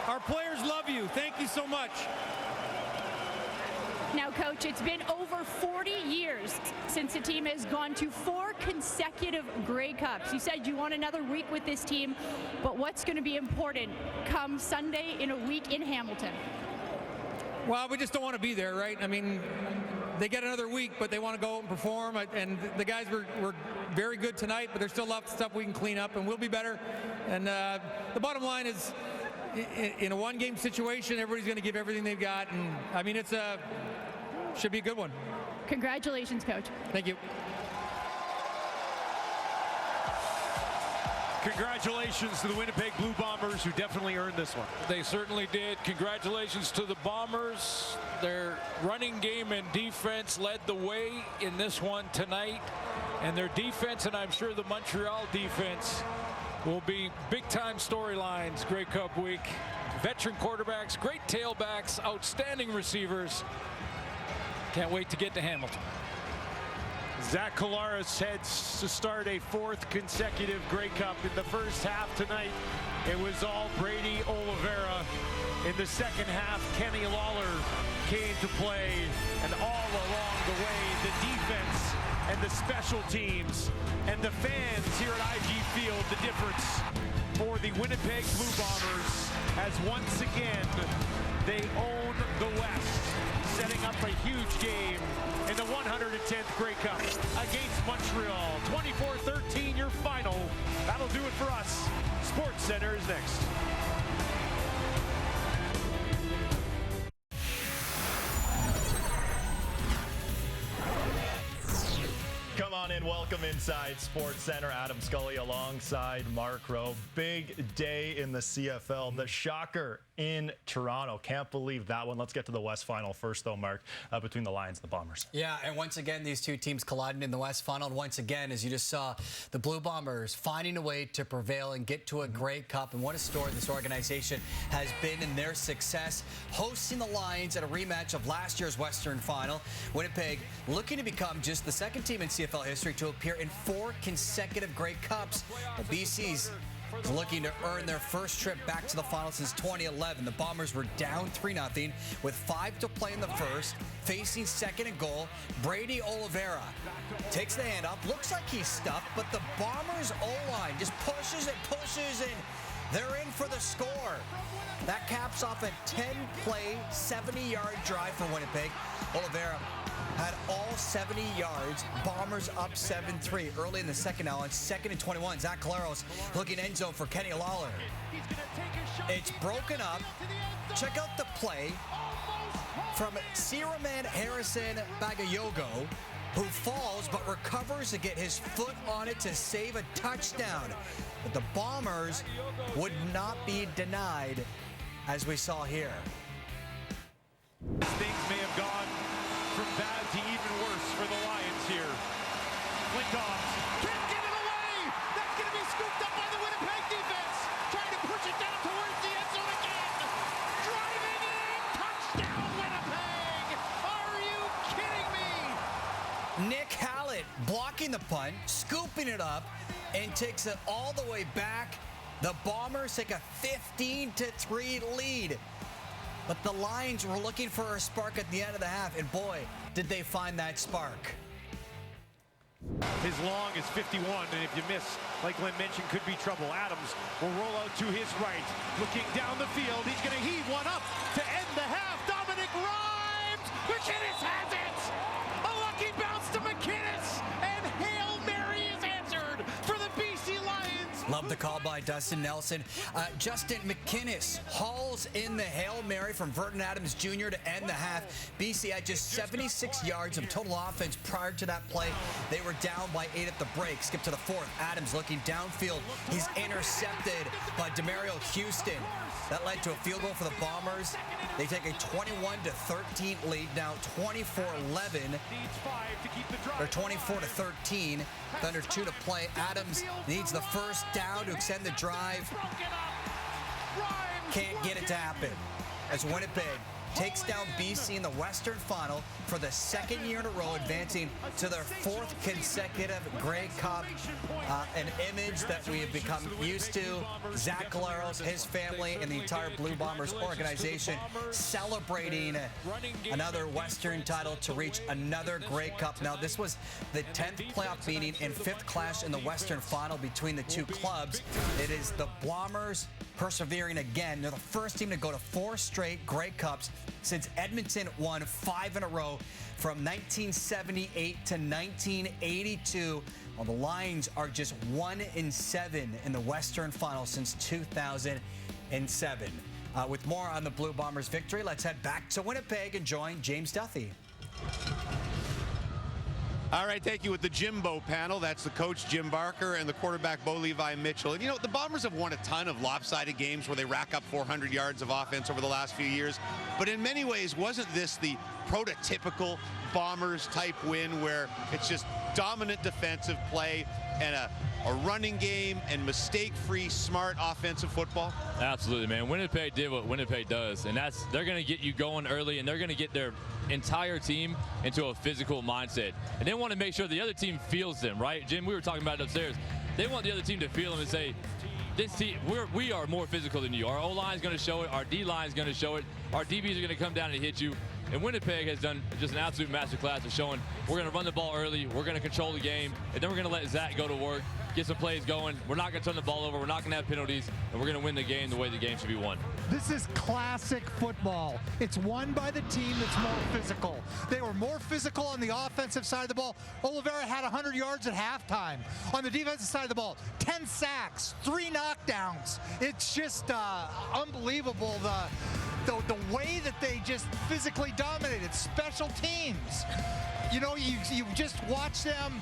Our players love you. Thank you so much. Now, Coach, it's been over 40 years since the team has gone to 4 consecutive Grey Cups. You said you want another week with this team, but what's going to be important come Sunday in a week in Hamilton? Well, we just don't want to be there, right? I mean, they get another week, but they want to go out and perform. And the guys were very good tonight, but there's still lots of stuff we can clean up, and we'll be better. And the bottom line is, in a one-game situation, everybody's going to give everything they've got. And, I mean, should be a good one. Congratulations, Coach. Thank you. Congratulations to the Winnipeg Blue Bombers, who definitely earned this one. They certainly did. Congratulations to the Bombers. Their running game and defense led the way in this one tonight. And their defense, and I'm sure the Montreal defense, will be big-time storylines Grey Cup week. Veteran quarterbacks, great tailbacks, outstanding receivers. Can't wait to get to Hamilton. Zach Collaros heads to start a 4th consecutive Grey Cup. In the first half tonight, it was all Brady Oliveira. In the second half, Kenny Lawler came to play. And all along the way, the defense and the special teams and the fans here at IG Field, the difference for the Winnipeg Blue Bombers, as once again, they own the West, setting up a huge game in the 110th Grey Cup against Montreal. 24-13, your final. That'll do it for us. Sports Center is next. Come on in, welcome inside Sports Center. Adam Scully alongside Mark Rowe. Big day in the CFL. The shocker in Toronto. Can't believe that one. Let's get to the West Final first, though, Mark, between the Lions and the Bombers. Yeah, and once again, these two teams colliding in the West Final. And once again, as you just saw, the Blue Bombers finding a way to prevail and get to a Grey Cup. And what a story this organization has been in their success, hosting the Lions at a rematch of last year's Western Final. Winnipeg looking to become just the second team in CFL history to appear in 4 consecutive Grey Cups. The BC's looking to earn their first trip back to the final since 2011. The Bombers were down 3-0 with 5 to play in the first, facing second and goal. Brady Oliveira takes the handoff. Looks like he's stuffed, but the Bombers O-line just pushes and they're in for the score. That caps off a 10-play, 70-yard drive for Winnipeg. Oliveira had all 70 yards. Bombers up 7-3 early in the second now on 2nd and 21. Zach Collaros looking end zone for Kenny Lawler. It's broken up. Check out the play from Siraman Harrison Bagayogo, who falls but recovers to get his foot on it to save a touchdown. But the Bombers would not be denied, as we saw here. Things may have gone the punt, scooping it up, and takes it all the way back. The Bombers take a 15-3 lead. But the Lions were looking for a spark at the end of the half, and boy, did they find that spark. His long is 51, and if you miss, like Glenn mentioned, could be trouble. Adams will roll out to his right. Looking down the field, he's going to heave one up to end the half. Dominic Rhymes! McInnes has it! A lucky bounce to McInnes, and Hail Mary is answered for the BC Lions. Love the call by Dustin Nelson. Justin McInnes hauls in the Hail Mary from Vernon Adams Jr. to end the half. BC had just 76 yards of total offense prior to that play. They were down by 8 at the break. Skip to the fourth. Adams looking downfield. He's intercepted by Demario Houston. That led to a field goal for the Bombers. They take a 21-13 lead. Now 24-11 or 24-13. Under 2 to play. Adams needs the first down to extend the drive. Can't get it to happen as Winnipeg takes down BC in the Western Final for the second year in a row, advancing to their 4th consecutive Grey Cup. An image that we have become used to. Zach Collaros, his family, and the entire Blue Bombers organization celebrating another Western title to reach another Grey Cup. Now, this was the 10th playoff meeting and 5th clash in the Western Final between the two clubs. It is the Bombers persevering again. They're the first team to go to 4 straight Grey Cups since Edmonton won 5 in a row from 1978 to 1982. Well, the Lions are just 1-7 in the Western Final since 2007. With more on the Blue Bombers' victory, let's head back to Winnipeg and join James Duthie. All right, thank you. With the Jimbo panel, that's the coach, Jim Barker, and the quarterback, Bo Levi Mitchell. And, you know, the Bombers have won a ton of lopsided games where they rack up 400 yards of offense over the last few years. But in many ways, wasn't this the prototypical Bombers-type win where it's just dominant defensive play and a running game and mistake-free, smart offensive football? Absolutely, man. Winnipeg did what Winnipeg does, and they're going to get you going early, and they're going to get their entire team into a physical mindset. And they want to make sure the other team feels them, right? Jim, we were talking about it upstairs. They want the other team to feel them and say, this team, we are more physical than you. Our O-line is going to show it. Our D-line is going to show it. Our DBs are going to come down and hit you. And Winnipeg has done just an absolute masterclass of showing we're going to run the ball early, we're going to control the game, and then we're going to let Zach go to work, get some plays going. We're not going to turn the ball over, we're not going to have penalties, and we're going to win the game the way the game should be won. This is classic football. It's won by the team that's more physical. They were more physical on the offensive side of the ball. Oliveira had 100 yards at halftime. On the defensive side of the ball, 10 sacks, 3 knockdowns. It's just unbelievable the way that they just physically dominated. Special teams. You know, you just watch them.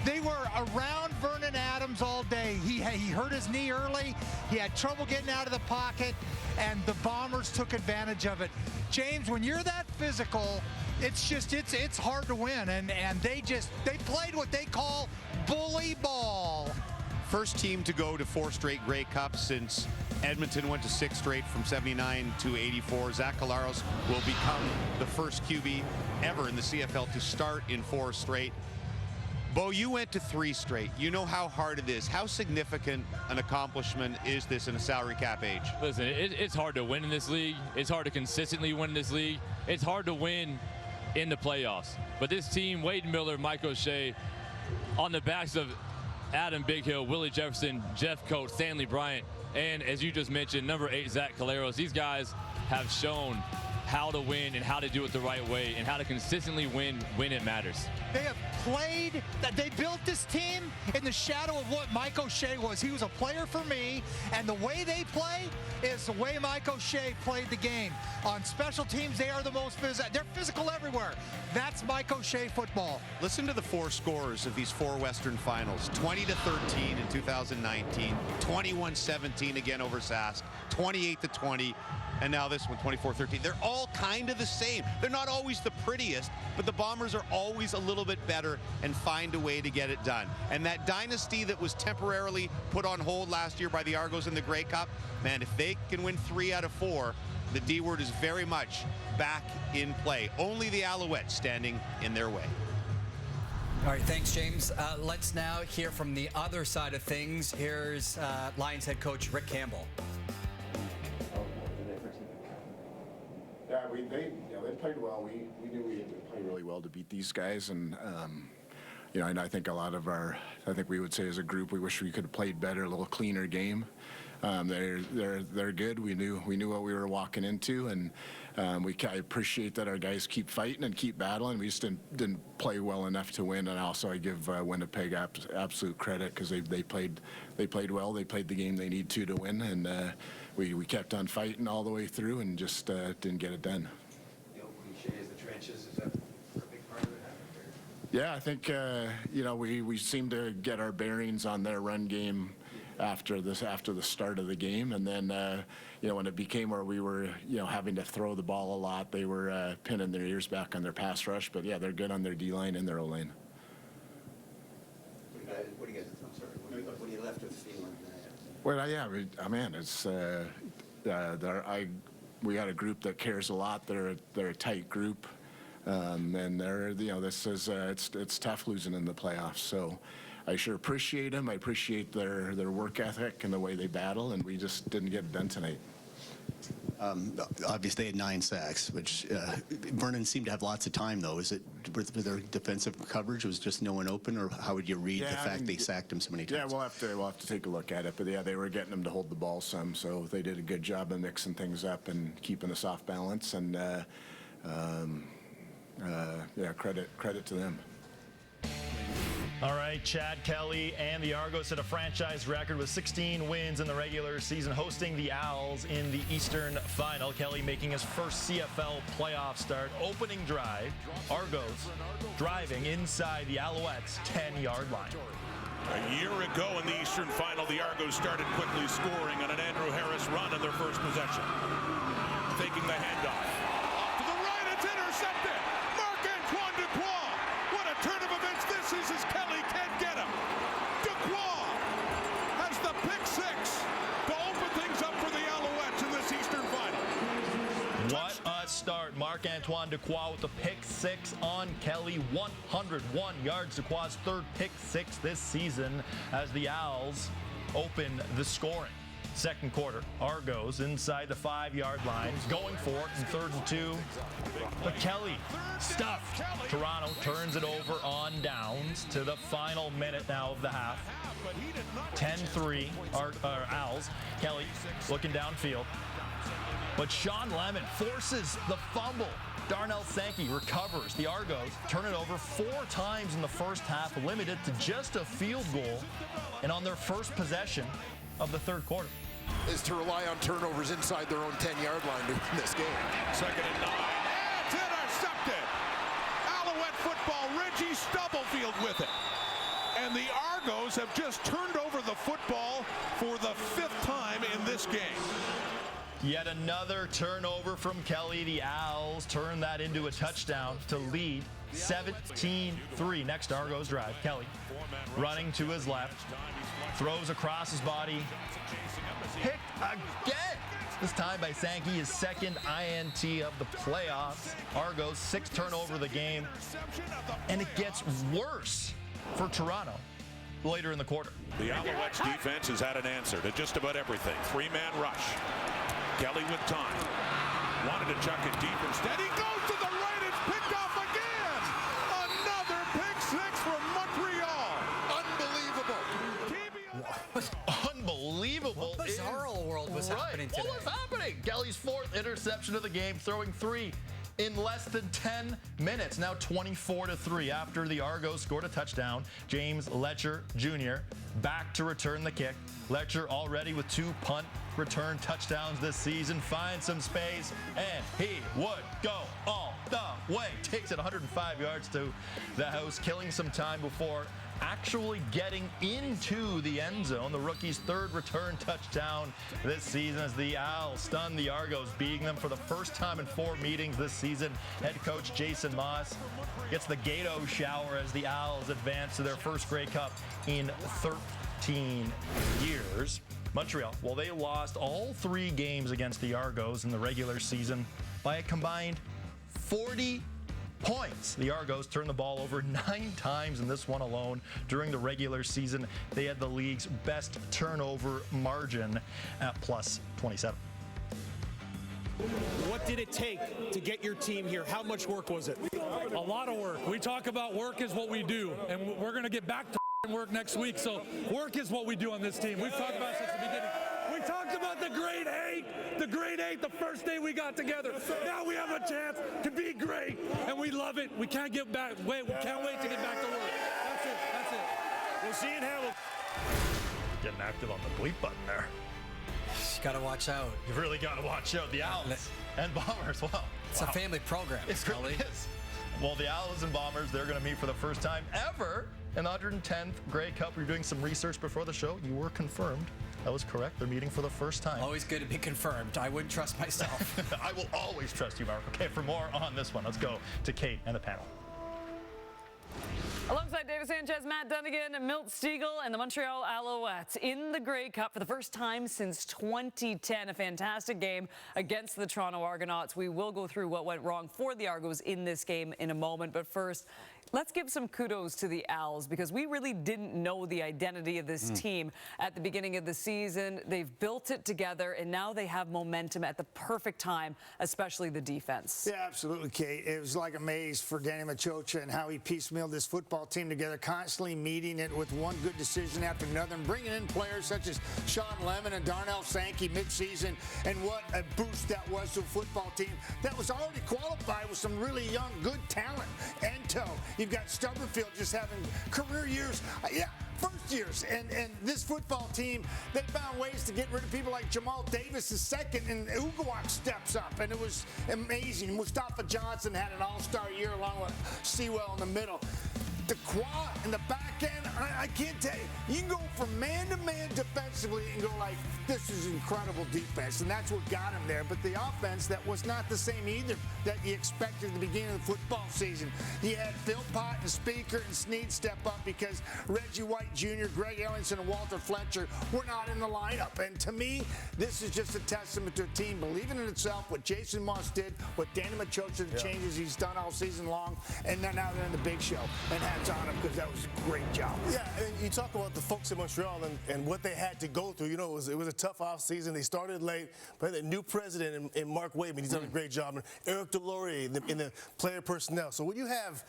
They were around Vernon Adams all day. He hurt his knee early. He had trouble getting out of the pocket, and the Bombers took advantage of it. James, when you're that physical, it's hard to win, and they played what they call bully ball. First team to go to 4 straight Grey Cups since Edmonton went to 6 straight from 79 to 84. Zach Collaros will become the first QB ever in the CFL to start in 4 straight. Bo, you went to 3 straight. You know how hard it is. How significant an accomplishment is this in a salary cap age? Listen, it's hard to win in this league. It's hard to consistently win in this league. It's hard to win in the playoffs. But this team, Wade Miller, Mike O'Shea, on the backs of Adam Bighill, Willie Jefferson, Jeff Coates, Stanley Bryant, and as you just mentioned, number 8, Zach Collaros. These guys have shown how to win and how to do it the right way and how to consistently win when it matters. They have played, they built this team in the shadow of what Mike O'Shea was. He was a player for me, and the way they play is the way Mike O'Shea played the game. On special teams, they are the most physical. They're physical everywhere. That's Mike O'Shea football. Listen to the 4 scores of these 4 Western Finals. 20-13 in 2019, 21-17 again over Sask, 28-20, and now this one, 24-13. They're all kind of the same. They're not always the prettiest, but the Bombers are always a little bit better and find a way to get it done. And that dynasty that was temporarily put on hold last year by the Argos in the Grey Cup, man, if they can win 3 out of 4, the D word is very much back in play. Only the Alouettes standing in their way. All right, thanks, James. Let's now hear from the other side of things. Here's Lions head coach Rick Campbell. Yeah, they played well. We knew we had to play really well to beat these guys, and and I think I think we would say as a group, we wish we could have played better, a little cleaner game. They're good. We knew what we were walking into, and I appreciate that our guys keep fighting and keep battling. We just didn't play well enough to win, and also I give Winnipeg absolute credit because they played well. They played the game they need to win, and we kept on fighting all the way through and just didn't get it done. Cliche is the trenches. Is that a big part of it? Yeah, I think we seem to get our bearings on their run game after the start of the game, and then when it became where we were having to throw the ball a lot, they were pinning their ears back on their pass rush. But yeah, they're good on their D line and their O line. What do you guys? I'm sorry. What are you left with feeling? Well, yeah, it's we got a group that cares a lot. They're a tight group, and this is it's tough losing in the playoffs. So I sure appreciate them. I appreciate their work ethic and the way they battle, and we just didn't get it done tonight. Obviously, they had 9 sacks, which Vernon seemed to have lots of time, though. Is it with their defensive coverage? Was just no one open, or how would you read the fact they sacked him so many times? Yeah, we'll have to take a look at it. But yeah, they were getting them to hold the ball some, so they did a good job of mixing things up and keeping us off balance. And credit to them. All right, Chad Kelly and the Argos set a franchise record with 16 wins in the regular season, hosting the Owls in the Eastern Final. Kelly making his first CFL playoff start. Opening drive, Argos driving inside the Alouettes' 10-yard line. A year ago in the Eastern Final, the Argos started quickly scoring on an Andrew Harris run in their first possession. Taking the handoff. Off to the right, it's intercepted. Marc-Antoine Duquois. What a turn of events this is as Kelly can't get him. Duquois has the pick 6 to open things up for the Alouettes in this Eastern Final. What a start. Marc-Antoine Duquois with the pick 6 on Kelly. 101 yards. Duquois' third pick 6 this season as the Owls open the scoring. Second quarter, Argos inside the 5-yard line, going for it in 3rd and 2. But Kelly stuffed. Toronto turns it over on downs to the final minute now of the half. 10-3, Owls. Kelly looking downfield. But Sean Lemon forces the fumble. Darnell Sankey recovers. The Argos turn it over 4 times in the first half, limited to just a field goal. And on their first possession of the third quarter is to rely on turnovers inside their own 10-yard line to win this game. 2nd and 9. It's intercepted. Alouette football, Reggie Stubblefield with it. And the Argos have just turned over the football for the 5th time in this game. Yet another turnover from Kelly. The Owls turn that into a touchdown to lead 17-3. Next Argos drive. Kelly running to his left. Throws across his body. Picked again. This time by Sankey, his 2nd INT of the playoffs. Argos 6th turnover of the game. And it gets worse for Toronto later in the quarter. The Alouettes defense has had an answer to just about everything. 3-man rush. Kelly with time. Wanted to chuck it deep instead. He goes to the right. It's picked off again. Another pick 6 from Montreal. Unbelievable. Unbelievable. What bizarro world was happening today? What was happening? Kelly's 4th interception of the game, throwing 3 in less than 10 minutes. Now 24-3 after the Argos scored a touchdown. James Letcher Jr. back to return the kick. Letcher already with 2 punt return touchdowns this season. Finds some space, and he would go all the way. Takes it 105 yards to the house, killing some time before actually getting into the end zone. The rookie's 3rd return touchdown this season as the Owls stun the Argos, beating them for the first time in 4 meetings this season. Head coach Jason Moss gets the Gato shower as the Owls advance to their first Grey Cup in 13 years. Montreal, well, they lost all 3 games against the Argos in the regular season by a combined 40 points. The Argos turned the ball over 9 times in this one alone. During the regular season, they had the league's best turnover margin at plus 27. What did it take to get your team here? How much work was it? A lot of work. We talk about work is what we do, and we're going to get back to work next week. So work is what we do on this team. We've talked about it since the beginning. We talked about the grade 8, the first day we got together. Now we have a chance to be great, and we love it. We can't get back. We can't wait to get back to work. That's it. We'll see in Hamilton. Getting active on the bleep button there. You got to watch out. You really got to watch out. The Owls and Bombers. Wow. It's a family program. It really is. Well, the Owls and Bombers, they're going to meet for the first time ever in the 110th Grey Cup. We were doing some research before the show. You were confirmed. That was correct. They're meeting for the first time. Always good to be confirmed. I wouldn't trust myself. I will always trust you, Mark. Okay, for more on this one, let's go to Kate and the panel. Alongside David Sanchez, Matt Dunnigan, Milt Stiegel, and the Montreal Alouettes in the Grey Cup for the first time since 2010. A fantastic game against the Toronto Argonauts. We will go through what went wrong for the Argos in this game in a moment. But first, let's give some kudos to the Owls because we really didn't know the identity of this team at the beginning of the season. They've built it together, and now they have momentum at the perfect time, especially the defense. Yeah, absolutely, Kate. It was like a maze for Danny Machocha and how he piecemealed this football team together, constantly meeting it with one good decision after another and bringing in players such as Sean Lemon and Darnell Sankey midseason. And what a boost that was to a football team that was already qualified with some really young, good talent. Ento. You've got Stubberfield just having career years. First years. And this football team, they found ways to get rid of people like Jamal Davis II, and Ugawak steps up, and it was amazing. Mustafa Johnson had an all-star year along with Sewell in the middle. The quad in the back end, I can't tell you. You can go from man-to-man defensively and go like, this is incredible defense, and that's what got him there. But the offense, that was not the same either that you expected at the beginning of the football season. You had Philpott and Speaker and Snead step up because Reggie White Jr., Greg Ellingson, and Walter Fletcher were not in the lineup. And to me, this is just a testament to a team believing in itself, what Jason Moss did, what Danny Machocha, the changes he's done all season long, and then now they're in the big show. And on him because that was a great job. Yeah, and you talk about the folks in Montreal and what they had to go through. You know, it was a tough offseason. They started late, but the new president in Mark Waitman, he's done a great job. And Eric Deslauriers in the player personnel. So when you have,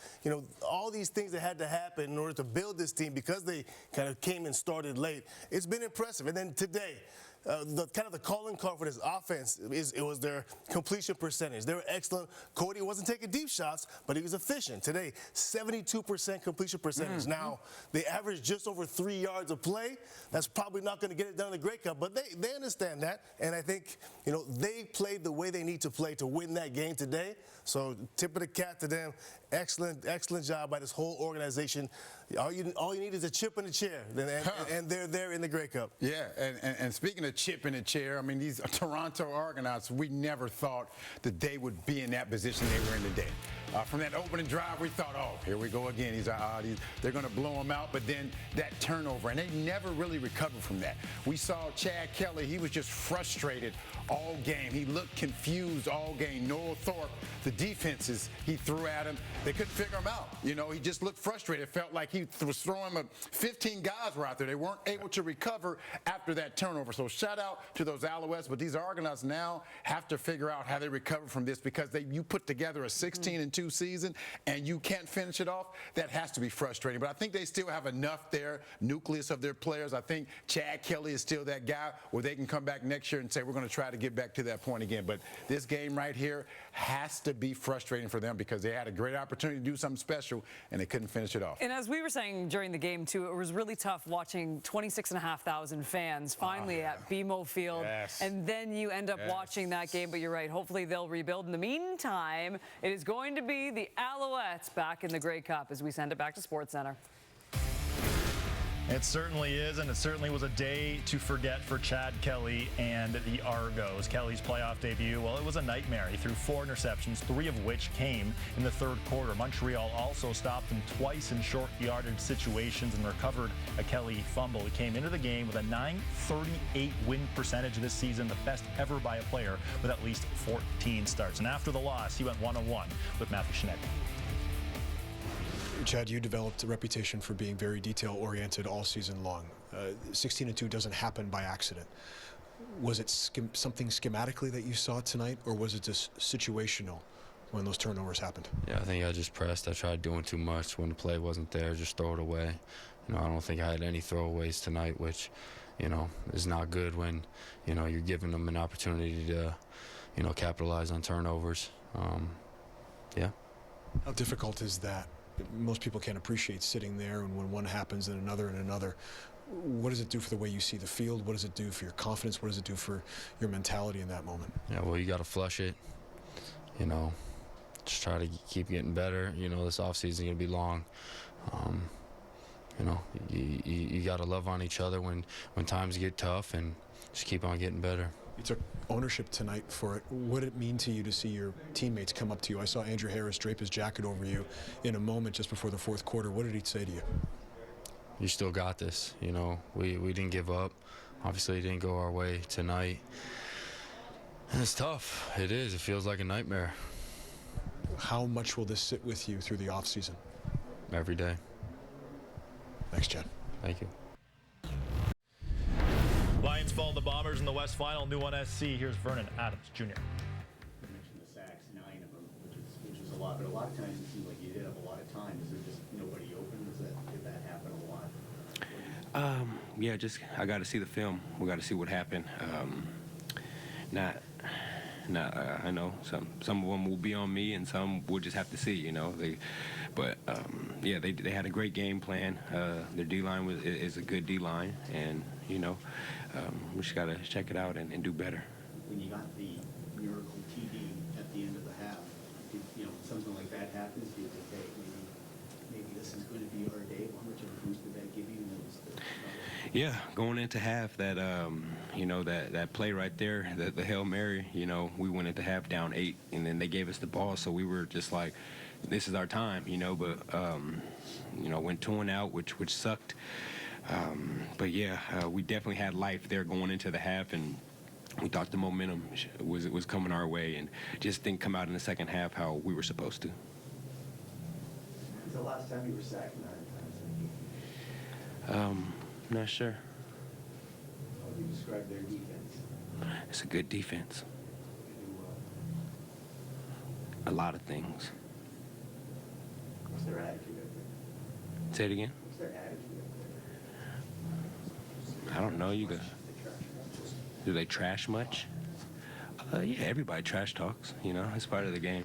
all these things that had to happen in order to build this team because they kind of came and started late, it's been impressive. And then today, the calling card for this offense it was their completion percentage. They were excellent. Cody wasn't taking deep shots, but he was efficient. Today, 72% completion percentage. Now, they averaged just over 3 yards of play. That's probably not going to get it done in the Grey Cup, but they understand that. And I think, they played the way they need to play to win that game today. So tip of the cap to them. Excellent job by this whole organization. All you need is a chip in the chair, and they're there in the Grey Cup. Yeah, and speaking of chip in the chair, I mean, these Toronto Argonauts, we never thought that they would be in that position they were in today. From that opening drive, we thought, oh, here we go again. They're going to blow them out, but then that turnover, and they never really recovered from that. We saw Chad Kelly. He was just frustrated all game. He looked confused all game. Noel Thorpe, the defenses he threw at him, they couldn't figure him out. He just looked frustrated. It felt like he was throwing 15 guys were out there. They weren't able to recover after that turnover. So shout out to those Alouettes, but these Argonauts now have to figure out how they recover from this because you put together a 16-2 season and you can't finish it off. That has to be frustrating. But I think they still have enough there, nucleus of their players. I think Chad Kelly is still that guy where they can come back next year and say, we're going to try to get back to that point again. But this game right here has to be frustrating for them because they had a great opportunity to do something special and they couldn't finish it off. And as we were saying during the game, too, it was really tough watching 26,500 fans finally at BMO Field. Yes. And then you end up watching that game. But you're right. Hopefully they'll rebuild. In the meantime, it is going to be the Alouettes back in the Grey Cup as we send it back to SportsCenter. It certainly is, and it certainly was a day to forget for Chad Kelly and the Argos. Kelly's playoff debut, well, it was a nightmare. He threw 4 interceptions, 3 of which came in the third quarter. Montreal also stopped him twice in short yardage situations and recovered a Kelly fumble. He came into the game with a .938 win percentage this season, the best ever by a player with at least 14 starts. And after the loss, he went 1-on-1 with Matthew Schneider. Chad, you developed a reputation for being very detail-oriented all season long. 16-2 doesn't happen by accident. Was it something schematically that you saw tonight, or was it just situational when those turnovers happened? Yeah, I think I just pressed. I tried doing too much. When the play wasn't there, just throw it away. I don't think I had any throwaways tonight, which, is not good when, you're giving them an opportunity to, capitalize on turnovers. Yeah. How difficult is that? Most people can't appreciate sitting there, and when one happens and another and another. What does it do for the way you see the field? What does it do for your confidence? What does it do for your mentality in that moment? Yeah, well, you got to flush it. Just try to keep getting better. This offseason is going to be long. You got to love on each other when times get tough, and just keep on getting better. You took ownership tonight for it. What did it mean to you to see your teammates come up to you? I saw Andrew Harris drape his jacket over you in a moment just before the fourth quarter. What did he say to you? You still got this. We didn't give up. Obviously, it didn't go our way tonight. And it's tough. It is. It feels like a nightmare. How much will this sit with you through the offseason? Every day. Thanks, Chad. Thank you. Lions fall the Bombers in the West Final. New on SC. Here's Vernon Adams Jr. You mentioned the sacks, 9 of them, which is a lot. But a lot of times it seems like you did have a lot of time. Is there just nobody open? Did that happen a lot? Yeah, I got to see the film. We got to see what happened. I know some of them will be on me, and some we'll just have to see. They had a great game plan. Their D-line is a good D-line, and we just got to check it out and do better. When you got the miracle TD at the end of the half, something like that happens, do you think, hey, maybe this is going to be our day? How much of a boost did that give you? Yeah, going into half, that that play right there, the Hail Mary, we went into half down 8, and then they gave us the ball, so we were just like, this is our time, but went 2-and-out, which sucked. But yeah, we definitely had life there going into the half, and we thought the momentum was coming our way, and just didn't come out in the second half how we were supposed to. When's the last time you were sacked 9 times? Not sure. How would you describe their defense? It's a good defense. A lot of things. What's their attitude up there? Say it again? What's their attitude up there? I don't know. Do they trash much? Yeah, everybody trash talks. It's part of the game.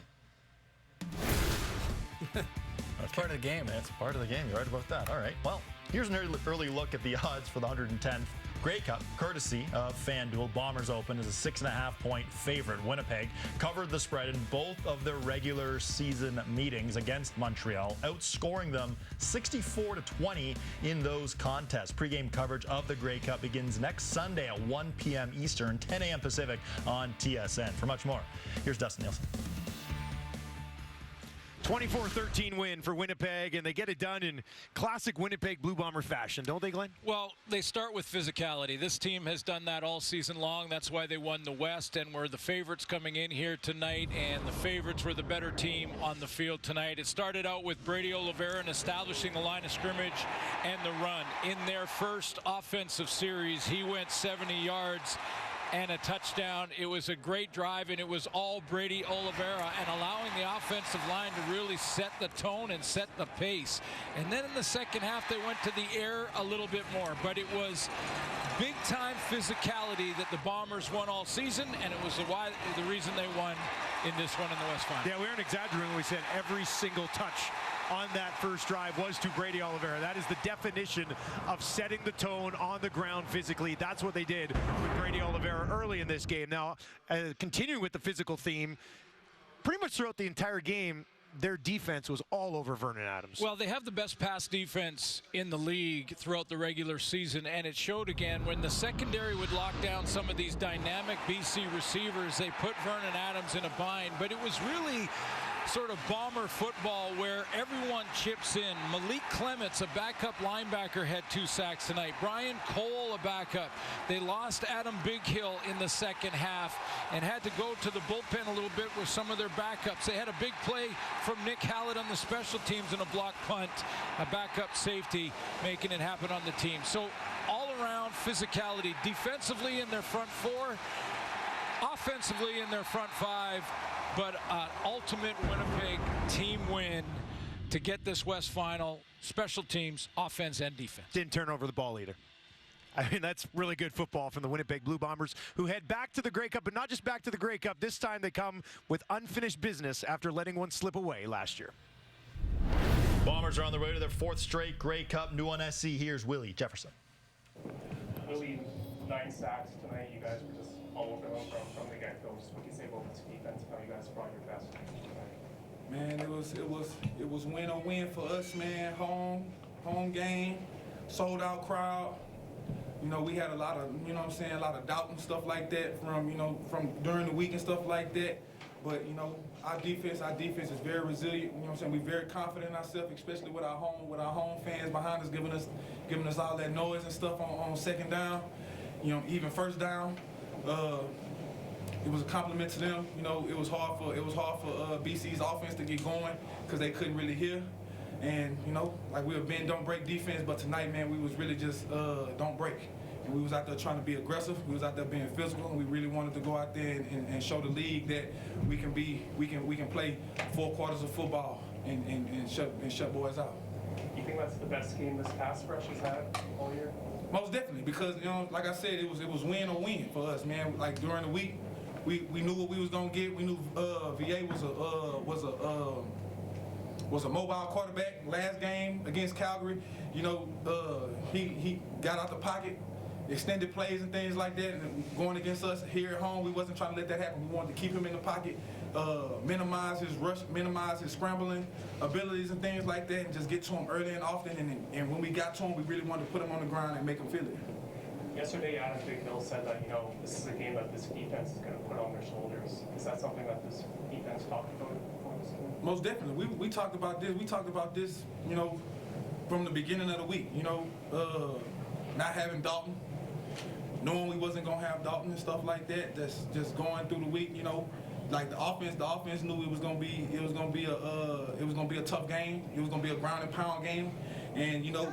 It's part of the game. That's part of the game. You're right about that. All right. Well, here's an early look at the odds for the 110th Grey Cup, courtesy of FanDuel. Bombers open as a 6.5-point favorite. Winnipeg covered the spread in both of their regular season meetings against Montreal, outscoring them 64-20 in those contests. Pre-game coverage of the Grey Cup begins next Sunday at 1 p.m. Eastern, 10 a.m. Pacific on TSN. For much more, here's Dustin Nielsen. 24-13 win for Winnipeg, and they get it done in classic Winnipeg Blue Bomber fashion, don't they, Glenn? Well, they start with physicality. This team has done that all season long. That's why they won the West and were the favorites coming in here tonight, and the favorites were the better team on the field tonight. It started out with Brady Oliveira establishing the line of scrimmage and the run. In their first offensive series, he went 70 yards and a touchdown. It was a great drive, and it was all Brady Oliveira and allowing the offensive line to really set the tone and set the pace. And then in the second half, they went to the air a little bit more, but it was big-time physicality that the Bombers won all season, and it was the reason they won in this one in the West Final. Yeah, we aren't exaggerating when we said every single touch on that first drive was to Brady Oliveira. That is the definition of setting the tone on the ground physically. That's what they did with Brady Oliveira early in this game. Now, continuing with the physical theme, pretty much throughout the entire game, their defense was all over Vernon Adams. Well, they have the best pass defense in the league throughout the regular season, and it showed again when the secondary would lock down some of these dynamic BC receivers. They put Vernon Adams in a bind, but it was really sort of Bomber football where everyone chips in. Malik Clements, a backup linebacker, had 2 sacks tonight. Brian Cole, a backup. They lost Adam Bighill in the second half and had to go to the bullpen a little bit with some of their backups. They had a big play from Nick Hallett on the special teams and a block punt, a backup safety making it happen on the team. So all around physicality, defensively in their front 4, offensively in their front 5, but an ultimate Winnipeg team win to get this West Final. Special teams, offense and defense. Didn't turn over the ball either. I mean, that's really good football from the Winnipeg Blue Bombers, who head back to the Grey Cup, but not just back to the Grey Cup. This time they come with unfinished business after letting one slip away last year. Bombers are on their way to their 4th straight Grey Cup. New on SC, here's Willie Jefferson. Willie, 9 sacks tonight. You guys were just all over them from the get-go. Just what can you say about this defense, how you guys brought your best tonight? Man, it was win or win for us, man. Home game, sold out crowd. You know, we had a lot of, you know what I'm saying, a lot of doubt and stuff like that from during the week and stuff like that. But, you know, our defense is very resilient. You know what I'm saying? We're very confident in ourselves, especially with our home fans behind us, giving us all that noise and stuff on second down. You know, even first down. It was a compliment to them. You know, it was hard for BC's offense to get going because they couldn't really hear. And, you know, like we have been don't break defense, but tonight, man, we was really just don't break. And we was out there trying to be aggressive. We was out there being physical, and we really wanted to go out there and show the league that we can play 4 quarters of football and shut boys out. You think that's the best game this pass rush has had all year? Most definitely, because, you know, like I said, it was win or win for us, man. Like during the week, we knew what we was gonna get. We knew VA was a mobile quarterback. Last game against Calgary, you know, he got out the pocket, extended plays and things like that. And going against us here at home, we wasn't trying to let that happen. We wanted to keep him in the pocket, minimize his rush, minimize his scrambling abilities and things like that, and just get to him early and often. And when we got to him, we really wanted to put him on the ground and make him feel it. Yesterday, Adam Bighill said that, you know, this is a game that this defense is going to put on their shoulders. Is that something that this defense talked about before this game? Most definitely. We talked about this. We talked about this, you know, from the beginning of the week. You know, not having Dalton, knowing we wasn't gonna have Dalton and stuff like that. That's just going through the week. You know, like the offense knew it was gonna be a tough game. It was gonna be a ground and pound game, and you know.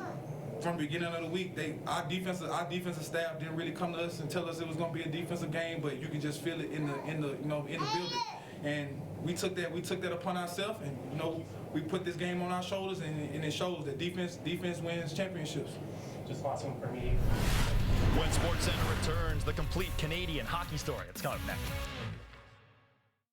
From the beginning of the week, our defensive staff didn't really come to us and tell us it was going to be a defensive game, but you could just feel it in the building. And we took that upon ourselves, and you know we put this game on our shoulders, and it shows that defense wins championships. Just last one for me. When SportsCenter returns, the complete Canadian hockey story. It's coming up next.